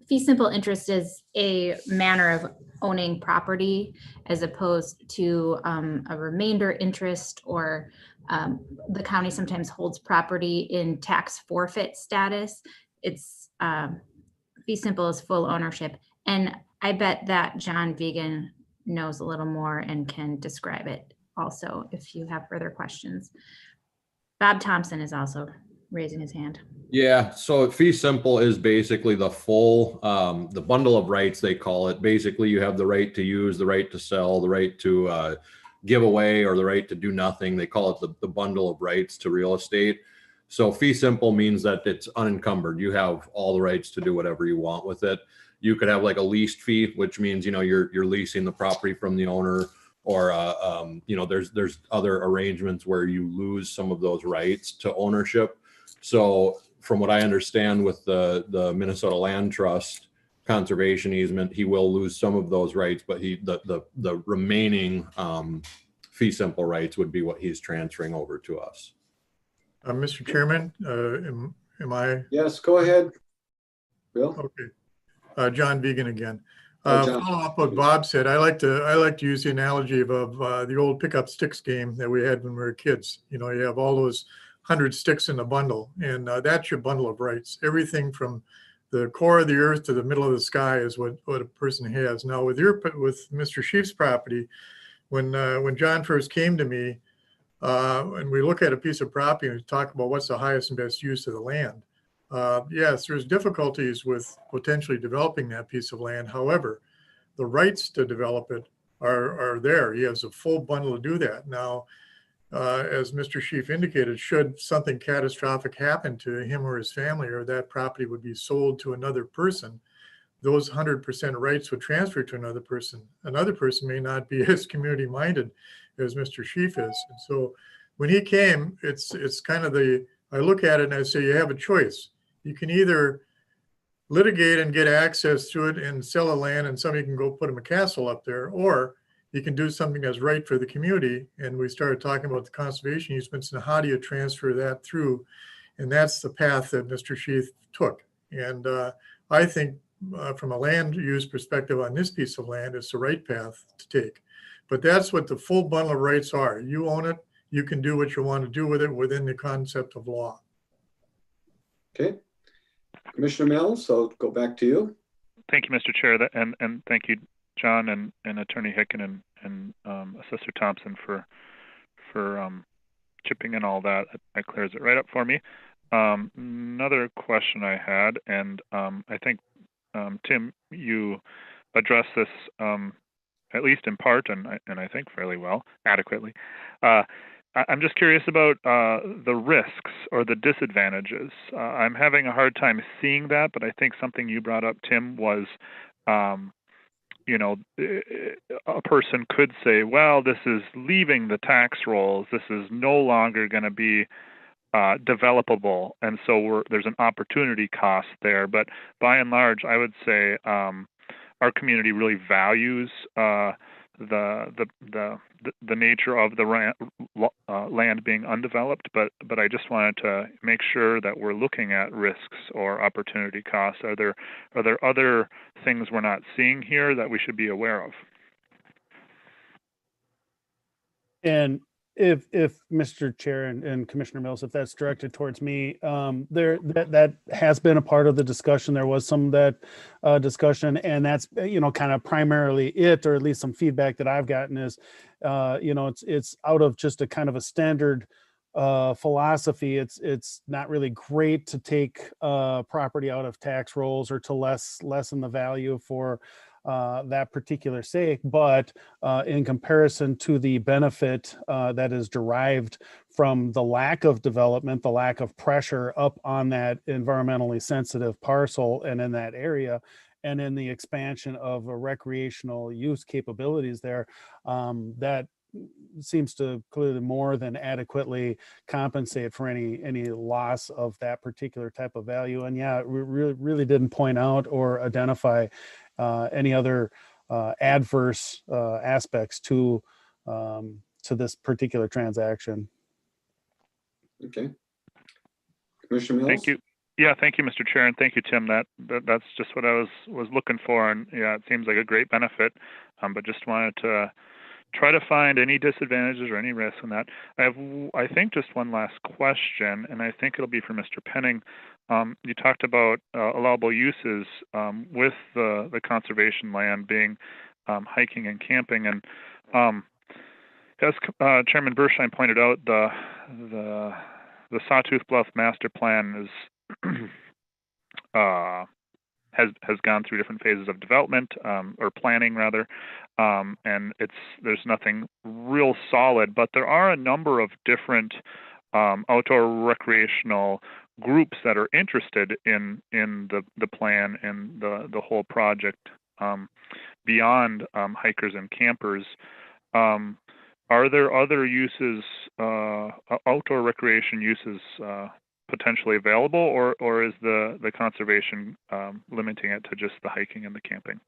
Fee simple interest is a manner of owning property as opposed to a remainder interest, or the county sometimes holds property in tax forfeit status. It's fee simple is full ownership. And I bet that John Vegan knows a little more and can describe it also if you have further questions. Bob Thompson is also raising his hand. Yeah, so fee simple is basically the full, the bundle of rights, they call it. Basically, you have the right to use, the right to sell, the right to give away, or the right to do nothing. They call it the bundle of rights to real estate. So fee simple means that it's unencumbered. You have all the rights to do whatever you want with it. You could have like a leased fee, which means, you know, you're leasing the property from the owner, or you know, there's other arrangements where you lose some of those rights to ownership. So from what I understand with the Minnesota Land Trust conservation easement, he will lose some of those rights, but the remaining fee simple rights would be what he's transferring over to us. Mr. Chairman, am I? Yes, go ahead, Bill. Okay. John Vegan again. John. Follow up what Bob said. I like to use the analogy of the old pick up sticks game that we had when we were kids. You know, you have all those 100 sticks in a bundle, and that's your bundle of rights. Everything from the core of the earth to the middle of the sky is what a person has. Now with Mr. Sheaf's property, when John first came to me, and we look at a piece of property and we talk about what's the highest and best use of the land. Yes, there's difficulties with potentially developing that piece of land. However, the rights to develop it are there. He has a full bundle to do that. Now, as Mr. Sheaf indicated, should something catastrophic happen to him or his family, or that property would be sold to another person, those 100% rights would transfer to another person. Another person may not be as community minded as Mr. Sheaf is. And so when he came, it's kind of I look at it and I say, you have a choice. You can either litigate and get access to it and sell the land and somebody can go put him a castle up there, or you can do something that's right for the community. And we started talking about the conservation easements and how do you transfer that through? And that's the path that Mr. Sheaf took. And I think from a land use perspective on this piece of land, it's the right path to take. But that's what the full bundle of rights are. You own it. You can do what you want to do with it within the concept of law. Okay. Commissioner Mills, I'll go back to you. Thank you, Mr. Chair, and thank you, John and Attorney Hicken and Assessor Thompson for chipping in all that. That clears it right up for me. Another question I had, and I think Tim, you addressed this at least in part, and I think fairly well, adequately. I'm just curious about the risks or the disadvantages. I'm having a hard time seeing that, but I think something you brought up, Tim, was, you know, a person could say, well, this is leaving the tax rolls. This is no longer going to be developable, and so there's an opportunity cost there. But by and large, I would say our community really values the nature of the land being undeveloped, but I just wanted to make sure that we're looking at risks or opportunity costs. Are there other things we're not seeing here that we should be aware of? And if Mr. Chair and Commissioner Mills, if that's directed towards me, that has been a part of the discussion. There was some of that discussion, and that's, you know, kind of primarily it, or at least some feedback that I've gotten is, you know, it's out of just a kind of a standard philosophy. It's not really great to take property out of tax rolls or to lessen the value for that particular sake, but in comparison to the benefit that is derived from the lack of development, the lack of pressure up on that environmentally sensitive parcel and in that area, and in the expansion of recreational use capabilities there, that seems to clearly more than adequately compensate for any loss of that particular type of value. And yeah, we really didn't point out or identify any other adverse aspects to this particular transaction. Okay. Commissioner Mills? Thank you. Yeah, thank you, Mr. Chair, and thank you, Tim. That's just what I was looking for, and yeah, it seems like a great benefit, but just wanted to try to find any disadvantages or any risks in that. I have, I think, just one last question, and I think it'll be for Mr. Penning. You talked about allowable uses with the conservation land being hiking and camping, and as Chairman Bersheim pointed out, the Sawtooth Bluff Master Plan is has gone through different phases of development or planning rather, and there's nothing real solid, but there are a number of different outdoor recreational groups that are interested in the plan and the whole project beyond hikers and campers. Are there other uses, outdoor recreation uses potentially available, or is the conservation limiting it to just the hiking and the camping?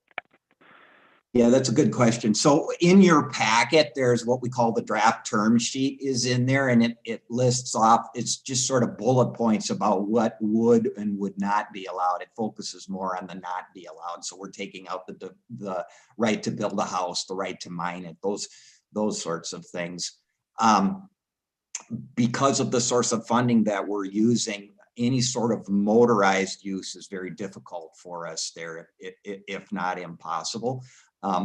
Yeah, that's a good question. So in your packet, there's what we call the draft term sheet is in there, and it lists off, it's just sort of bullet points about what would and would not be allowed. It focuses more on the not be allowed. So we're taking out the right to build a house, the right to mine it, those sorts of things. Because of the source of funding that we're using, any sort of motorized use is very difficult for us there, if not impossible.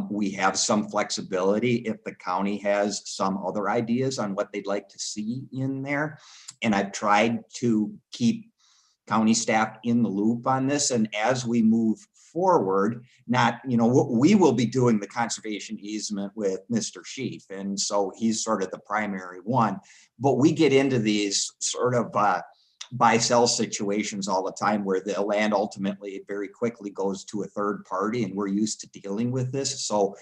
We have some flexibility if the county has some other ideas on what they'd like to see in there. And I've tried to keep county staff in the loop on this. And as we move forward, we will be doing the conservation easement with Mr. Sheaf. And so he's sort of the primary one, but we get into these sort of buy-sell situations all the time where the land ultimately very quickly goes to a third party, and we're used to dealing with this. So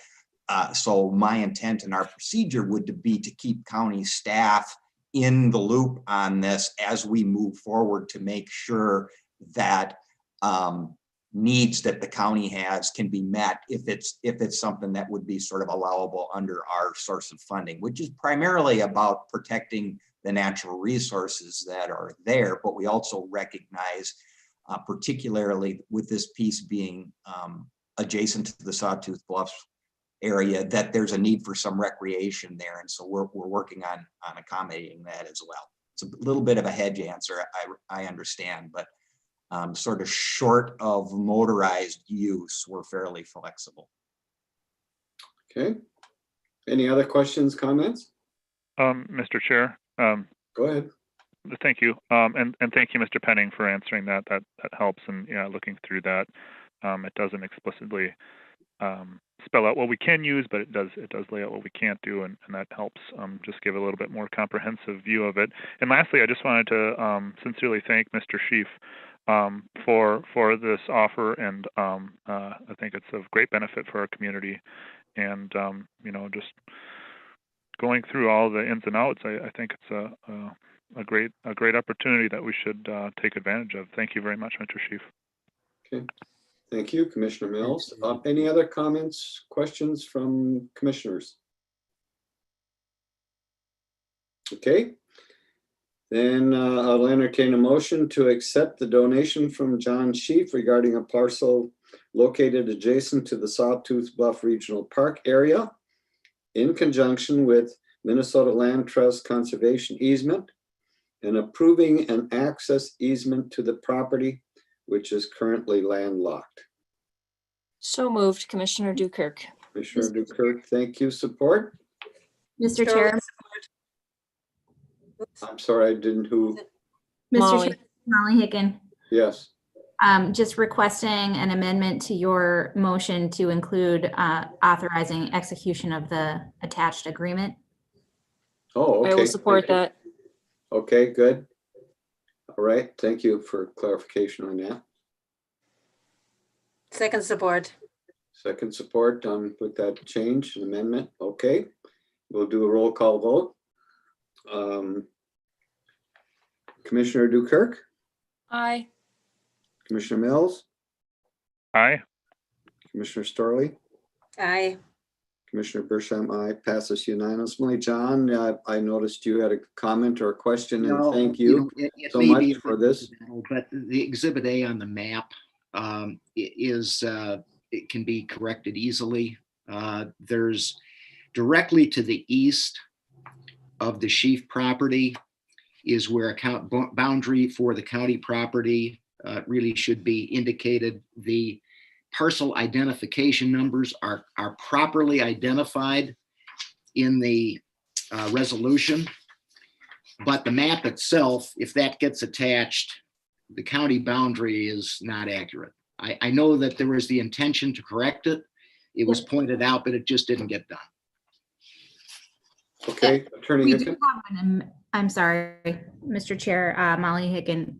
my intent and our procedure would be to keep county staff in the loop on this as we move forward to make sure that needs that the county has can be met if it's something that would be sort of allowable under our source of funding, which is primarily about protecting the natural resources that are there. But we also recognize, particularly with this piece being adjacent to the Sawtooth Bluffs area, that there's a need for some recreation there. And so we're working on accommodating that as well. It's a little bit of a hedge answer, I understand, but sort of short of motorized use, we're fairly flexible. Okay. Any other questions, comments? Mr. Chair. Go ahead. Thank you. And thank you, Mr. Penning, for answering that. That helps. And yeah, looking through that, it doesn't explicitly spell out what we can use, but it does lay out what we can't do, and that helps just give a little bit more comprehensive view of it. And lastly, I just wanted to sincerely thank Mr. Schief for this offer, and I think it's of great benefit for our community. And you know, just going through all the ins and outs, I think it's a great opportunity that we should take advantage of. Thank you very much, Mr. Schief. Okay. Thank you, Commissioner Mills. Any other comments, questions from commissioners? Okay. Then I'll entertain a motion to accept the donation from John Schief regarding a parcel located adjacent to the Sawtooth Bluff Regional Park area in conjunction with Minnesota Land Trust Conservation Easement and approving an access easement to the property, which is currently landlocked. So moved, Commissioner Dukirk. Commissioner Dukirk, thank you. Support? Mr. Chair. I'm sorry, I didn't who? Mr. Chair, Molly Hicken. Yes. Just requesting an amendment to your motion to include authorizing execution of the attached agreement. Oh, okay. I will support that. Okay, good. All right, thank you for clarification on that. Second support. Second support with that change and amendment. Okay, we'll do a roll call vote. Commissioner Dukirk? Aye. Commissioner Mills? Aye. Commissioner Storley? Aye. Commissioner Bersham, aye. Passes unanimously. John, I noticed you had a comment or a question, and No, thank you, it so may much be for this. But the Exhibit A on the map it can be corrected easily. There's directly to the east of the Schief property is where a boundary for the county property really should be indicated. The parcel identification numbers are properly identified in the resolution, but the map itself, if that gets attached, the county boundary is not accurate. I know that there was the intention to correct it. It was pointed out, but it just didn't get done. Okay, Attorney We Hicken. do have I'm sorry, Mr. Chair, Molly Hicken.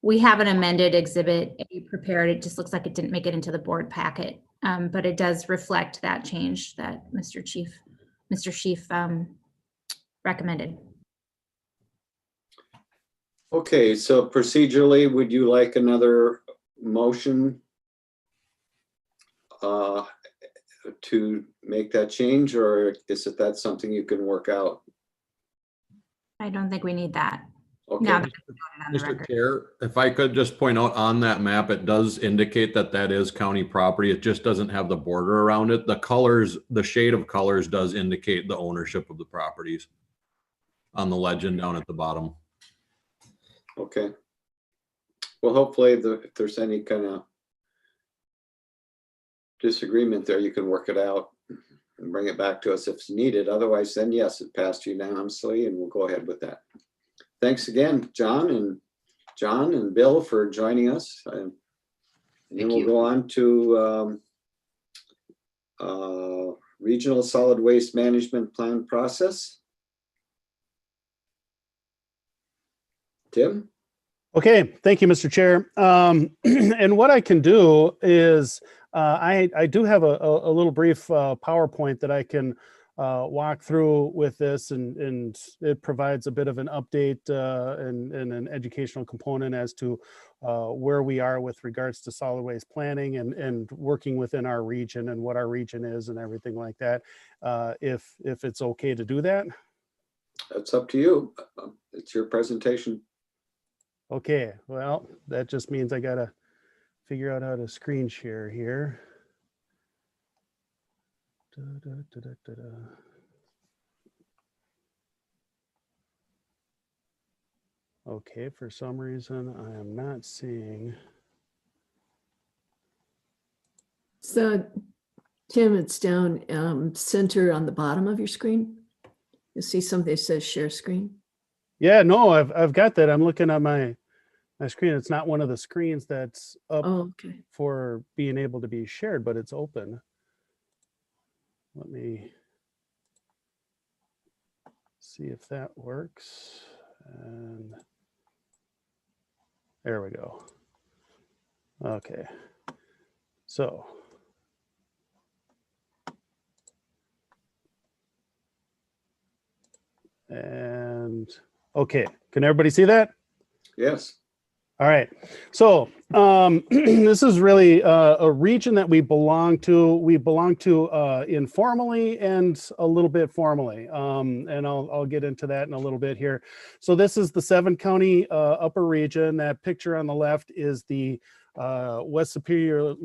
We have an amended Exhibit A prepared. It just looks like it didn't make it into the board packet, but it does reflect that change that Mr. Schief recommended. Okay, so procedurally, would you like another motion to make that change, or is it that something you can work out? I don't think we need that. Okay. Now that it's noted on the Mr. record. Chair, if I could just point out on that map, it does indicate that that is county property. It just doesn't have the border around it. The colors, the shade of colors does indicate the ownership of the properties on the legend down at the bottom. Okay. Well, hopefully if there's any kind of disagreement there, you can work it out and bring it back to us if it's needed. Otherwise, then yes, it passed unanimously and we'll go ahead with that. Thanks again, John and Bill, for joining us. And then we'll go on to Regional Solid Waste Management Plan process. Tim? Okay, thank you, Mr. Chair. And what I can do is I do have a little brief PowerPoint that I can walk through with this, and it provides a bit of an update and an educational component as to where we are with regards to solid waste planning and working within our region and what our region is and everything like that. If it's okay to do that. That's up to you. It's your presentation. Okay, well, that just means I gotta figure out how to screen share here. Okay, for some reason, I am not seeing. So, Tim, it's down center on the bottom of your screen. You'll see something that says share screen. Yeah, no, I've got that. I'm looking at my screen. It's not one of the screens that's up for being able to be shared, but it's open. Let me see if that works. And there we go. Okay. So and okay, can everybody see that? Yes. All right. So this is really a region that we belong to. We belong to informally and a little bit formally. And I'll get into that in a little bit here. So this is the 7-county upper region. That picture on the left is the Western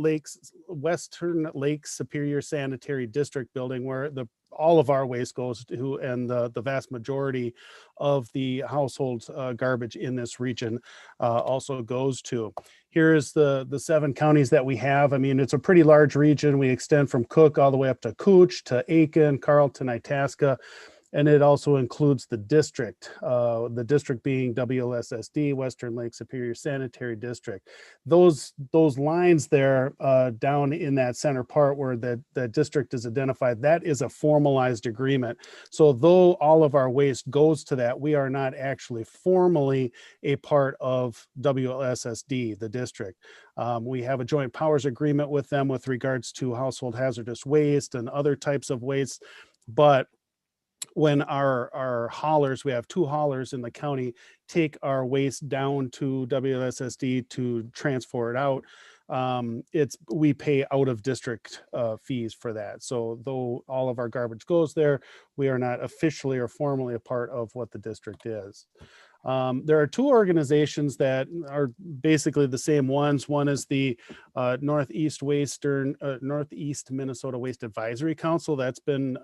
Lakes Superior Sanitary District building, where all of our waste goes to, and the vast majority of the household garbage in this region also goes to. Here's the 7 counties that we have. I mean, it's a pretty large region. We extend from Cook all the way up to Cooch, to Aiken, Carlton, Itasca, and it also includes the district being WLSSD, Western Lake Superior Sanitary District. Those lines there down in that center part where the district is identified, that is a formalized agreement. So though all of our waste goes to that, we are not actually formally a part of WLSSD, the district. We have a joint powers agreement with them with regards to household hazardous waste and other types of waste, but when our haulers, we have 2 haulers in the county, take our waste down to WLSSD to transfer it out, we pay out of district fees for that. So though all of our garbage goes there, we are not officially or formally a part of what the district is. There are 2 organizations that are basically the same ones. One is the Northeast Minnesota Waste Advisory Council. That's been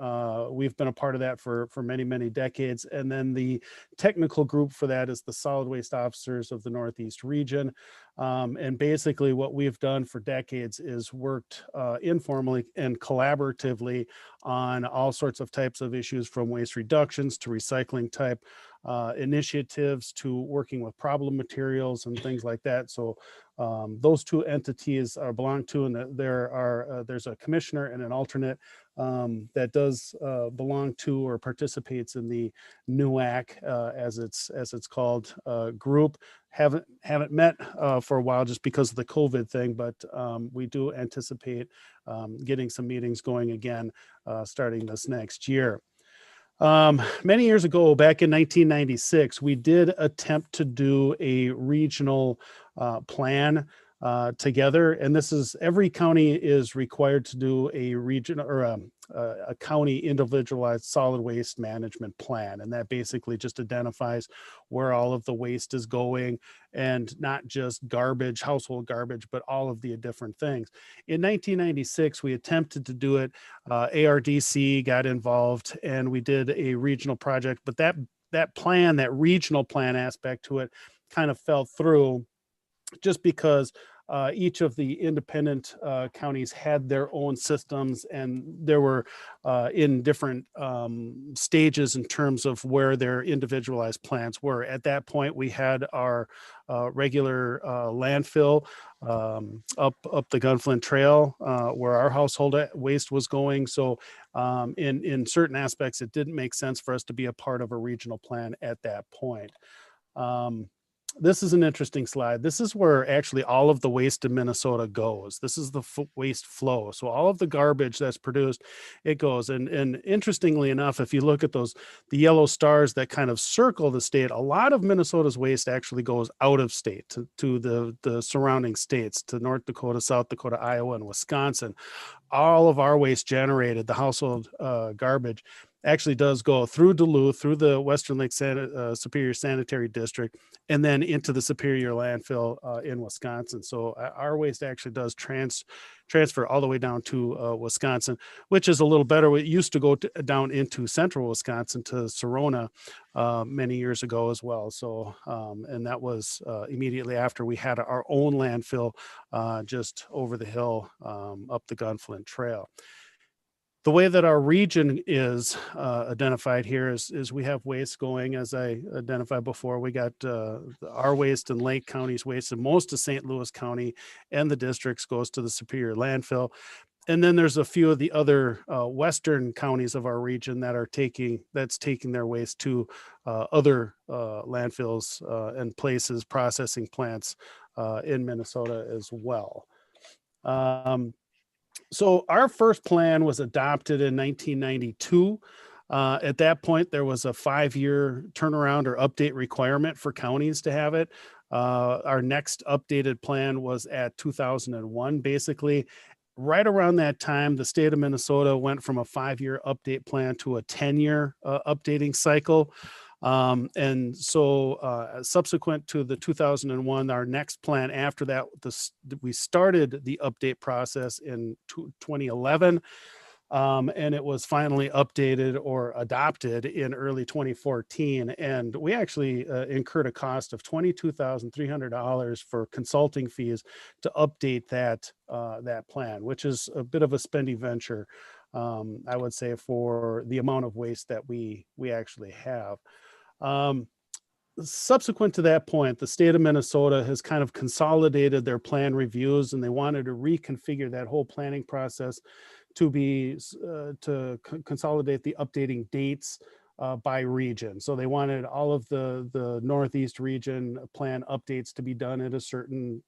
we've been a part of that for many, many decades. And then the technical group for that is the Solid Waste Officers of the Northeast region. And basically what we've done for decades is worked informally and collaboratively on all sorts of types of issues, from waste reductions to recycling type initiatives to working with problem materials and things like that. So those 2 entities are belong to, and there's a commissioner and an alternate that does belong to or participates in the NUAC as it's called group. Haven't met for a while just because of the COVID thing, but we do anticipate getting some meetings going again starting this next year. Many years ago, back in 1996, we did attempt to do a regional plan together. And this is, every county is required to do a region or a county individualized solid waste management plan. And that basically just identifies where all of the waste is going, and not just garbage, household garbage, but all of the different things. In 1996, we attempted to do it. ARDC got involved and we did a regional project, but that plan, that regional plan aspect to it kind of fell through, just because each of the independent counties had their own systems, and there were in different stages in terms of where their individualized plans were. At that point, we had our regular landfill up the Gunflint Trail where our household waste was going. So in certain aspects, it didn't make sense for us to be a part of a regional plan at that point. This is an interesting slide. This is where actually all of the waste in Minnesota goes. This is the waste flow. So all of the garbage that's produced, it goes. And interestingly enough, if you look at the yellow stars that kind of circle the state, a lot of Minnesota's waste actually goes out of state to the surrounding states, to North Dakota, South Dakota, Iowa, and Wisconsin. All of our waste generated, the household garbage, actually does go through Duluth, through the Western Lake Superior Sanitary District, and then into the Superior landfill in Wisconsin. So our waste actually does transfer all the way down to Wisconsin, which is a little better. It used to go down into central Wisconsin to Sorona many years ago as well. So, and that was immediately after we had our own landfill just over the hill up the Gunflint Trail. The way that our region is identified here is we have waste going, as I identified before. We got our waste and Lake County's waste, and most of St. Louis County and the districts goes to the Superior landfill. And then there's a few of the other western counties of our region that are taking their waste to other landfills and places, processing plants in Minnesota as well. So our first plan was adopted in 1992. At that point, there was a 5-year turnaround or update requirement for counties to have it. Our next updated plan was at 2001. Basically, right around that time, the state of Minnesota went from a 5-year update plan to a 10-year updating cycle. And so subsequent to the 2001, our next plan after that, we started the update process in 2011. And it was finally updated or adopted in early 2014. And we actually incurred a cost of $22,300 for consulting fees to update that plan, which is a bit of a spendy venture, I would say, for the amount of waste that we actually have. Subsequent to that point, the state of Minnesota has kind of consolidated their plan reviews, and they wanted to reconfigure that whole planning process to be consolidate the updating dates by region. So they wanted all of the Northeast region plan updates to be done at a certain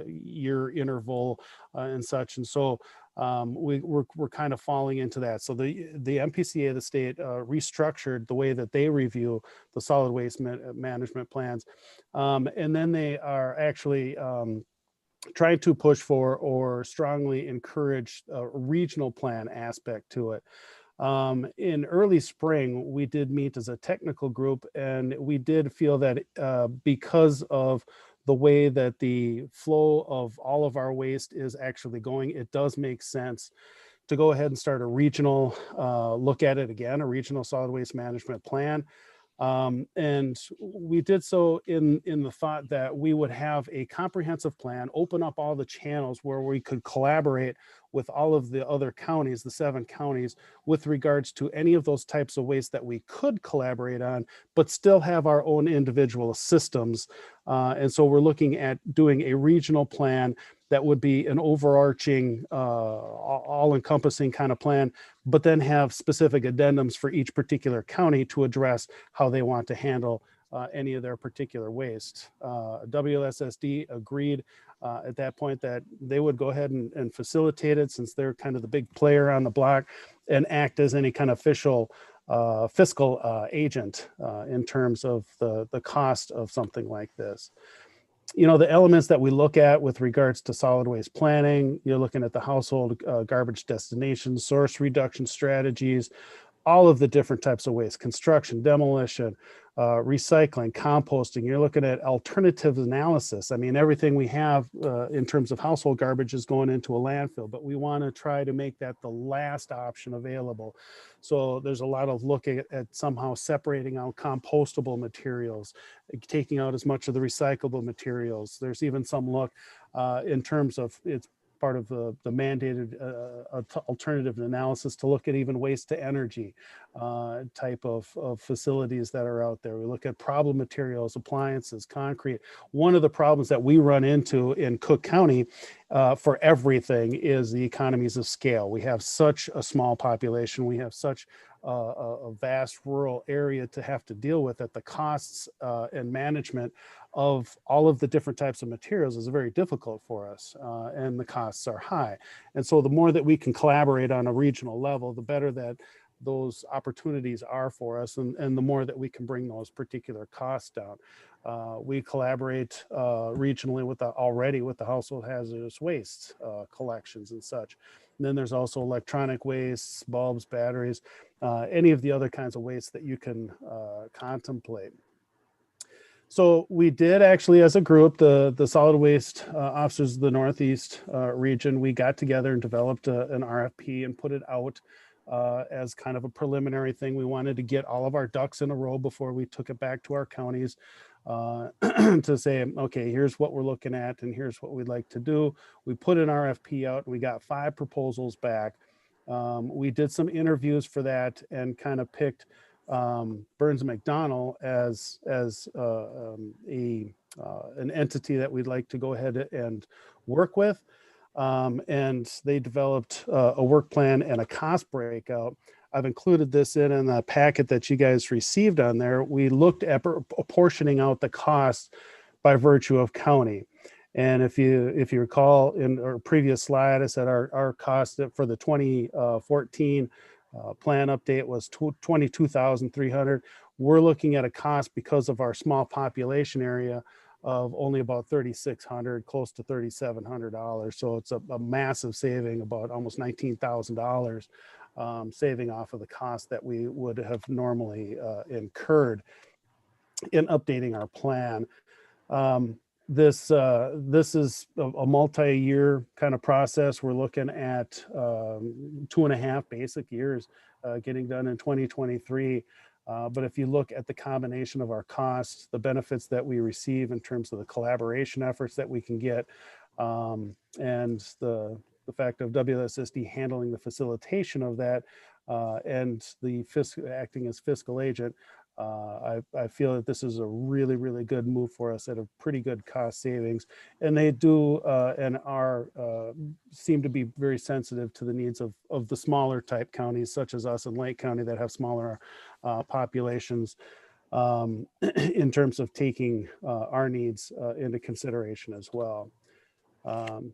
year interval and such. And so we're kind of falling into that. So the MPCA of the state restructured the way that they review the solid waste management plans. And then they are actually trying to push for or strongly encourage a regional plan aspect to it. In early spring, we did meet as a technical group, and we did feel that because of the way that the flow of all of our waste is actually going, it does make sense to go ahead and start a regional look at it again, a regional solid waste management plan. And we did so in the thought that we would have a comprehensive plan, open up all the channels where we could collaborate with all of the other counties, the 7 counties, with regards to any of those types of waste that we could collaborate on, but still have our own individual systems. And so we're looking at doing a regional plan that would be an overarching, all-encompassing kind of plan, but then have specific addendums for each particular county to address how they want to handle any of their particular waste. WLSSD agreed at that point that they would go ahead and facilitate it, since they're kind of the big player on the block, and act as any kind of fiscal agent in terms of the cost of something like this. You know, the elements that we look at with regards to solid waste planning, you're looking at the household garbage destination, source reduction strategies, all of the different types of waste, construction, demolition, recycling, composting. You're looking at alternative analysis. I mean, everything we have in terms of household garbage is going into a landfill, but we want to try to make that the last option available. So there's a lot of looking at somehow separating out compostable materials, taking out as much of the recyclable materials. There's even some look in terms of it's part of the mandated alternative analysis to look at even waste to energy type of facilities that are out there. We look at problem materials, appliances, concrete. One of the problems that we run into in Cook County for everything is the economies of scale. We have such a small population. We have such a vast rural area to have to deal with, that the costs and management of all of the different types of materials is very difficult for us, and the costs are high. And so the more that we can collaborate on a regional level, the better that those opportunities are for us, and the more that we can bring those particular costs down. We collaborate regionally already with the household hazardous waste collections and such. And then there's also electronic wastes, bulbs, batteries, any of the other kinds of waste that you can contemplate. So we did actually, as a group, the solid waste officers of the Northeast region, we got together and developed an RFP and put it out as kind of a preliminary thing. We wanted to get all of our ducks in a row before we took it back to our counties to say, okay, here's what we're looking at and here's what we'd like to do. We put an RFP out and we got 5 proposals back. We did some interviews for that and kind of picked Burns & McDonnell as an entity that we'd like to go ahead and work with. And they developed a work plan and a cost breakout. I've included this in the packet that you guys received on there. We looked at apportioning out the costs by virtue of county. And if you recall in our previous slide, I said our cost for the 2014 plan update was $22,300. We're looking at a cost because of our small population area of only about $3,600, close to $3,700. So it's a massive saving, about almost $19,000 saving off of the cost that we would have normally incurred in updating our plan. This is a multi-year kind of process. We're looking at 2.5 basic years getting done in 2023. But if you look at the combination of our costs, the benefits that we receive in terms of the collaboration efforts that we can get, and the fact of WSSD handling the facilitation of that, and the acting as fiscal agent, I feel that this is a really, really good move for us at a pretty good cost savings. And they do and are seem to be very sensitive to the needs of the smaller type counties such as us in Lake County that have smaller populations in terms of taking our needs into consideration as well.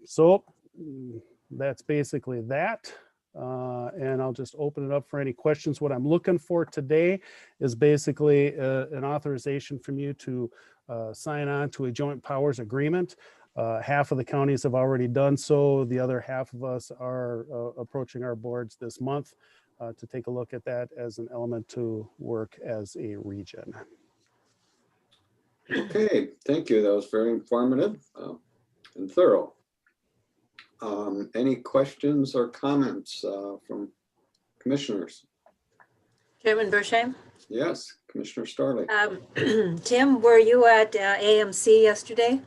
So that's basically that. And I'll just open it up for any questions. What I'm looking for today is basically an authorization from you to sign on to a joint powers agreement. Half of the counties have already done so. The other half of us are approaching our boards this month to take a look at that as an element to work as a region. Okay, thank you. That was very informative and thorough. Any questions or comments from commissioners? Chairman Bershheim? Yes, Commissioner Starley. Tim, were you at AMC yesterday?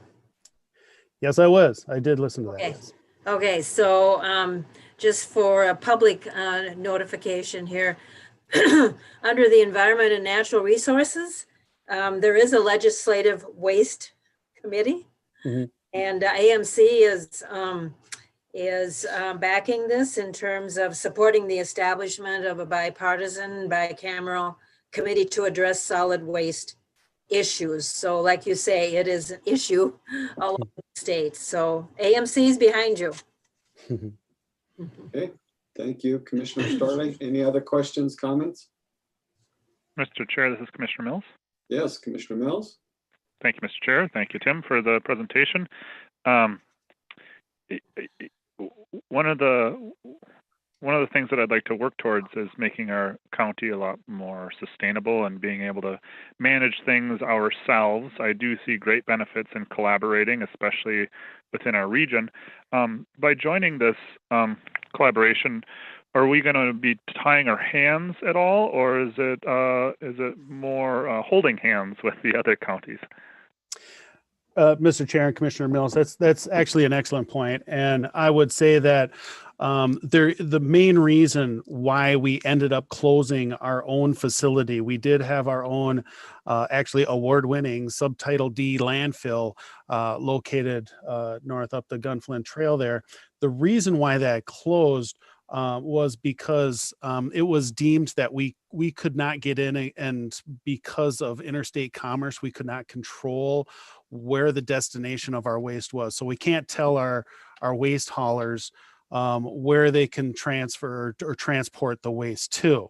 Yes, I was. I did listen to that. Okay. Yes. Okay, so just for a public notification here, under the Environment and Natural Resources, there is a legislative waste committee, and AMC is backing this in terms of supporting the establishment of a bipartisan, bicameral committee to address solid waste issues. So like you say, it is an issue all over the state. So AMC is behind you. Okay, thank you, Commissioner Starley. Any other questions, comments? Mr. Chair, this is Commissioner Mills. Yes, Commissioner Mills. Thank you, Mr. Chair. Thank you, Tim, for the presentation. One of the things that I'd like to work towards is making our county a lot more sustainable and being able to manage things ourselves. I do see great benefits in collaborating, especially within our region. By joining this collaboration, are we going to be tying our hands at all, or is it more holding hands with the other counties? Mr. Chair and Commissioner Mills, that's actually an excellent point. And I would say that the main reason why we ended up closing our own facility, we did have our own actually award-winning Subtitle D landfill located north up the Gunflint Trail there. The reason why that closed was because it was deemed that we could not get in, and because of interstate commerce, we could not control where the destination of our waste was. So we can't tell our waste haulers where they can transfer or transport the waste to.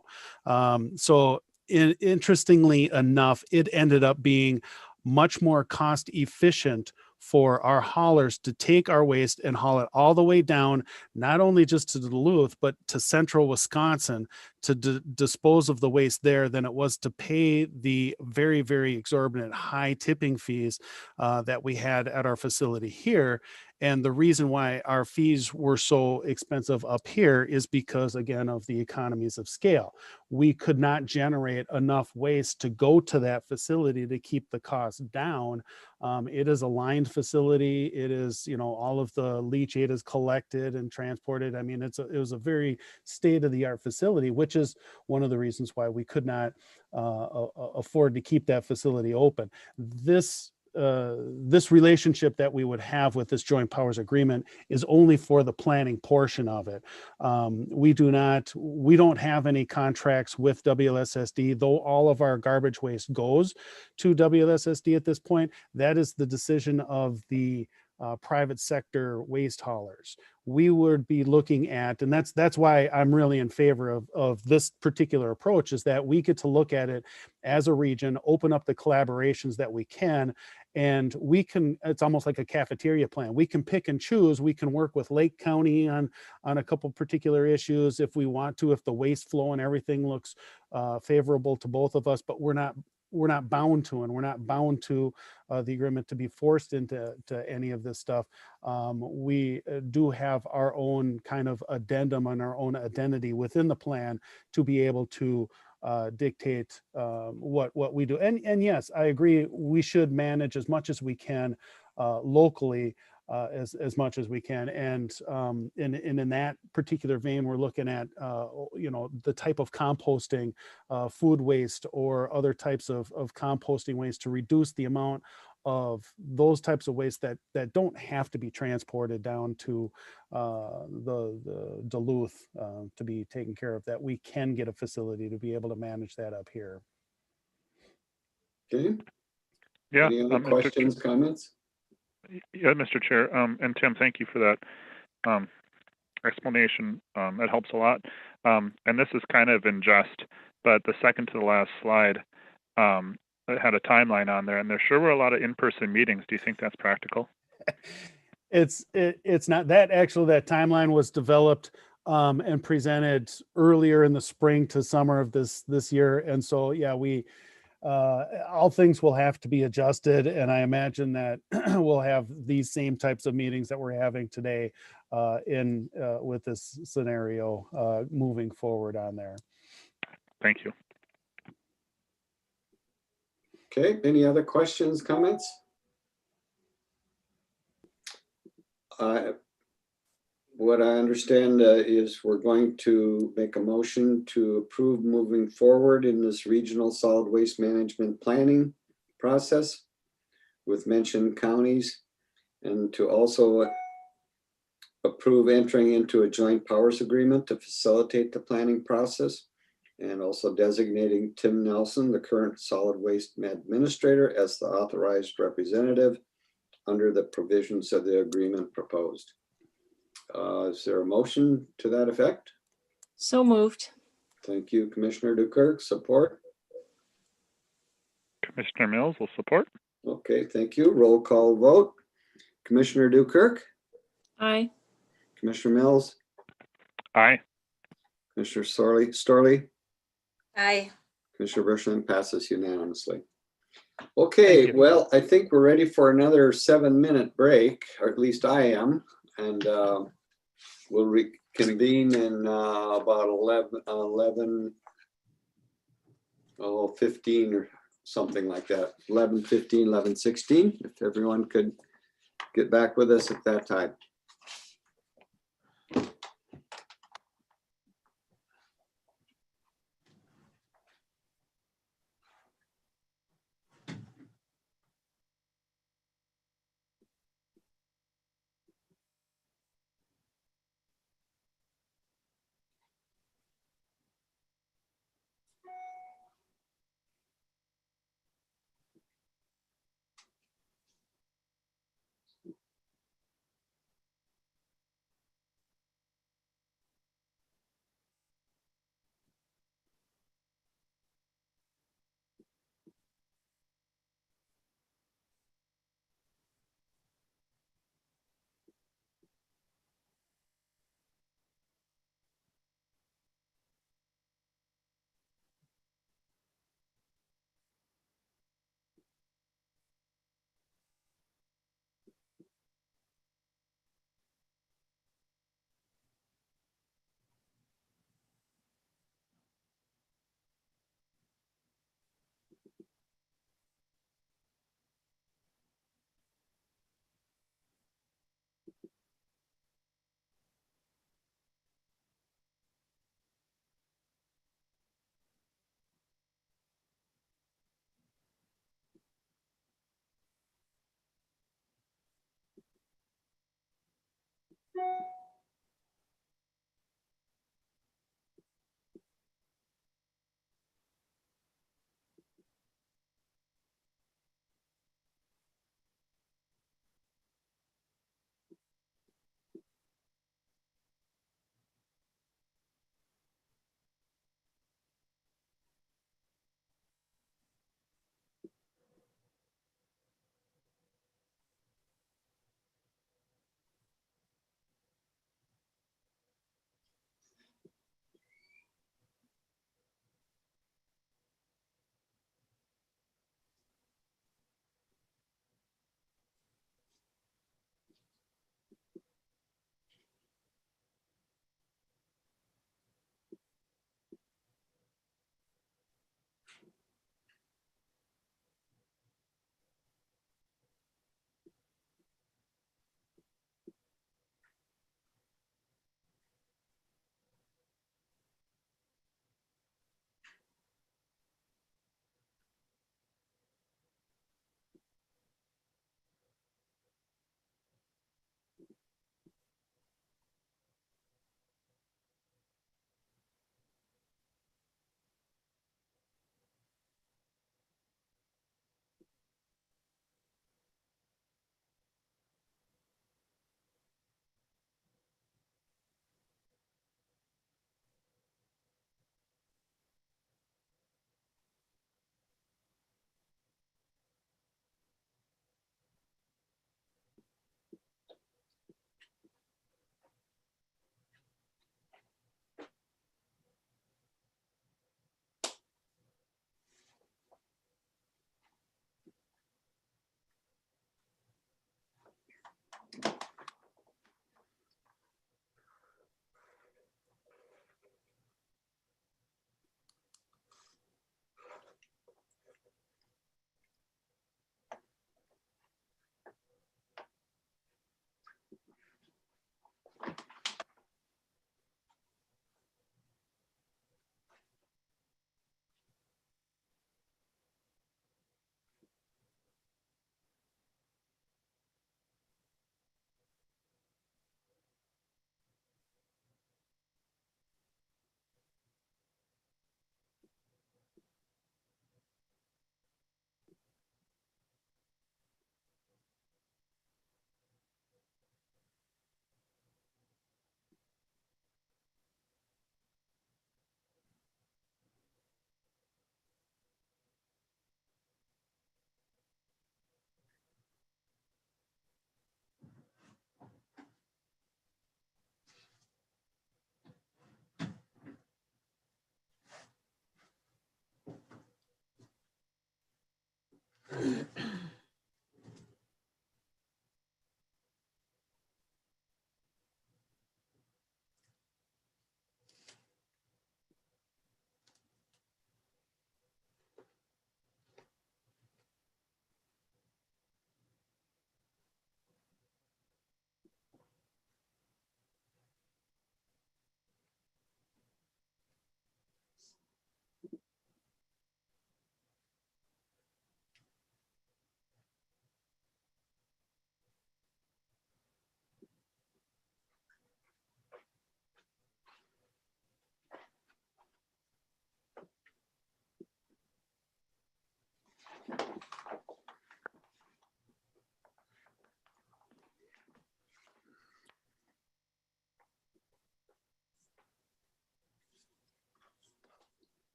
So interestingly enough, it ended up being much more cost efficient for our haulers to take our waste and haul it all the way down, not only just to Duluth, but to central Wisconsin to dispose of the waste there than it was to pay the very, very exorbitant high tipping fees that we had at our facility here. And the reason why our fees were so expensive up here is because, again, of the economies of scale. We could not generate enough waste to go to that facility to keep the cost down. It is a lined facility. It is, you know, all of the leachate is collected and transported. I mean, it was a very state-of-the-art facility, which is one of the reasons why we could not afford to keep that facility open. This relationship that we would have with this joint powers agreement is only for the planning portion of it. We don't have any contracts with WLSSD, though all of our garbage waste goes to WLSSD at this point. That is the decision of the private sector waste haulers. We would be looking at, and that's why I'm really in favor of this particular approach, is that we get to look at it as a region, open up the collaborations that we can, and we can, it's almost like a cafeteria plan. We can pick and choose. We can work with Lake County on a couple particular issues if we want to, if the waste flow and everything looks favorable to both of us, but we're not bound to, and we're not bound to the agreement to be forced into any of this stuff. We do have our own kind of addendum and our own identity within the plan to be able to dictate what we do. And yes, I agree, we should manage as much as we can locally, as much as we can. And in that particular vein, we're looking at, you know, the type of composting, food waste or other types of composting waste to reduce the amount of those types of waste that don't have to be transported down to the Duluth to be taken care of, that we can get a facility to be able to manage that up here. Okay. Yeah. Any other questions, comments? Yeah, Mr. Chair. And Tim, thank you for that explanation. That helps a lot. And this is kind of in jest, but the second to the last slide, it had a timeline on there, and there sure were a lot of in-person meetings. Do you think that's practical? It's not that. Actually, that timeline was developed and presented earlier in the spring to summer of this year. And so, yeah, we all things will have to be adjusted. And I imagine that we'll have these same types of meetings that we're having today with this scenario moving forward on there. Thank you. Okay, any other questions, comments? What I understand is we're going to make a motion to approve moving forward in this regional solid waste management planning process with mentioned counties, and to also approve entering into a joint powers agreement to facilitate the planning process, and also designating Tim Nelson, the current solid waste administrator, as the authorized representative under the provisions of the agreement proposed. Is there a motion to that effect? So moved. Thank you, Commissioner Dukirk. Support? Commissioner Mills will support. Okay, thank you. Roll call vote. Commissioner Dukirk? Aye. Commissioner Mills? Aye. Commissioner Storley? Aye. Commissioner Bershman passes unanimously. Okay, well, I think we're ready for another 7-minute break, or at least I am. And we'll reconvene in about 15 or something like that. 11:15, 11:16, if everyone could get back with us at that time.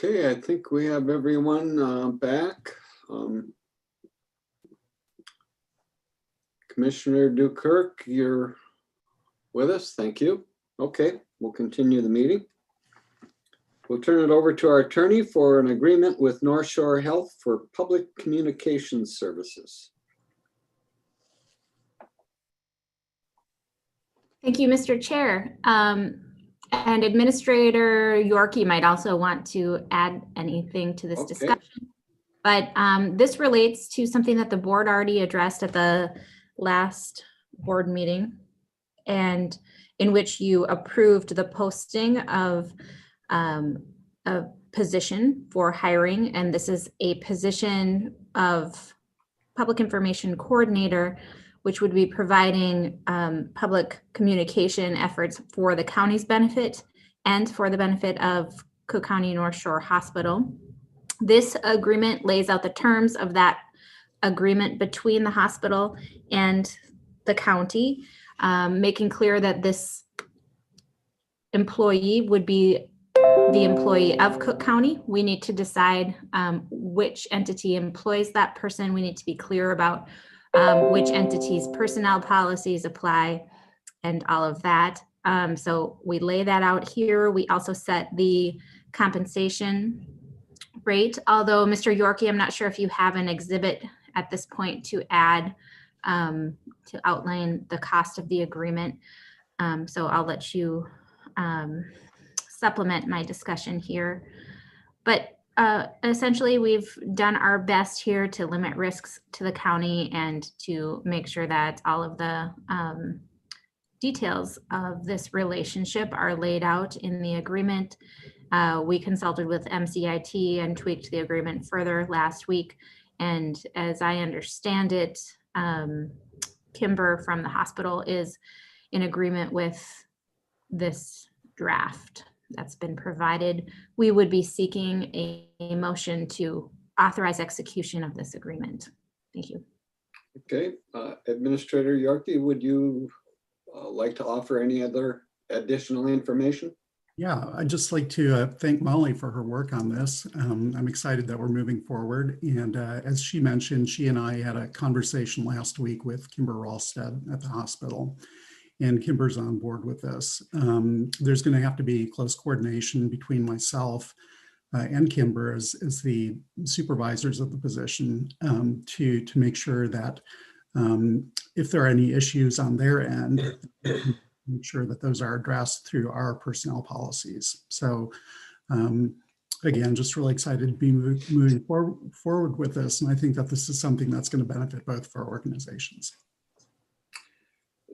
Okay, I think we have everyone back. Commissioner Dukirk, you're with us. Thank you. Okay, we'll continue the meeting. We'll turn it over to our attorney for an agreement with North Shore Health for public communications services. Thank you, Mr. Chair. And Administrator Yorkie might also want to add anything to this discussion. But this relates to something that the board already addressed at the last board meeting, and in which you approved the posting of a position for hiring. And this is a position of public information coordinator, which would be providing public communication efforts for the county's benefit and for the benefit of Cook County North Shore Hospital. This agreement lays out the terms of that agreement between the hospital and the county, making clear that this employee would be the employee of Cook County. We need to decide which entity employs that person. We need to be clear about which entities' personnel policies apply and all of that. So we lay that out here. We also set the compensation rate, although Mr. Yorkie, I'm not sure if you have an exhibit at this point to add to outline the cost of the agreement. So I'll let you supplement my discussion here. But essentially, we've done our best here to limit risks to the county and to make sure that all of the details of this relationship are laid out in the agreement. We consulted with MCIT and tweaked the agreement further last week. And as I understand it, Kimber from the hospital is in agreement with this draft that's been provided. We would be seeking a motion to authorize execution of this agreement. Thank you. Okay, Administrator Yorkie, would you like to offer any other additional information? Yeah, I'd just like to thank Molly for her work on this. I'm excited that we're moving forward. And as she mentioned, she and I had a conversation last week with Kimber Ralsted at the hospital, and Kimber's on board with this. There's going to have to be close coordination between myself and Kimber as the supervisors of the position to make sure that if there are any issues on their end, make sure that those are addressed through our personnel policies. So again, just really excited to be moving forward with this. And I think that this is something that's going to benefit both of our organizations.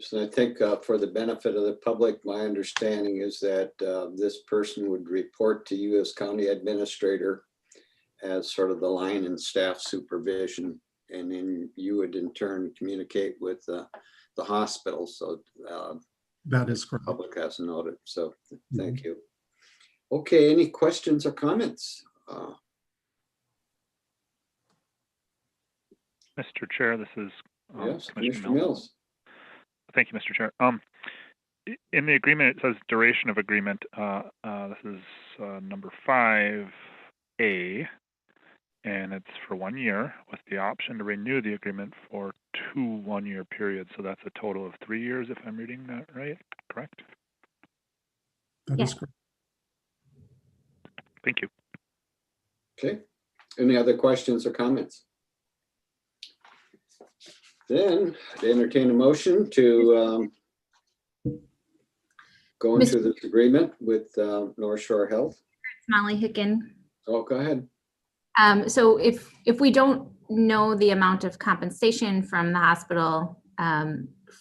So I think for the benefit of the public, my understanding is that this person would report to you as county administrator as sort of the line and staff supervision. And then you would in turn communicate with the hospital. So that is correct. Public has noted. So thank you. Okay, any questions or comments? Mr. Chair, this is yes, Commissioner Mills. Thank you, Mr. Chair. In the agreement, it says duration of agreement. This is number 5A, and it's for 1 year with the option to renew the agreement for 2 one-year periods. So that's a total of 3 years, if I'm reading that right, correct? That is correct. Thank you. Okay, any other questions or comments? Then I entertain a motion to go into this agreement with North Shore Health. It's Molly Hicken. Oh, go ahead. So if we don't know the amount of compensation from the hospital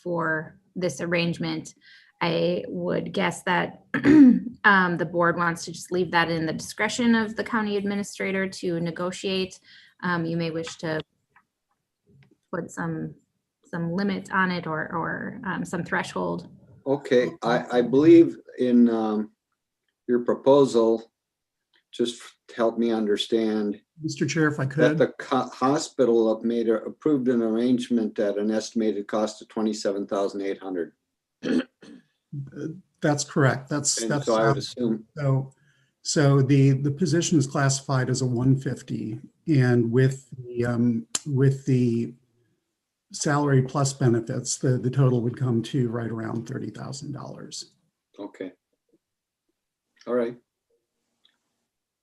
for this arrangement, I would guess that the board wants to just leave that in the discretion of the county administrator to negotiate. You may wish to put some limit on it or some threshold. Okay, I believe in your proposal, just to help me understand. Mr. Chair, if I could. That the hospital approved an arrangement at an estimated cost of $27,800. That's correct. That's so I would assume. So the position is classified as a 150, and with the salary plus benefits, the total would come to right around $30,000. Okay. All right.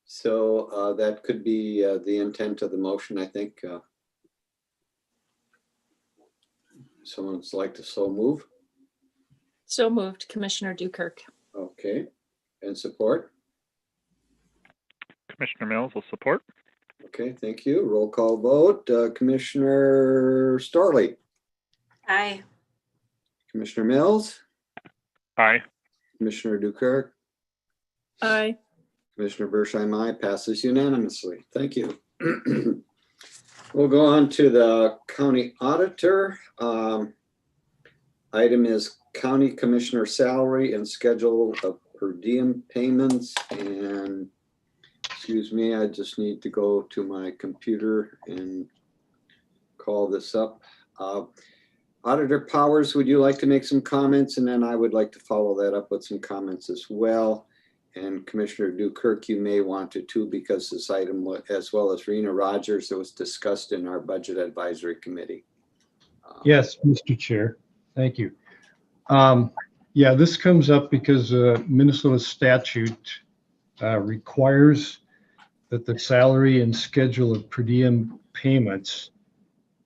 So that could be the intent of the motion, I think. Someone's like to so move. So moved, Commissioner Dukirk. Okay, and support? Commissioner Mills will support. Okay, thank you. Roll call vote. Commissioner Storley, Aye. Commissioner Mills, Aye. Commissioner Dukirk, Aye. Commissioner Bershheim, aye. Passes unanimously. Thank you. We'll go on to the county auditor. Item is county commissioner salary and schedule of per diem payments. And excuse me, I just need to go to my computer and call this up. Auditor Powers, would you like to make some comments? And then I would like to follow that up with some comments as well. And Commissioner Dukirk, you may want to too, because this item, as well as Rena Rogers, it was discussed in our Budget Advisory Committee. Yes, Mr. Chair. Thank you. Yeah, this comes up because Minnesota statute requires that the salary and schedule of per diem payments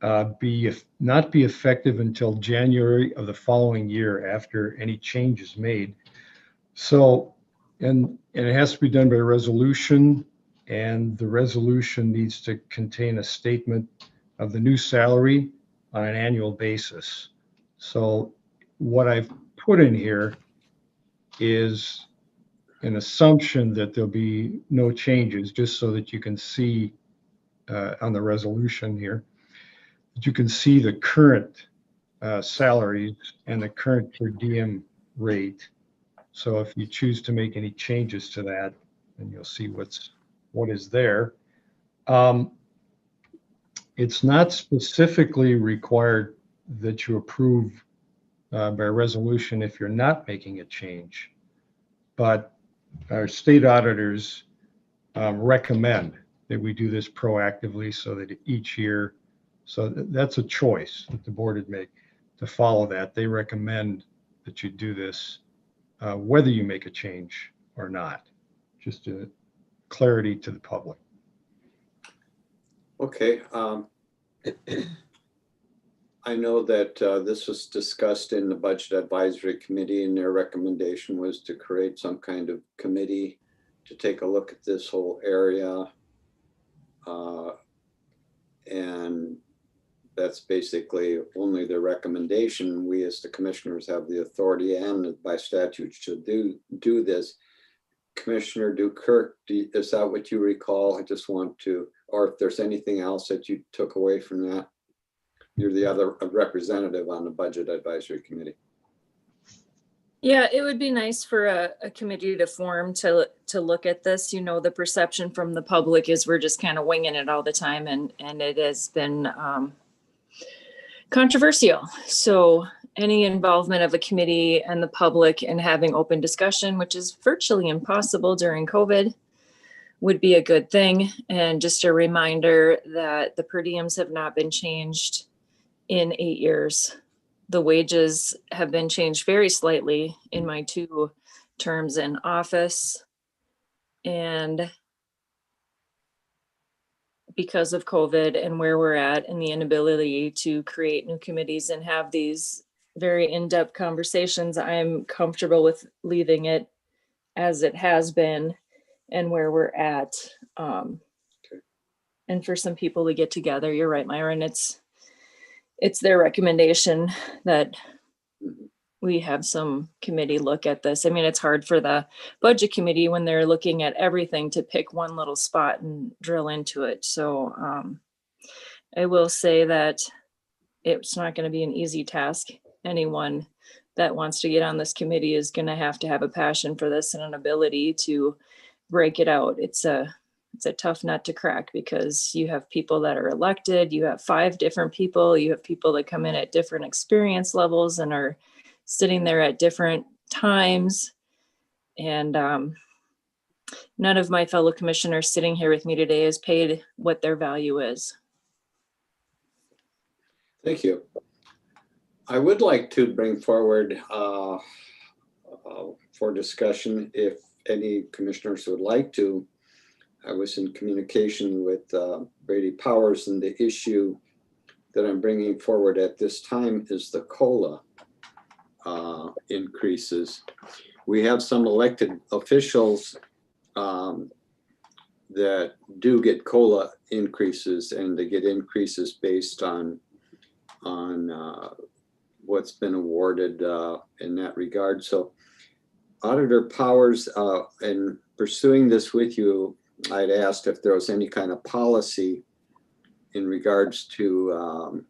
not be effective until January of the following year after any change is made. So, and it has to be done by resolution, and the resolution needs to contain a statement of the new salary on an annual basis. So what I've put in here is an assumption that there'll be no changes, just so that you can see on the resolution here, that you can see the current salaries and the current per diem rate. So if you choose to make any changes to that, then you'll see what is there. It's not specifically required that you approve by resolution if you're not making a change, but our state auditors recommend that we do this proactively so that each year, so that's a choice that the board would make to follow that. They recommend that you do this whether you make a change or not, just a clarity to the public. Okay. I know that this was discussed in the Budget Advisory Committee, and their recommendation was to create some kind of committee to take a look at this whole area. And that's basically only the recommendation. We as the commissioners have the authority and by statute should do this. Commissioner Dukirk, is that what you recall? I just want to, or if there's anything else that you took away from that. You're the other representative on the Budget Advisory Committee. Yeah, it would be nice for a committee to form to look at this. You know, the perception from the public is we're just kind of winging it all the time, and it has been controversial. So any involvement of a committee and the public and having open discussion, which is virtually impossible during COVID, would be a good thing. And just a reminder that the per diems have not been changed in 8 years. The wages have been changed very slightly in my 2 terms in office. And because of COVID and where we're at and the inability to create new committees and have these very in-depth conversations, I'm comfortable with leaving it as it has been and where we're at. And for some people to get together, you're right, Myron, it's their recommendation that we have some committee look at this. I mean, it's hard for the budget committee when they're looking at everything to pick one little spot and drill into it. So I will say that it's not going to be an easy task. Anyone that wants to get on this committee is going to have a passion for this and an ability to break it out. It's a tough nut to crack because you have people that are elected, you have 5 different people, you have people that come in at different experience levels and are sitting there at different times. And none of my fellow commissioners sitting here with me today is paid what their value is. Thank you. I would like to bring forward for discussion, if any commissioners would like to. I was in communication with Brady Powers, and the issue that I'm bringing forward at this time is the COLA. increases. We have some elected officials that do get COLA increases, and they get increases based on what's been awarded in that regard. So Auditor Powers, in pursuing this with you, I'd asked if there was any kind of policy in regards to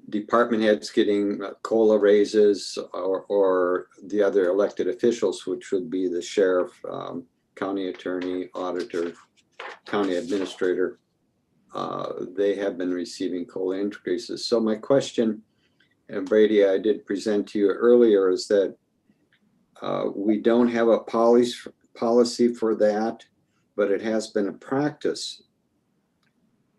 department heads getting COLA raises, or the other elected officials, which would be the sheriff, county attorney, auditor, county administrator. They have been receiving COLA increases. So my question, and Brady, I did present to you earlier, is that we don't have a policy for that, but it has been a practice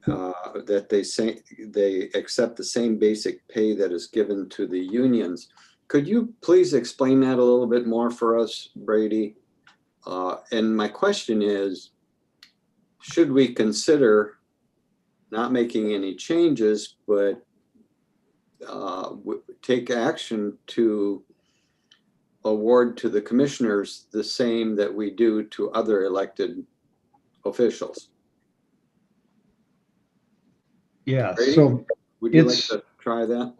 that they say they accept the same basic pay that is given to the unions. Could you please explain that a little bit more for us, Brady? And my question is, should we consider not making any changes, but take action to award to the commissioners the same that we do to other elected officials? Yeah, Brady, so would you like to try that?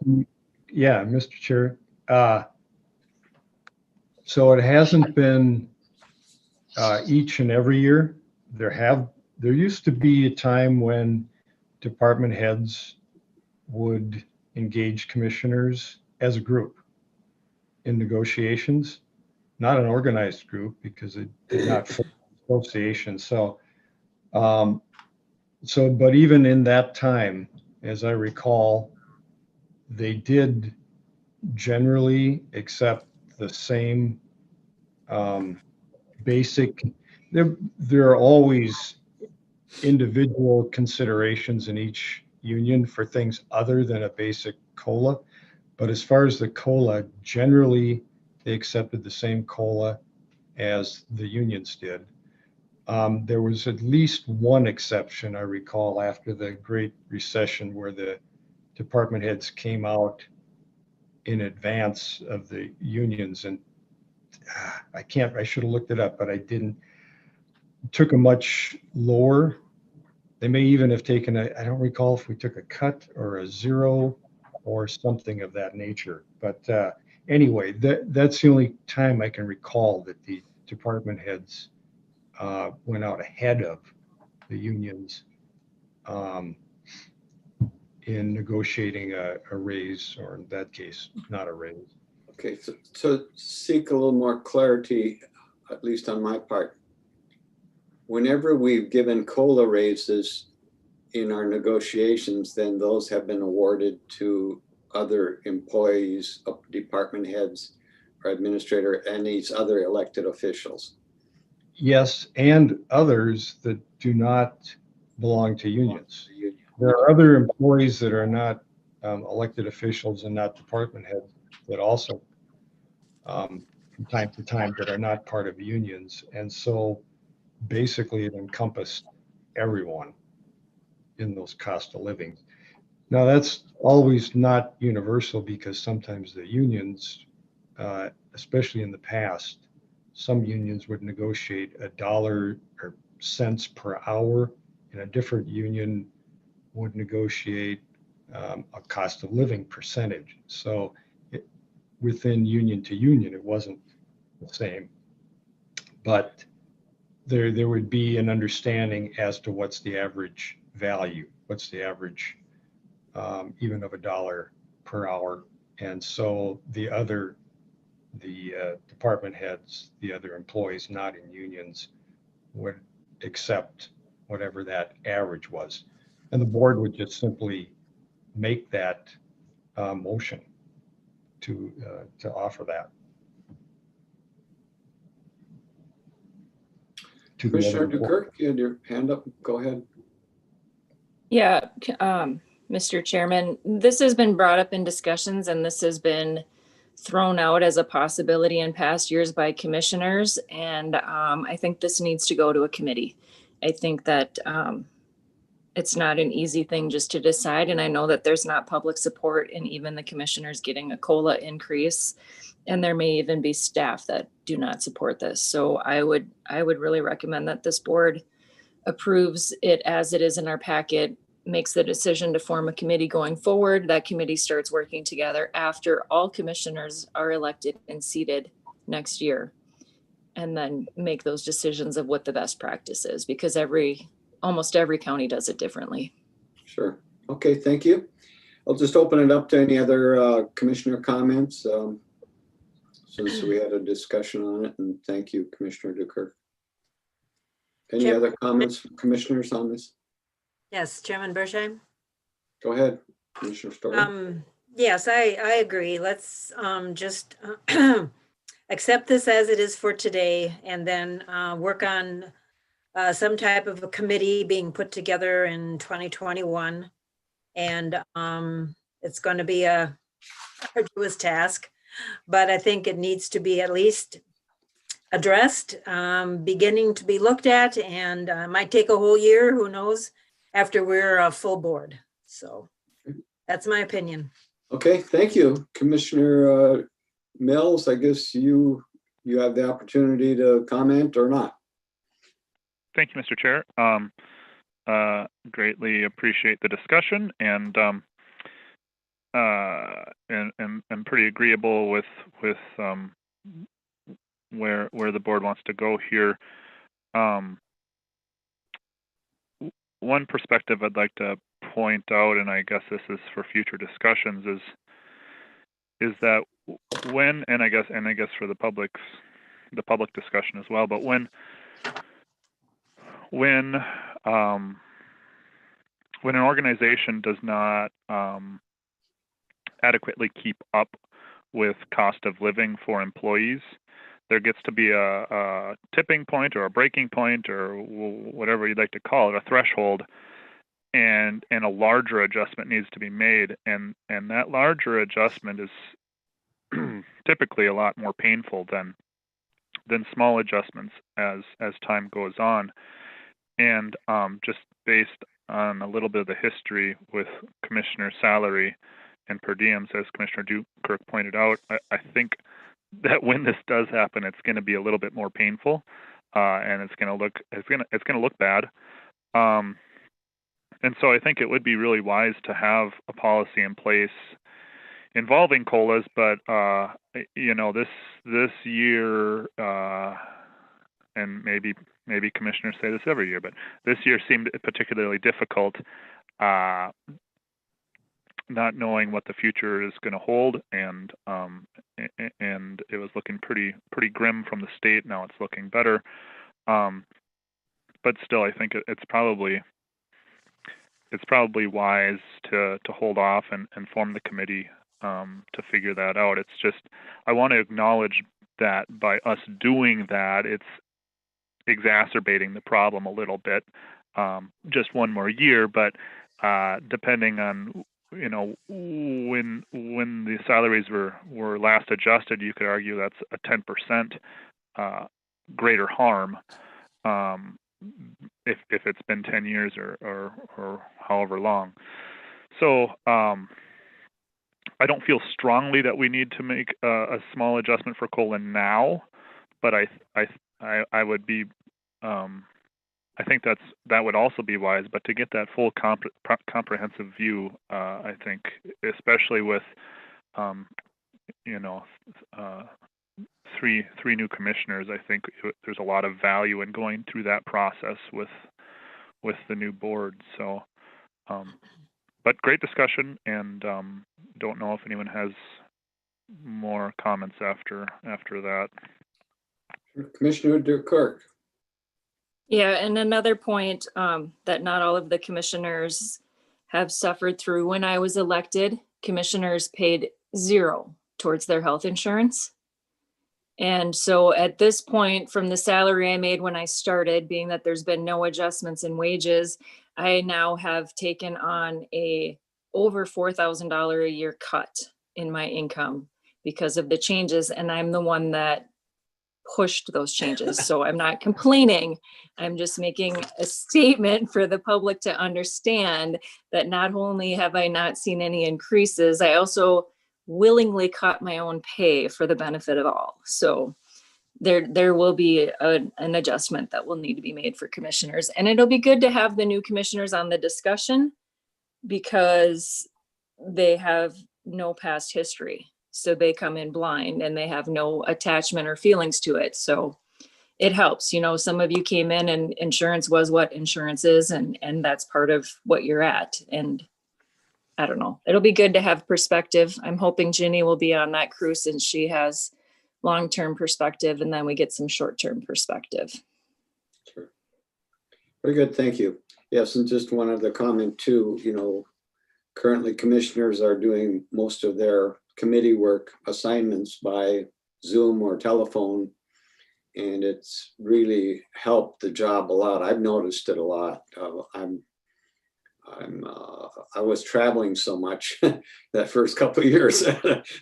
Yeah, Mr. Chair. So it hasn't been each and every year. There used to be a time when department heads would engage commissioners as a group in negotiations, not an organized group because it did not form an association. But even in that time, as I recall, they did generally accept the same basic. There are always individual considerations in each union for things other than a basic COLA. But as far as the COLA, generally they accepted the same COLA as the unions did. There was at least one exception, I recall, after the Great Recession, where the department heads came out in advance of the unions, and I should have looked it up, but I didn't. Took a much lower. They may even have taken I don't recall if we took a cut or a zero or something of that nature. But anyway, that's the only time I can recall that the department heads went out ahead of the unions in negotiating a raise, or in that case, not a raise. Okay, so seek a little more clarity, at least on my part. Whenever we've given COLA raises in our negotiations, then those have been awarded to other employees, department heads, or administrator, and these other elected officials. Yes, and others that do not belong to unions. There are other employees that are not elected officials and not department heads that also from time to time that are not part of unions. And so basically it encompassed everyone in those cost of living. Now that's always not universal, because sometimes the unions, especially in the past, some unions would negotiate $1 or cents per hour, and a different union would negotiate a cost of living percentage. So within union to union, it wasn't the same, but there would be an understanding as to what's the average value, what's the average even of $1 per hour. And so the department heads, the other employees not in unions, would accept whatever that average was. And the board would just simply make that motion to offer that. Commissioner Dukirk, you had your hand up. Go ahead. Yeah, Mr. Chairman, this has been brought up in discussions, and this has been thrown out as a possibility in past years by commissioners. And I think this needs to go to a committee. I think that it's not an easy thing just to decide. And I know that there's not public support in even the commissioners getting a COLA increase. And there may even be staff that do not support this. So I would really recommend that this board approves it as it is in our packet, makes the decision to form a committee going forward. That committee starts working together after all commissioners are elected and seated next year. And then make those decisions of what the best practice is, because almost every county does it differently. Sure. Okay, thank you. I'll just open it up to any other commissioner comments. Since we had a discussion on it, and thank you, Commissioner Dukirk. Any other comments from commissioners on this? Yes, Chairman Bersheim. Go ahead, Commissioner Story. Yes, I agree. Let's just accept this as it is for today, and then work on some type of a committee being put together in 2021. And it's going to be a arduous task, but I think it needs to be at least addressed, beginning to be looked at, and might take a whole year, who knows, after we're a full board. So that's my opinion. Okay, thank you. Commissioner Mills, I guess you have the opportunity to comment or not. Thank you, Mr. Chair. Greatly appreciate the discussion, and I'm pretty agreeable with where the board wants to go here. One perspective I'd like to point out, and I guess this is for future discussions, is that when, and I guess for the public discussion as well, but when an organization does not adequately keep up with cost of living for employees, there gets to be a tipping point or a breaking point or whatever you'd like to call it, a threshold, and a larger adjustment needs to be made, and that larger adjustment is typically a lot more painful than small adjustments as time goes on. And just based on a little bit of the history with commissioner salary and per diems, as Commissioner Dukirk pointed out, I think that when this does happen, it's going to be a little bit more painful, and it's going to look bad. And so I think it would be really wise to have a policy in place involving COLAs, but this year, and maybe commissioners say this every year, but this year seemed particularly difficult, not knowing what the future is going to hold, and it was looking pretty grim from the state. Now it's looking better, but still, I think it's probably wise to hold off and form the committee to figure that out. It's just, I want to acknowledge that by us doing that, it's exacerbating the problem a little bit. Just one more year, but depending on when the salaries were last adjusted, you could argue that's a 10% greater harm if it's been 10 years or however long. So I don't feel strongly that we need to make a small adjustment for COLA now, but I would be I think that would also be wise, but to get that full comprehensive view, I think, especially with three new commissioners, I think there's a lot of value in going through that process with the new board. So, but great discussion, and don't know if anyone has more comments after that. Commissioner Dukirk. Yeah, and another point that not all of the commissioners have suffered through. When I was elected, commissioners paid $0 towards their health insurance. And so at this point, from the salary I made when I started, being that there's been no adjustments in wages, I now have taken on a over $4,000 a year cut in my income because of the changes. And I'm the one that pushed those changes. So I'm not complaining. I'm just making a statement for the public to understand that not only have I not seen any increases, I also willingly cut my own pay for the benefit of all. So there will be an adjustment that will need to be made for commissioners. And it'll be good to have the new commissioners on the discussion because they have no past history. So they come in blind and they have no attachment or feelings to it. So it helps. You know, some of you came in and insurance was what insurance is, and that's part of what you're at. And I don't know, it'll be good to have perspective. I'm hoping Ginny will be on that crew since she has long-term perspective, and then we get some short-term perspective. Sure. Very good, thank you. Yes, and just one other comment too, you know, currently commissioners are doing most of their committee work assignments by Zoom or telephone, and it's really helped the job a lot. I've noticed it a lot. I was traveling so much that first couple of years.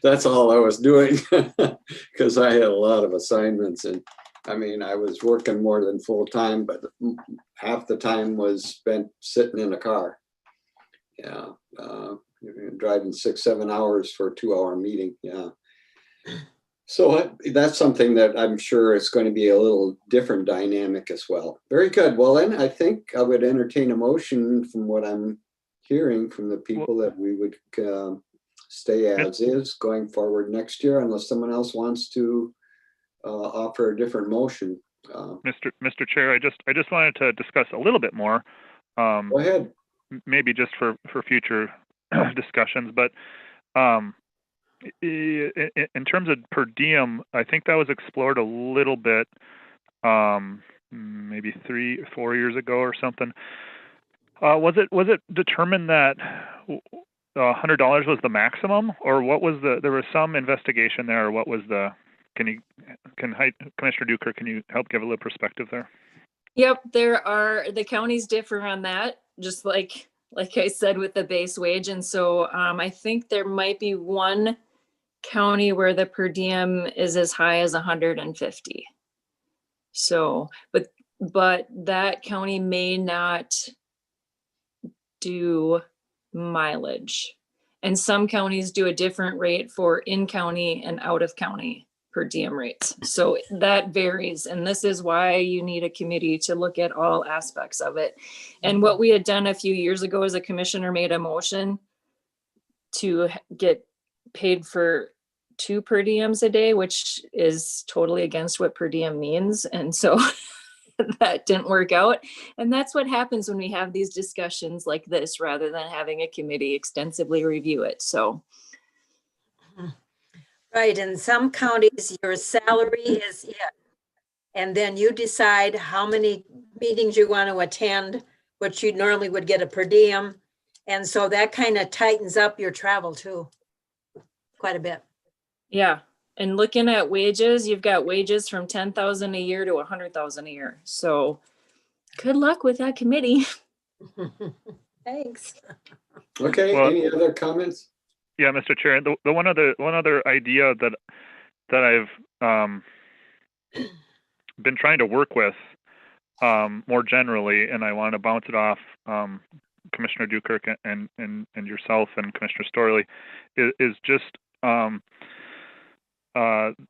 That's all I was doing because I had a lot of assignments, and I mean, I was working more than full time, but half the time was spent sitting in a car. Yeah, driving 6-7 hours for a 2-hour meeting. Yeah. So that's something that I'm sure is going to be a little different dynamic as well. Very good. Well, then I think I would entertain a motion from what I'm hearing from the people that we would stay as is going forward next year, unless someone else wants to offer a different motion. Mr. Chair, I just wanted to discuss a little bit more. Go ahead. Maybe just for future discussions, but in terms of per diem, I think that was explored a little bit, maybe 3-4 years ago or something. Was it determined that $100 was the maximum, or what was there was some investigation there, or what was Commissioner Duker, can you help give a little perspective there? Yep, the counties differ on that, just like I said with the base wage. And so I think there might be one county where the per diem is as high as 150. So, but that county may not do mileage. And some counties do a different rate for in-county and out-of-county per diem rates. So that varies. And this is why you need a committee to look at all aspects of it. And what we had done a few years ago is a commissioner made a motion to get paid for 2 per diems a day, which is totally against what per diem means. And so that didn't work out. And that's what happens when we have these discussions like this, rather than having a committee extensively review it. So. Right, in some counties, your salary is it. And then you decide how many meetings you want to attend, which you normally would get a per diem. And so that kind of tightens up your travel too, quite a bit. Yeah, and looking at wages, you've got wages from 10,000 a year to 100,000 a year. So good luck with that committee. Thanks. Okay, Well, any other comments? Yeah, Mr. Chair, the one other idea that I've been trying to work with more generally, and I want to bounce it off Commissioner Dukirk and yourself and Commissioner Storley, is just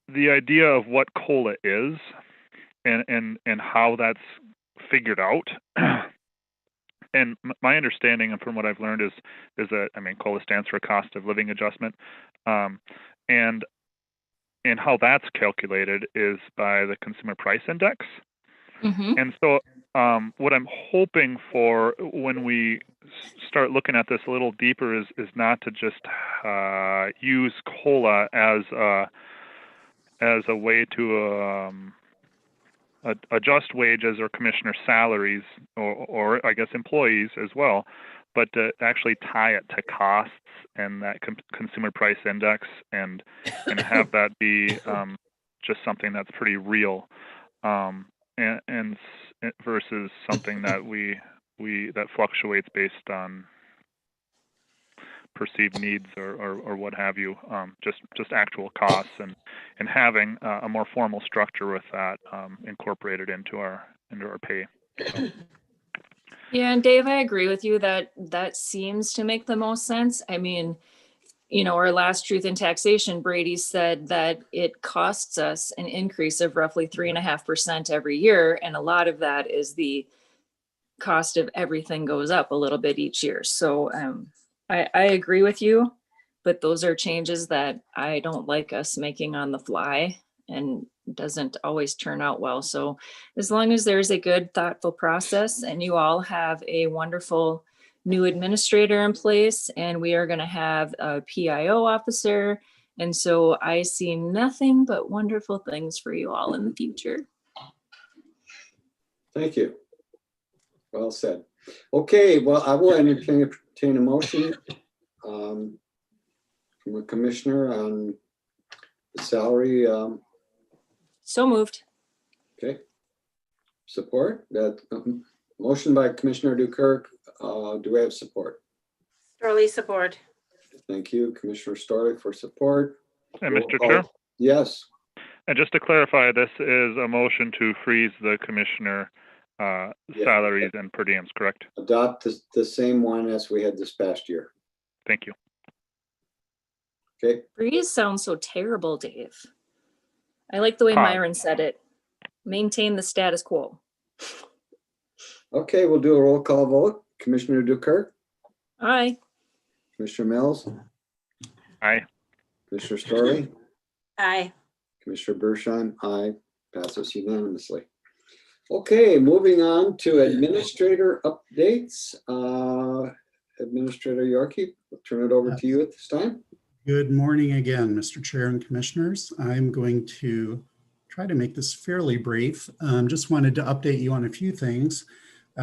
the idea of what COLA is and how that's figured out. And my understanding, and from what I've learned, is that, I mean, COLA stands for cost of living adjustment, and how that's calculated is by the Consumer Price Index. Mm-hmm. And so, what I'm hoping for when we start looking at this a little deeper is not to just use COLA as a way to adjust wages or commissioner salaries, or I guess employees as well, but to actually tie it to costs and that consumer price index, and have that be just something that's pretty real, and versus something that that fluctuates based on perceived needs or what have you, just actual costs, and having a more formal structure with that incorporated into our pay. So. Yeah, and Dave, I agree with you that that seems to make the most sense. I mean, you know, our last Truth in Taxation, Brady said that it costs us an increase of roughly 3.5% every year. And a lot of that is the cost of everything goes up a little bit each year. So I agree with you, but those are changes that I don't like us making on the fly, and doesn't always turn out well. So as long as there's a good, thoughtful process, and you all have a wonderful new administrator in place, and we are going to have a PIO officer. And so I see nothing but wonderful things for you all in the future. Thank you. Well said. Okay, well, I will entertain a motion from a commissioner on the salary. So moved. Okay. Support that motion by Commissioner Dukirk. Do we have support? Storley, support. Thank you, Commissioner Storley, for support. And Mr. Chair? Yes. And just to clarify, this is a motion to freeze the commissioner salaries and per diems, correct? Adopt the same one as we had this past year. Thank you. Okay. Freeze sounds so terrible, Dave. I like the way Myron said it. Maintain the status quo. Okay, we'll do a roll call vote. Commissioner Dukirk? Aye. Commissioner Mills? Aye. Commissioner Storley? Aye. Commissioner Bersheim? Aye. Passes unanimously. Okay, moving on to administrator updates. Administrator Yorkie, I'll turn it over to you at this time. Good morning again, Mr. Chair and Commissioners. I'm going to try to make this fairly brief. Just wanted to update you on a few things.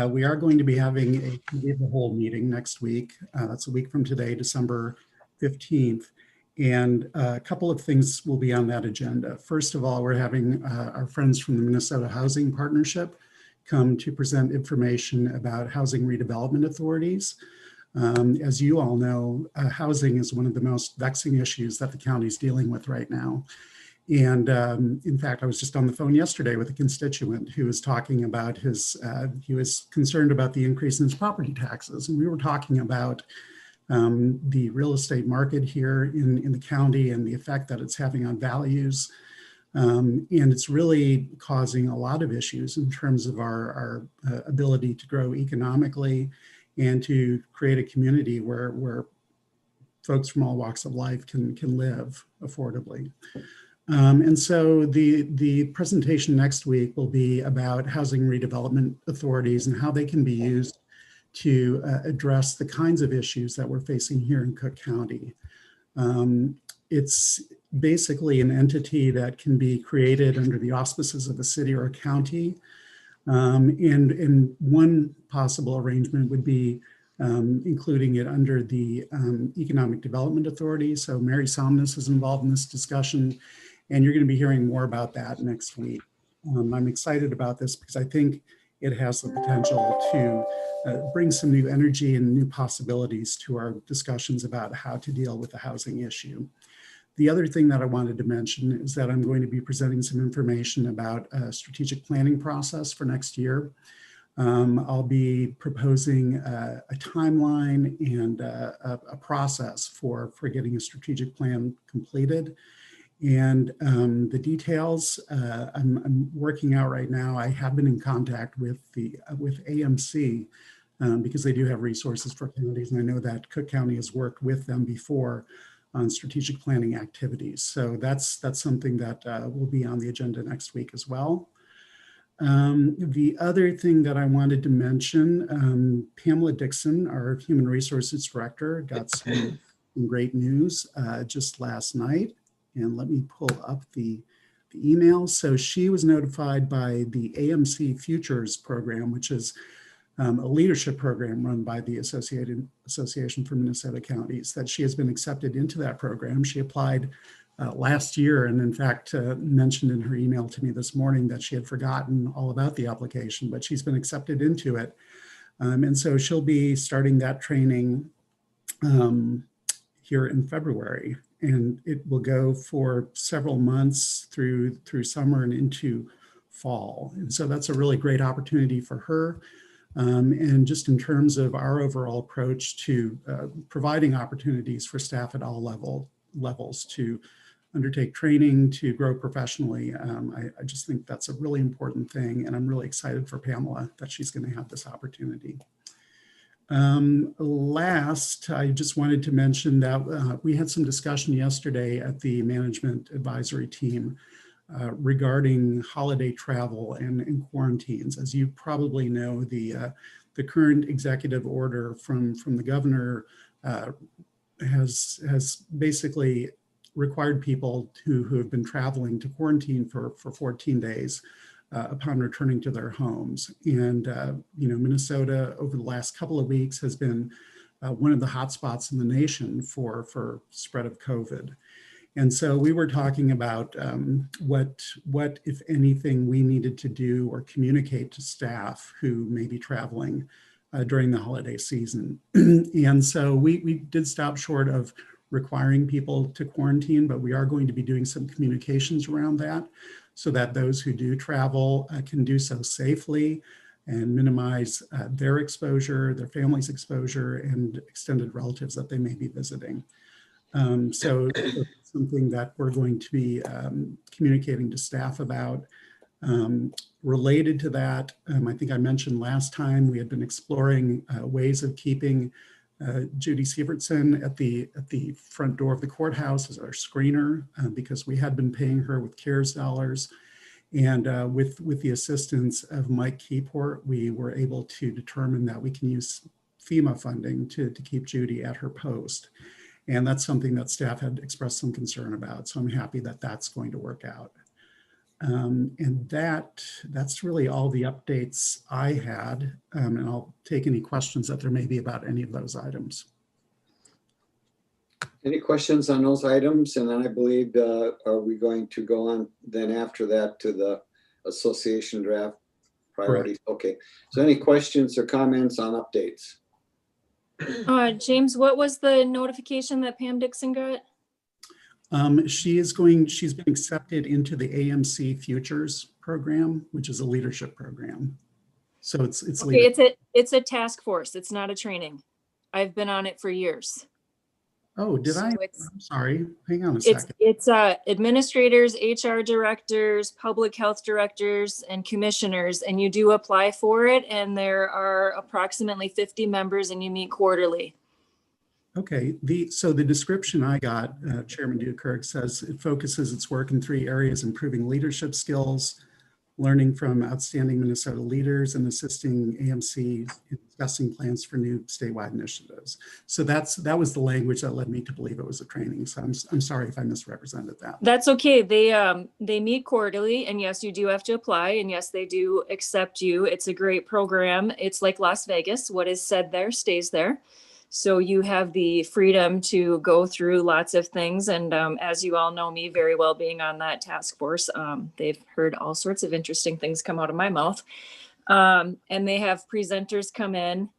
We are going to be having a committee of the whole meeting next week. That's a week from today, December 15th. And a couple of things will be on that agenda. First of all, we're having our friends from the Minnesota Housing Partnership come to present information about housing redevelopment authorities. As you all know, housing is one of the most vexing issues that the county is dealing with right now. And in fact, I was just on the phone yesterday with a constituent who was talking about he was concerned about the increase in his property taxes. And we were talking about the real estate market here in the county and the effect that it's having on values. And it's really causing a lot of issues in terms of our ability to grow economically and to create a community where folks from all walks of life can live affordably. And so the presentation next week will be about housing redevelopment authorities and how they can be used to address the kinds of issues that we're facing here in Cook County. It's basically an entity that can be created under the auspices of a city or a county. And one possible arrangement would be including it under the Economic Development Authority. So Mary Somnus is involved in this discussion, and you're going to be hearing more about that next week. I'm excited about this because I think it has the potential to bring some new energy and new possibilities to our discussions about how to deal with the housing issue. The other thing that I wanted to mention is that I'm going to be presenting some information about a strategic planning process for next year. I'll be proposing a timeline and a process for getting a strategic plan completed. And the details I'm working out right now. I have been in contact with AMC because they do have resources for counties. And I know that Cook County has worked with them before on strategic planning activities. So that's something that will be on the agenda next week as well. The other thing that I wanted to mention, Pamela Dixon, our Human Resources Director, got some great news just last night. And let me pull up the email. So she was notified by the AMC Futures program, which is a leadership program run by the Association for Minnesota Counties, that she has been accepted into that program. She applied last year, and in fact mentioned in her email to me this morning that she had forgotten all about the application, but she's been accepted into it. And so she'll be starting that training here in February, and it will go for several months through summer and into fall. And so that's a really great opportunity for her. And just in terms of our overall approach to providing opportunities for staff at all levels to undertake training, to grow professionally, I just think that's a really important thing. And I'm really excited for Pamela that she's going to have this opportunity. Last, I just wanted to mention that we had some discussion yesterday at the management advisory team regarding holiday travel and quarantines. As you probably know, the current executive order from the governor has basically required people who have been traveling to quarantine for 14 days upon returning to their homes. And Minnesota over the last couple of weeks has been one of the hotspots in the nation for spread of COVID. And so we were talking about what, if anything, we needed to do or communicate to staff who may be traveling during the holiday season. And so we did stop short of requiring people to quarantine, but we are going to be doing some communications around that so that those who do travel can do so safely and minimize their exposure, their family's exposure, and extended relatives that they may be visiting. So something that we're going to be communicating to staff about. Related to that, I think I mentioned last time we had been exploring ways of keeping Judy Sievertson at the front door of the courthouse as our screener, because we had been paying her with CARES dollars. And with the assistance of Mike Keyport, we were able to determine that we can use FEMA funding to keep Judy at her post. And that's something that staff had expressed some concern about. So I'm happy that that's going to work out. And that's really all the updates I had. And I'll take any questions that there may be about any of those items. Any questions on those items? And then I believe, are we going to go on then after that to the association draft priorities? Correct. Okay. So any questions or comments on updates? James, what was the notification that Pam Dixon got? She's been accepted into the AMC Futures program, which is a leadership program. So it's okay. It's a task force. It's not a training. I've been on it for years. Oh, did I? I'm sorry. Hang on a second. It's administrators, HR directors, public health directors, and commissioners, and you do apply for it. And there are approximately 50 members, and you meet quarterly. Okay. So the description I got, Chairman Dukirk, says it focuses its work in 3 areas: improving leadership skills, learning from outstanding Minnesota leaders, and assisting AMC in discussing plans for new statewide initiatives. So that was the language that led me to believe it was a training. So I'm sorry if I misrepresented that. That's okay. They meet quarterly, and yes, you do have to apply, and yes, they do accept you. It's a great program. It's like Las Vegas. What is said there stays there. So you have the freedom to go through lots of things. And as you all know me very well, being on that task force, they've heard all sorts of interesting things come out of my mouth. And they have presenters come in,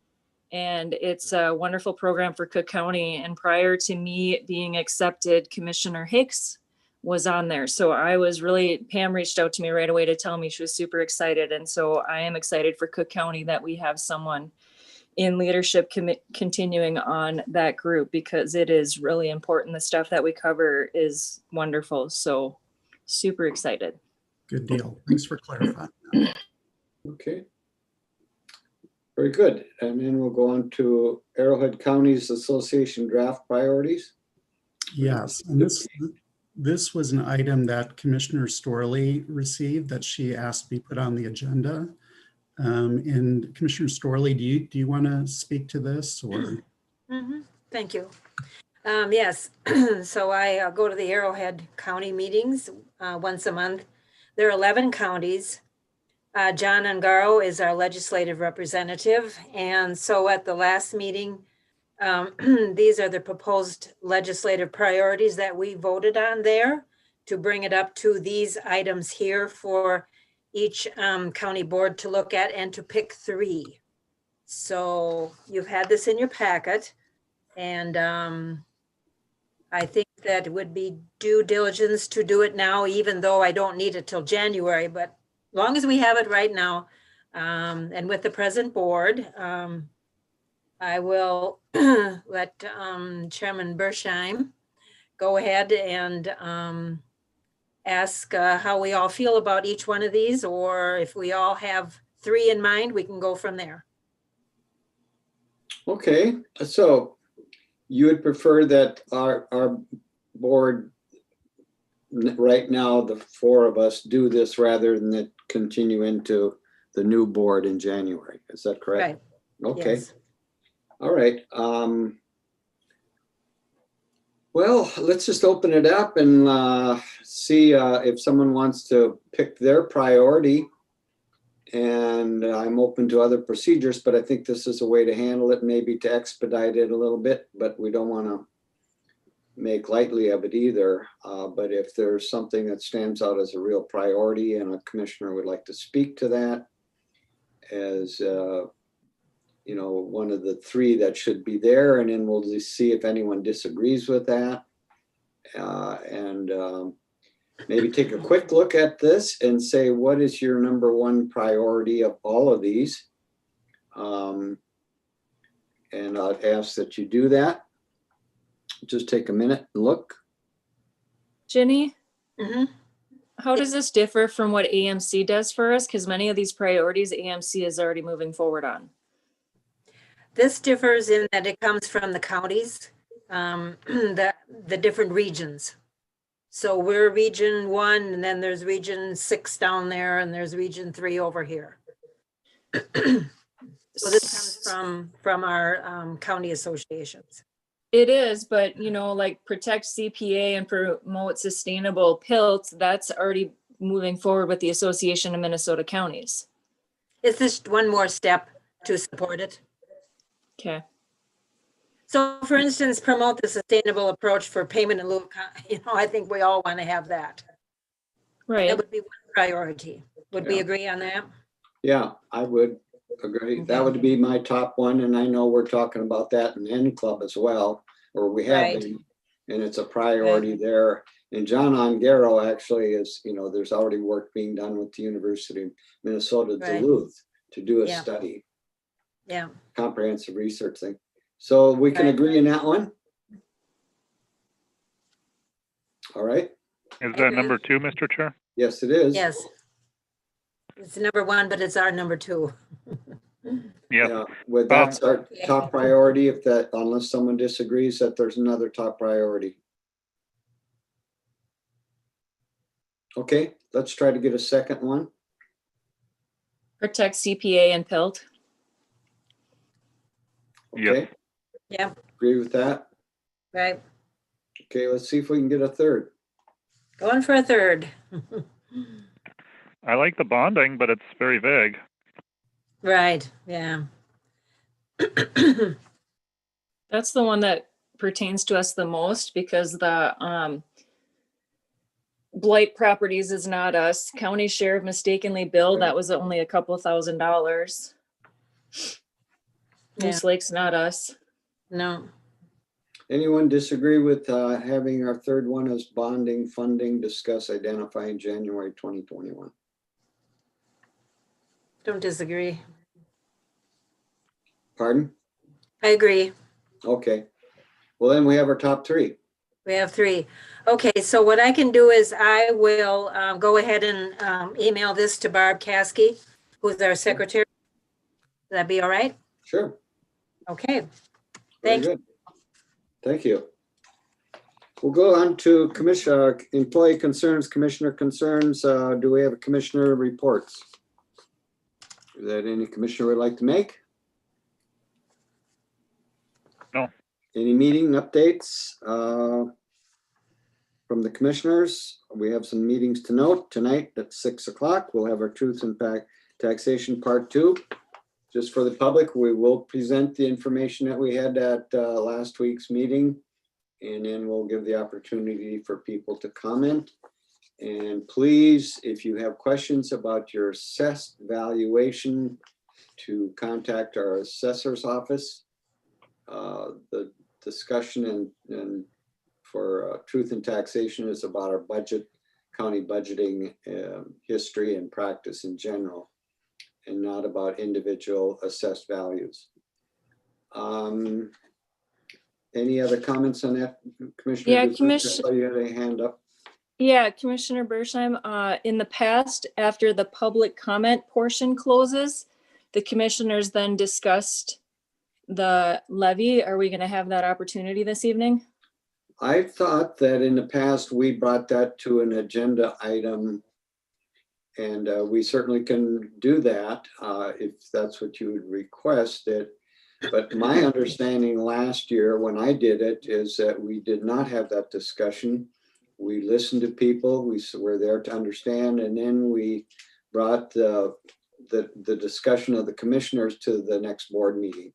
and it's a wonderful program for Cook County. And prior to me being accepted, Commissioner Hicks was on there. So Pam reached out to me right away to tell me she was super excited. And so I am excited for Cook County that we have someone in leadership continuing on that group, because it is really important. The stuff that we cover is wonderful. So super excited. Good deal. Thanks for clarifying that. Okay. Very good. And then we'll go on to Arrowhead County's Association draft priorities. Yes. And this was an item that Commissioner Storley received that she asked to be put on the agenda. And Commissioner Storley, do you want to speak to this or? Mm-hmm. Thank you. Yes, so I go to the Arrowhead County meetings once a month. There are 11 counties. John Ungaro is our legislative representative. And so at the last meeting, these are the proposed legislative priorities that we voted on there to bring it up to these items here for each county board to look at and to pick 3. So you've had this in your packet, and I think that it would be due diligence to do it now, even though I don't need it till January, but as long as we have it right now, and with the present board, I will let Chairman Bersheim go ahead and ask how we all feel about each one of these, or if we all have 3 in mind, we can go from there. Okay, so you would prefer that our board right now, the 4 of us do this rather than it continue into the new board in January. Is that correct? Right. Okay. Yes. All right. Well, let's just open it up and see if someone wants to pick their priority. And I'm open to other procedures, but I think this is a way to handle it, maybe to expedite it a little bit, but we don't want to make lightly of it either. But if there's something that stands out as a real priority and a commissioner would like to speak to that as you know, one of the 3 that should be there, and then we'll just see if anyone disagrees with that. Maybe take a quick look at this and say, what is your number 1 priority of all of these? And I'd ask that you do that. Just take a minute and look. Jenny, Mm-hmm. how does this differ from what AMC does for us? Because many of these priorities AMC is already moving forward on. This differs in that it comes from the counties, the different regions. So we're region 1, and then there's region 6 down there, and there's region 3 over here. So this comes from our county associations. It is, but you know, like protect CPA and promote sustainable PILT, that's already moving forward with the Association of Minnesota Counties. It's just one more step to support it. Okay. So for instance, promote the sustainable approach for payment in lieu of, you know, I think we all want to have that. Right. That would be one priority. Would we Yeah. agree on that? Yeah, I would agree. That would be my top one. And I know we're talking about that in N Club as well, or we have Right. been, and it's a priority there. And John Ongaro actually is, you know, there's already work being done with the University of Minnesota Right. Duluth to do a Yeah. study, Yeah. comprehensive research thing. So we can Right. agree on that one. All right. Is that number 2, Mr. Chair? Yes, it is. Yes. It's number 1, but it's our number 2. Yeah. Well, that's our top priority, if that, unless someone disagrees that there's another top priority. Okay, let's try to get a second one. Protect CPA and PILT. Okay, Yeah, agree with that. right. Okay, let's see if we can get a third. Going for a third. I like the bonding, but it's very vague. Right, yeah. That's the one that pertains to us the most because the blight properties is not us. County sheriff mistakenly billed, that was only a couple $1,000s. Moose Lake's not us. No. Anyone disagree with having our third one as bonding, funding, discuss, identify in January 2021? Don't disagree. Pardon? I agree. Okay. Well, then we have our top 3. We have 3. Okay, so what I can do is I will go ahead and email this to Barb Caskey, who's our secretary. Would that be all right? Sure. Okay. Very good. Thank you. We'll go on to commissioner, employee concerns, commissioner concerns. Do we have a commissioner reports? Is that any commissioner would like to make? No. Any meeting updates from the commissioners? We have some meetings to note tonight at 6 o'clock. We'll have our truth and taxation part 2. Just for the public, we will present the information that we had at last week's meeting, and then we'll give the opportunity for people to comment. And please, if you have questions about your assessed valuation, to contact our assessor's office. The discussion and for truth in taxation is about our budget, county budgeting history and practice in general, and not about individual assessed values. Any other comments on that, Commissioner? Yeah, Oh, you had a hand up. Yeah, Commissioner Bersheim, in the past, after the public comment portion closes, the commissioners then discussed the levy. Are we going to have that opportunity this evening? I thought that in the past, we brought that to an agenda item, and we certainly can do that if that's what you would request it. But my understanding last year when I did it is that we did not have that discussion. We listened to people, we were there to understand, and then we brought the discussion of the commissioners to the next board meeting.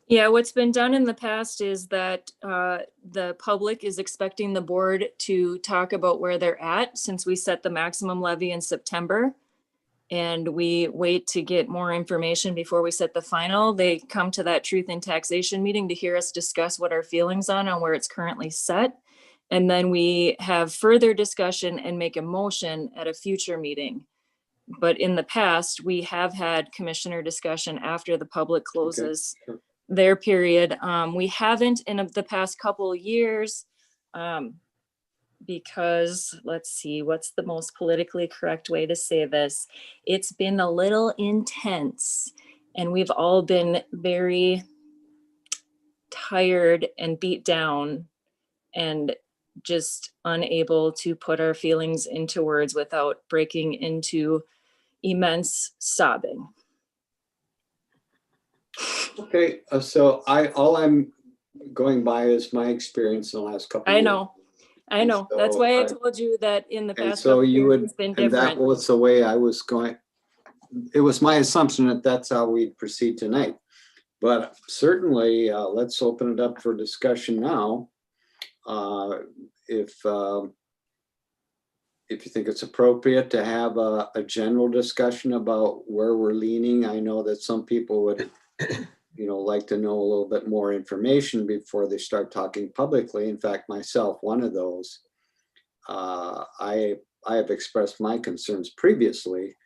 Yeah, what's been done in the past is that the public is expecting the board to talk about where they're at since we set the maximum levy in September. And we wait to get more information before we set the final. They come to that truth in taxation meeting to hear us discuss what our feelings on where it's currently set. And then we have further discussion and make a motion at a future meeting. But in the past, we have had commissioner discussion after the public closes their period. We haven't in the past couple of years because let's see, what's the most politically correct way to say this? It's been a little intense and we've all been very tired and beat down and just unable to put our feelings into words without breaking into immense sobbing. Okay, so all I'm going by is my experience in the last couple of years. I know. So that's why I told you that in the and past so couple you years would, it's been and different. that was the way I was going. It was my assumption that that's how we'd proceed tonight. But certainly, let's open it up for discussion now. If you think it's appropriate to have a general discussion about where we're leaning, I know that some people would, like to know a little bit more information before they start talking publicly. In fact, myself, one of those. I have expressed my concerns previously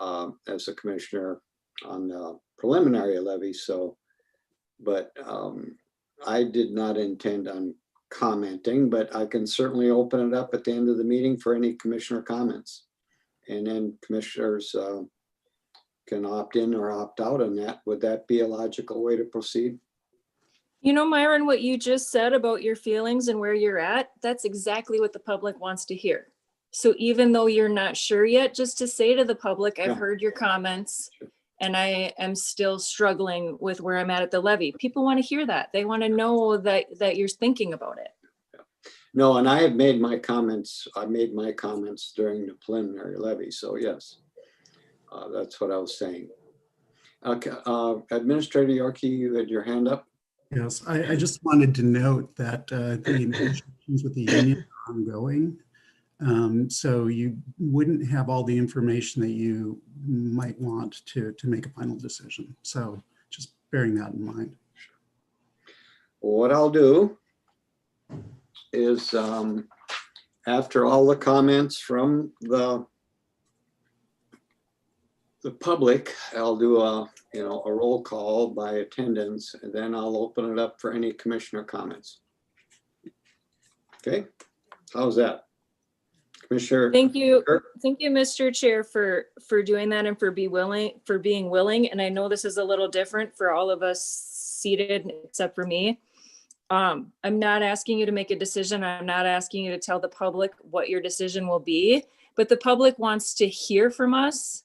as a commissioner on the preliminary levy. So, but I did not intend on commenting, but I can certainly open it up at the end of the meeting for any commissioner comments. And then commissioners can opt in or opt out on that. Would that be a logical way to proceed? Myron, what you just said about your feelings and where you're at, that's exactly what the public wants to hear. So even though you're not sure yet, just to say to the public, I've heard your comments and I am still struggling with where I'm at the levy. People want to hear that. They want to know that you're thinking about it. No, and I have made my comments. I made my comments during the preliminary levy. So yes, that's what I was saying. Okay, Administrator Yorkie, you had your hand up. Yes, I just wanted to note that the negotiations with the union are ongoing. So you wouldn't have all the information that you might want to make a final decision. So just bearing that in mind. What I'll do is after all the comments from the public, I'll do a roll call by attendance, and then I'll open it up for any commissioner comments. Okay, how's that? Commissioner. Thank you. Kirk? Thank you, Mr. Chair, for doing that and for being willing. And I know this is a little different for all of us seated except for me. I'm not asking you to make a decision. I'm not asking you to tell the public what your decision will be, but the public wants to hear from us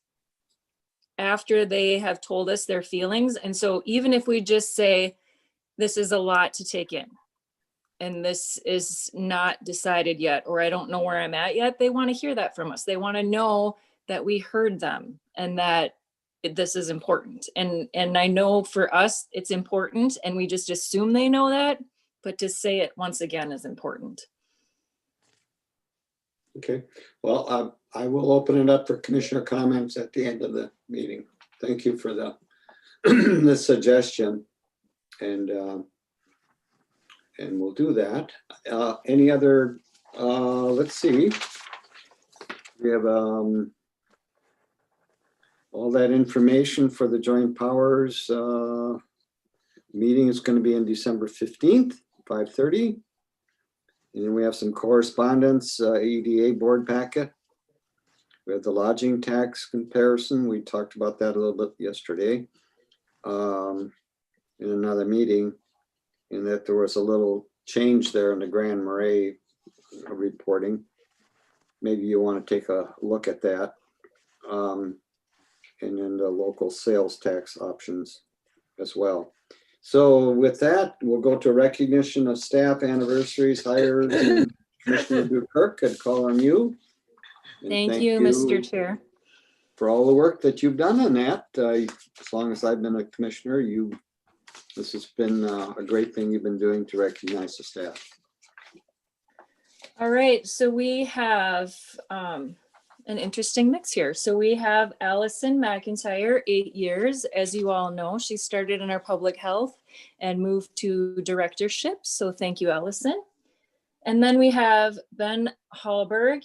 after they have told us their feelings. And so even if we just say, this is a lot to take in, and this is not decided yet, or I don't know where I'm at yet, they want to hear that from us. They want to know that we heard them and that this is important. And I know for us, it's important, and we just assume they know that, but to say it once again is important. Okay, well, I will open it up for commissioner comments at the end of the meeting. Thank you for the, the suggestion. And we'll do that. Any other, let's see. We have all that information for the joint powers meeting is going to be on December 15th, 5:30. And then we have some correspondence, EDA board packet. We have the lodging tax comparison. We talked about that a little bit yesterday in another meeting, in that there was a little change there in the Grand Marais reporting. Maybe you want to take a look at that. And then the local sales tax options as well. So with that, we'll go to recognition of staff anniversaries, hires. And Commissioner Dukirk, I'd call on you. And Thank you, Mr. Chair. For all the work that you've done on that. As long as I've been a commissioner, this has been a great thing you've been doing to recognize the staff. All right, so we have an interesting mix here. So we have Allison McIntyre, 8 years. As you all know, she started in our public health and moved to directorship. So thank you, Allison. And then we have Ben Hallberg,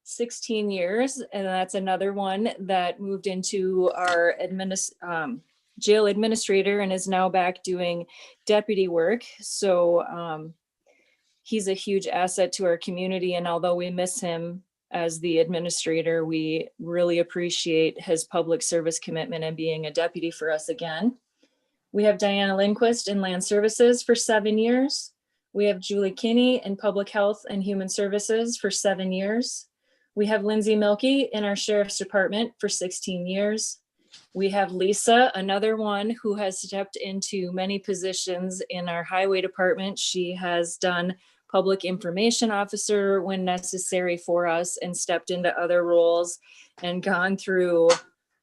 16 years. And that's another one that moved into our jail administrator and is now back doing deputy work. So he's a huge asset to our community. And although we miss him as the administrator, we really appreciate his public service commitment and being a deputy for us again. We have Diana Lindquist in Land Services for 7 years. We have Julie Kinney in Public Health and Human Services for 7 years. We have Lindsay Milkey in our Sheriff's Department for 16 years. We have Lisa, another one who has stepped into many positions in our Highway Department. She has done Public Information Officer when necessary for us and stepped into other roles and gone through,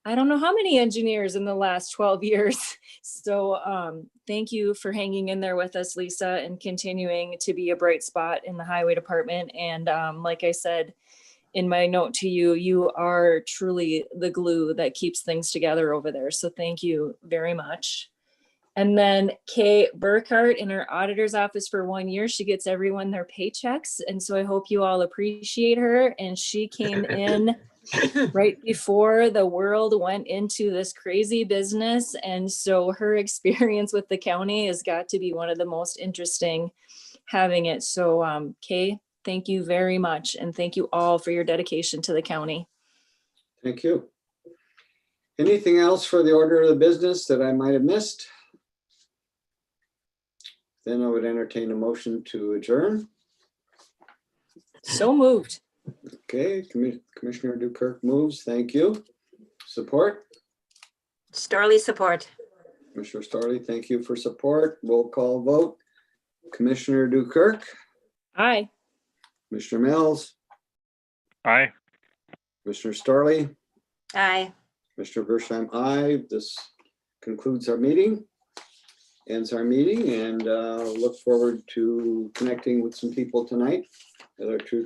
I don't know how many engineers in the last 12 years. So thank you for hanging in there with us, Lisa, and continuing to be a bright spot in the Highway Department. And like I said, in my note to you, you are truly the glue that keeps things together over there. So thank you very much. And then Kay Burkhart in her auditor's office for 1 year. She gets everyone their paychecks. And so I hope you all appreciate her. And she came in right before the world went into this crazy business. And so her experience with the county has got to be one of the most interesting having it. So Kay, thank you very much. And thank you all for your dedication to the county. Thank you. Anything else for the order of the business that I might have missed? Then I would entertain a motion to adjourn. So moved. Okay, Commissioner Dukirk moves. Thank you. Support? Starley support. Commissioner Starley, thank you for support. Roll call vote. Commissioner Dukirk? Aye. Commissioner Mills? Aye. Commissioner Starley? Aye. Mr. Bersheim, aye. This concludes our meeting. Ends our meeting, and look forward to connecting with some people tonight at our